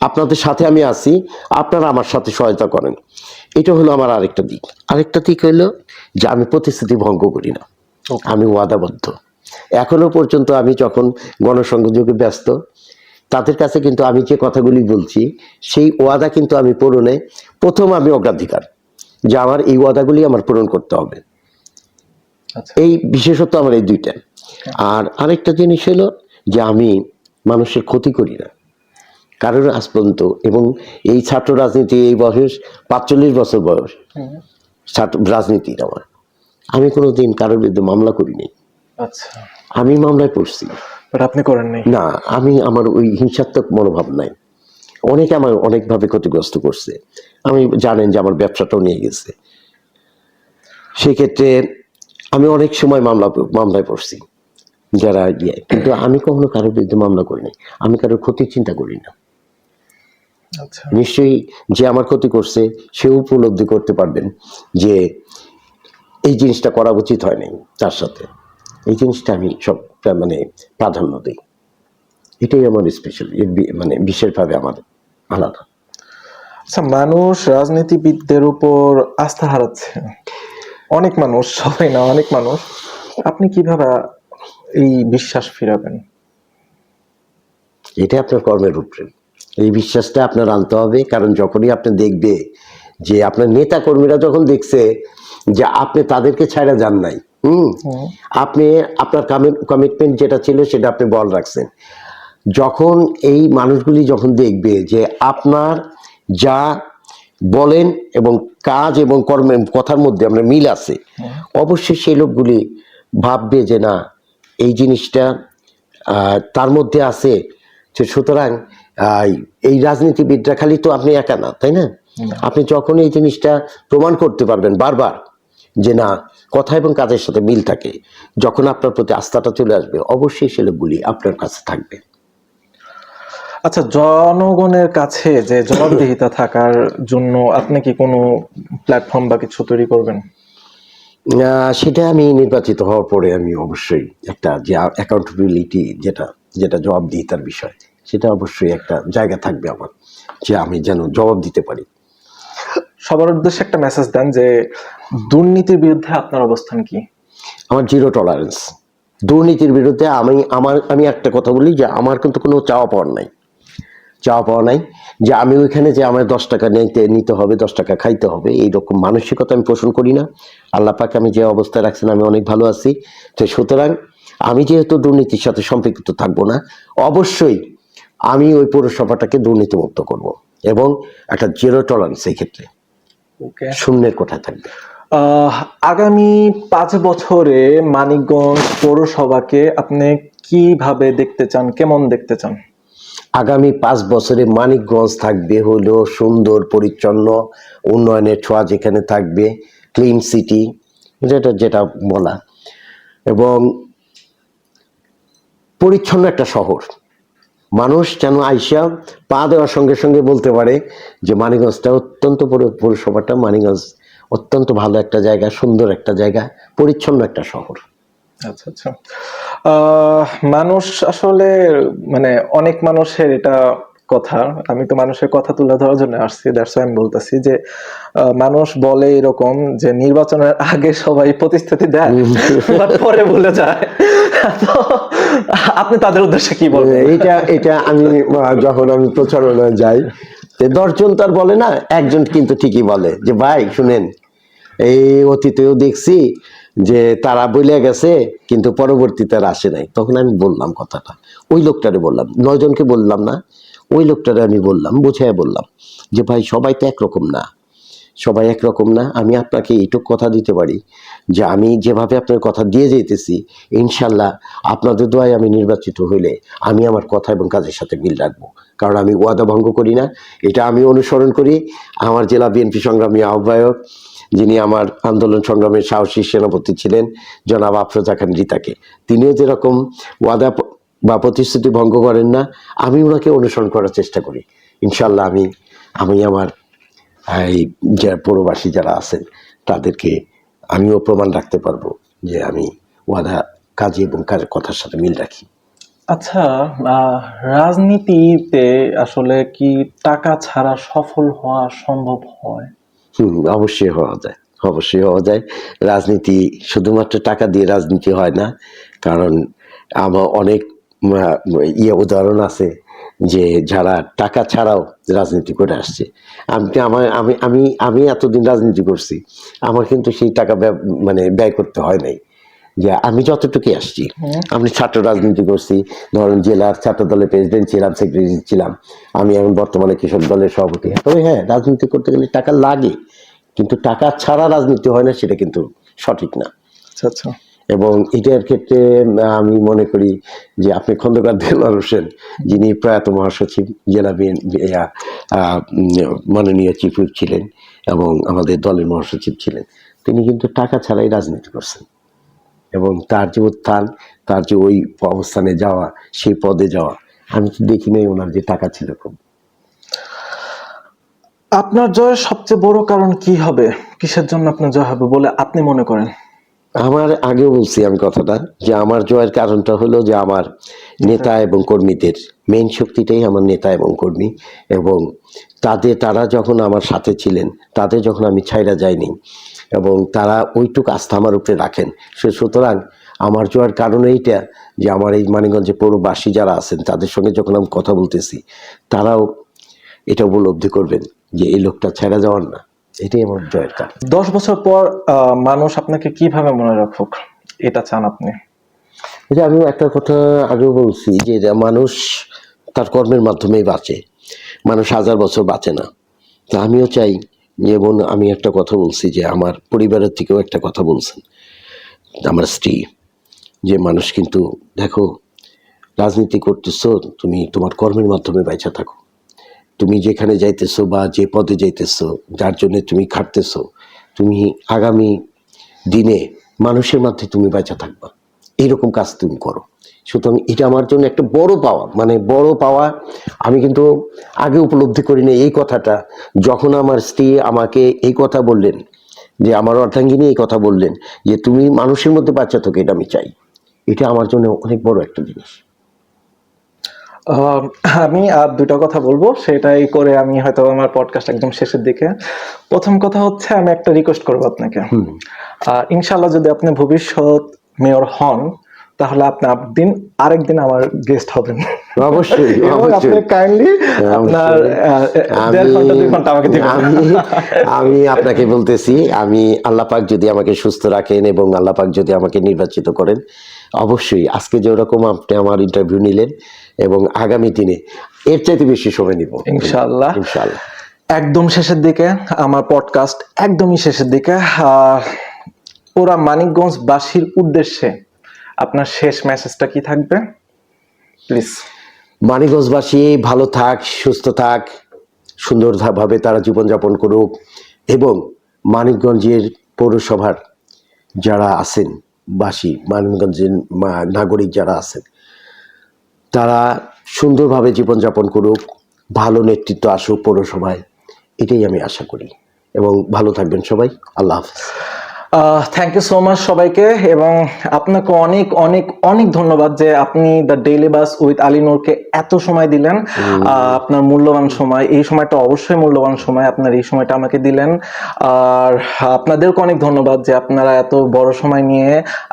আপনাদের সাথে আমি আছি, আপনারা আমার সাথে সহায়তা করেন। এটা হলো আমার আরেকটা দিক। আরেকটা দিক হলো যে আমি প্রতিশ্রুতি ভঙ্গ করি না, আমি ওয়াদাবদ্ধ। এখনো পর্যন্ত আমি যখন গণসংযোগে ব্যস্ত, তাদের কাছে কিন্তু আমি যে কথাগুলি বলছি সেই ওয়াদা কিন্তু আমি পূরণে প্রথম আমি অগ্রাধিকার, যে আমার এই ওয়াদাগুলি আমার পূরণ করতে হবে। এই বিশেষত আমার এই দুইটা। আর আরেকটা জিনিস হলো যে আমি মানুষের ক্ষতি করি না কারোর আজ পর্যন্ত। এবং এই ছাত্র রাজনীতি, এই বয়স 45 বছর বয়স ছাত্র রাজনীতির আমার, আমি কোনোদিন কারোর বিরুদ্ধে মামলা করিনি। আচ্ছা, আমি মামলায় পড়ছি, বাট আপনি করেন নাই? না, আমি আমার ওই হিংসাত্মক মনোভাব নাই। অনেকে আমার অনেকভাবে ক্ষতিগ্রস্ত করছে, আমি জানেন যে আমার ব্যবসাটাও নিয়ে গেছে, সেক্ষেত্রে আমি অনেক সময় মামলায় পড়ছি যারা ইয়ে, কিন্তু আমি কখনো কারোর বিরুদ্ধে মামলা করিনি। আমি কারোর ক্ষতির চিন্তা করি না। আচ্ছা, নিশ্চয়ই যে আমার ক্ষতি করছে সেও উপলব্ধি করতে পারবেন যে এই জিনিসটা করা উচিত হয়নি তার সাথে। এই জিনিসটা আমি সব মানে প্রাধান্য দিই। এটাই আমার স্পেশাল, মানে বিশেষভাবে আমার আলাদা। আচ্ছা, মানুষ রাজনীতিবিদদের উপর আস্থা হারাচ্ছে, অনেক মানুষ, সবাই না, অনেক মানুষ। আপনি কিভাবে এই বিশ্বাস ফিরাবেন? এটা আপনার কর্মের উপরে, এই বিশ্বাসটা আপনার আনতে হবে। কারণ যখনই আপনি দেখবে যে আপনার নেতা কর্মীরা যখন দেখছে যে আপনি তাদেরকে ছাড়া যান নাই, আপনি আপনার কমিটমেন্ট যেটা ছিল সেটা আপনি বল রাখছেন, যখন এই মানুষগুলি যখন দেখবে যে আপনার যা বলেন এবং কাজ এবং কর্মের কথার মধ্যে আমরা মিল আছে, অবশ্যই সেই লোকগুলি ভাববে যে না, এই জিনিসটা তার মধ্যে আছে। সুতরাং এই রাজনীতিবিদরা খালি তো আপনি একা না, তাই না? আপনি যখন এই জিনিসটা প্রমাণ করতে পারবেন বারবার যে না, কথা এবং কাজের সাথে মিল থাকে, যখন আপনার প্রতি আস্থাটা চলে আসবে, অবশ্যই সে লোকগুলি আপনার কাছে থাকবে। আচ্ছা, জনগণের কাছে যে জবাবদিহিতা থাকার জন্য আপনি কি কোনো প্ল্যাটফর্ম বা কিছু তৈরি করবেন? সেটা আমি নির্বাচিত হওয়ার পরে আমি অবশ্যই একটা যে অ্যাকাউন্টেবিলিটি, যেটা জবাবদিহিতার বিষয়, সেটা অবশ্যই একটা জায়গা থাকবে আমার, যে আমি যেন জবাব দিতে পারি। সবার উদ্দেশ্যে একটা মেসেজ দেন যে দুর্নীতির বিরুদ্ধে আপনার অবস্থান কি? আমার জিরো টলারেন্স দুর্নীতির বিরুদ্ধে। আমি একটা কথা বলি যে আমার কিন্তু কোনো চাওয়া পাওয়ার নাই, যে আমি ওইখানে যে আমার 10 টাকা নিতে হবে, 10 টাকা খাইতে হবে, এইরকম মানসিকতা আমি পোষণ করি না। আল্লাহ পাক আমি যে অবস্থায় রাখছেন আমি অনেক ভালো আছি। তো সুতরাং আমি যেহেতু দুর্নীতির সাথে সম্পৃক্ত থাকবো না, অবশ্যই আমি ওই পৌরসভাটাকে দুর্নীতিমুক্ত করব এবং একটা জিরো টলারেন্স এই ক্ষেত্রে শূন্যের কোঠায় থাকবে। আগামী 5 বছরে মানিকগঞ্জ পৌরসভাকে আপনি কিভাবে দেখতে চান, কেমন দেখতে চান? আগামী 5 বছরে মানিকগঞ্জ থাকবে হলো সুন্দর পরিচ্ছন্ন, উন্নয়নের ছোঁয়া যেখানে থাকবে, ক্লিন সিটি যেটা বলা, এবং পরিচ্ছন্ন একটা শহর। মানুষ যেন আইসা পা দেওয়ার সঙ্গে সঙ্গে বলতে পারে যে মানিকগঞ্জটা অত্যন্ত পৌরসভাটা, মানিকগঞ্জ অত্যন্ত ভালো একটা জায়গা, সুন্দর একটা জায়গা, পরিচ্ছন্ন একটা শহর। আচ্ছা আচ্ছা। মানুষ আসলে মানে অনেক মানুষের এটা কথা, আমি তো মানুষের কথা তুলে ধরার জন্য আসছি, দ্যাটস আমি বলতেছি যে মানুষ বলে এরকম যে নির্বাচনের আগে সবাই প্রতিশ্রুতি দেয় বাট পরে ভুলে যায়। তো আপনি তাদের উদ্দেশ্যে কি বলবেন? এটা এটা আমি যখন আমি প্রচারণায় যাই, যে 10 জন তার বলে না, একজন কিন্তু ঠিকই বলে যে ভাই শুনেন, এই অতীতেও দেখছি যে তারা বলে গেছে কিন্তু পরবর্তীতে আর আসে নাই। তখন আমি বললাম কথাটা, ওই লোকটারে বললাম, 9 জনকে বললাম না, ওই লোকটারে আমি বললাম, বুঝাইয়া বললাম যে ভাই সবাই তো একরকম না, সবাই একরকম না। আমি আপনাকে এইটুকু কথা দিতে পারি যে আমি যেভাবে আপনার কথা দিয়ে যেতেছি, ইনশাল্লাহ আপনাদের দোয়ায় আমি নির্বাচিত হইলে আমি আমার কথা এবং কাজের সাথে মিল রাখবো, কারণ আমি ওয়াদা ভঙ্গ করি না। এটা আমি অনুসরণ করি আমার জেলা বিএনপি সংগ্রামী আহ্বায়ক, যিনি আমার আন্দোলন সংগ্রামের সাহসী সেনাপতি ছিলেন, জনাব আফরোজা খান রিতাকে, তিনিও যেরকম ওয়াদা বা প্রতিশ্রুতি ভঙ্গ করেন না, আমি ওনাকে অনুসরণ করার চেষ্টা করি। ইনশাল্লাহ আমি আমি আমার এই যে পৌরবাসী যারা আছেন তাদেরকে আমিও প্রমাণ রাখতে পারবো যে আমি ওয়াদা কাজে এবং কাজের কথার সাথে মিল রাখি। আচ্ছা, রাজনীতিতে আসলে কি টাকা ছাড়া সফল হওয়া সম্ভব হয়? অবশ্যই হওয়া যায়, অবশ্যই হওয়া যায়। রাজনীতি শুধুমাত্র টাকা দিয়ে রাজনীতি হয় না, কারণ আমার অনেক উদাহরণ আছে যে যারা টাকা ছাড়াও রাজনীতি করে আসছে। আমি আমার আমি আমি আমি এতদিন রাজনীতি করছি, আমার কিন্তু সেই টাকা মানে ব্যয় করতে হয় নাই। যে আমি যতটুকু আসছি, আমি ছাত্র রাজনীতি করছি, ধরেন জেলার ছাত্র দলের প্রেসিডেন্ট ছিলাম, সেক্রেটারি ছিলাম, আমি এখন বর্তমানে কৃষক দলের সভাপতি। তবে হ্যাঁ, রাজনীতি করতে গেলে টাকা লাগে, কিন্তু টাকা ছাড়া রাজনীতি হয় না, সেটা কিন্তু সঠিক না। আচ্ছা আচ্ছা। এবং এটার ক্ষেত্রে আমি মনে করি যে আপনি খন্দকার দেলোয়ার হোসেন, যিনি প্রয়াত মহাসচিব, জেলা মাননীয় চিফ হুইপ ছিলেন এবং আমাদের দলের মহাসচিব ছিলেন, তিনি কিন্তু টাকা ছাড়াই রাজনীতি করছেন, এবং তার যে উত্থান, তার যে ওই অবস্থানে যাওয়া, সেই পদে যাওয়া, আমি তো দেখি নাই ওনার যে টাকা ছিল খুব। আপনার জয়ের সবচেয়ে বড় কারণ কি হবে? কিসের জন্য আপনার জয় হবে বলে আপনি মনে করেন? আমার আগেও বলছি আমি কথাটা, যে আমার জয়ের কারণটা হলো যে আমার নেতা এবং কর্মীদের মেইন শক্তিটাই আমার নেতা এবং কর্মী, এবং তারা যখন আমার সাথে ছিলেন, তাদের যখন আমি ছাইরা যাইনি, এবং তারা ওইটুকু আস্থা আমার উপরে রাখেন, সুতরাং আমার জয়ের কারণ এইটা যে আমার এই মানিকগঞ্জে পৌরবাসী যারা আছেন তাদের সঙ্গে যখন আমি কথা বলতেছি, তারাও এটা উপলব্ধি করবেন যে এই লোকটা ছেড়ে যাওয়ার না। এটাই আমার জয়ের কারণ। 10 বছর পর মানুষ আপনাকে কিভাবে মনে রাখুক এটা চান আপনি? যে আমি একটা কথা আগেও বলছি যে এটা মানুষ তার কর্মের মাধ্যমেই বাঁচে, মানুষ 1000 বছর বাঁচে না। তা আমিও চাই, যেমন আমি একটা কথা বলছি যে আমার পরিবারের থেকেও একটা কথা বলছেন আমার স্ত্রী, যে মানুষ কিন্তু দেখো, রাজনীতি করতেছো তুমি তোমার কর্মের মাধ্যমে বাইচা থাকো, তুমি যেখানে যাইতেছো বা যে পদে যাইতেছো, যার জন্য তুমি খাটতেছো, তুমি আগামী দিনে মানুষের মধ্যে তুমি বেঁচে থাকবা, এইরকম কাজ তুমি করো। সুতরাং এটা আমার জন্য একটা বড় পাওয়া, মানে বড় পাওয়া। আমি কিন্তু আগে উপলব্ধি করি না এই কথাটা, যখন আমার স্ত্রী আমাকে এই কথা বললেন, যে আমার অর্ধাঙ্গিনী এই কথা বললেন যে তুমি মানুষের মধ্যে বাচ্চা থাকো, এটা আমি চাই। এটা আমার জন্য অনেক বড় একটা জিনিস। আহ, আমি আর দুটো কথা বলবো, সেটাই করে আমি হয়তো আমার পডকাস্ট একদম শেষের দিকে। প্রথম কথা হচ্ছে, আমি একটা রিকোয়েস্ট করবো আপনাকে। ইনশাল্লাহ যদি আপনি ভবিষ্যৎ মেয়র হন, তাহলে আপনি আরেকদিন আমার গেস্ট হবেন। অবশ্যই, এবং আপনি অবশ্যই। কাইন্ডলি আপনার 1.5 ঘন্টা 2 ঘন্টা আমাকে দিবেন। আমি আপনাকে বলতেছি, আমি আল্লাহ পাক যদি আমাকে সুস্থ রাখেন এবং আল্লাহ পাক যদি আমাকে নির্বাচিত করেন, অবশ্যই আজকে যেরকম আপনি আমার ইন্টারভিউ নিলেন, এবং আগামী দিনে এর চাইতে বেশি সময় নিব ইনশাআল্লাহ। ইনশাআল্লাহ। একদম শেষের দিকে আমার পডকাস্ট, একদমই শেষের দিকে। পুরা মানিকগঞ্জবাসীর উদ্দেশ্যে আপনার শেষ মেসেজটা কি থাকবে প্লিজ? মানিকগঞ্জবাসী ভালো থাক, সুস্থ থাক, সুন্দরভাবে তারা জীবনযাপন করুক, এবং মানিকগঞ্জের পৌরসভার যারা আছেন বাসী, মানিকগঞ্জের নাগরিক যারা আছেন, তারা সুন্দরভাবে জীবনযাপন করুক, ভালো নেতৃত্ব আসুক পৌরসভায়, এটাই আমি আশা করি। এবং ভালো থাকবেন সবাই। আল্লাহ হাফেজ। থ্যাংক ইউ সো মাচ সবাইকে, এবং আপনাকে অনেক অনেক অনেক ধন্যবাদ যে আপনি the daily bus with Ali নূরকে এত সময় দিলেন। আপনার মূল্যবান সময়, এই সময়টা অবশ্যই মূল্যবান সময়, আপনার এই সময়টা আমাকে দিলেন। আর আপনাদেরকে অনেক ধন্যবাদ যে আপনারা এত বড় সময় নিয়ে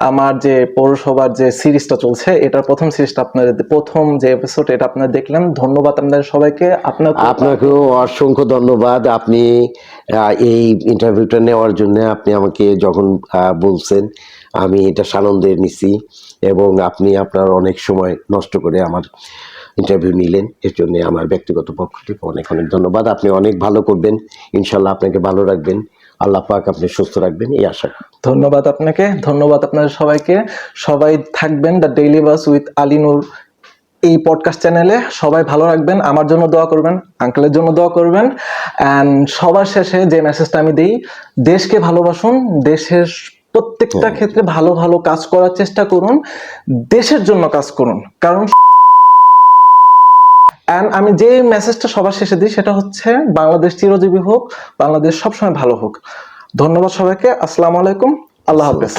আমার যে পৌরসভার যে সিরিজটা চলছে, এটার প্রথম সিরিজটা আপনাদের, প্রথম যে এপিসোড এটা আপনারা দেখলেন। ধন্যবাদ আপনাদের সবাইকে। আপনাকেও অসংখ্য ধন্যবাদ। আপনি এই ইন্টারভিউটা নেওয়ার জন্য আপনি আমাকে যখন বলছেন, আমি এটা সানন্দে নিছি, এবং আপনি আপনার অনেক সময় নষ্ট করে আমার ইন্টারভিউ নিলেন, এর জন্য আমার ব্যক্তিগত পক্ষ থেকে অনেক অনেক ধন্যবাদ। আপনি অনেক ভালো করবেন, ইনশাল্লাহ আপনাকে ভালো রাখবেন, আল্লাহ পাক আপনি সুস্থ রাখবেন, এই আশা করি। ধন্যবাদ আপনাকে, ধন্যবাদ আপনাদের সবাইকে। সবাই থাকবেন the daily bus with Ali Noor এই পডকাস্ট চ্যানেলে। সবাই ভালো রাখবেন, আমার জন্য দোয়া করবেন, আঙ্কেলের জন্য দোয়া করবেন। অ্যান্ড সবার শেষে যে মেসেজটা আমি দিই, দেশকে ভালোবাসুন, দেশের প্রত্যেকটা ক্ষেত্রে ভালো ভালো কাজ করার চেষ্টা করুন, দেশের জন্য কাজ করুন। কারণ আমি যে মেসেজটা সবার শেষে দিই সেটা হচ্ছে, বাংলাদেশ চিরজীবী হোক, বাংলাদেশ সবসময় ভালো হোক। ধন্যবাদ সবাইকে। আসসালামু আলাইকুম, আল্লাহ হাফেজ।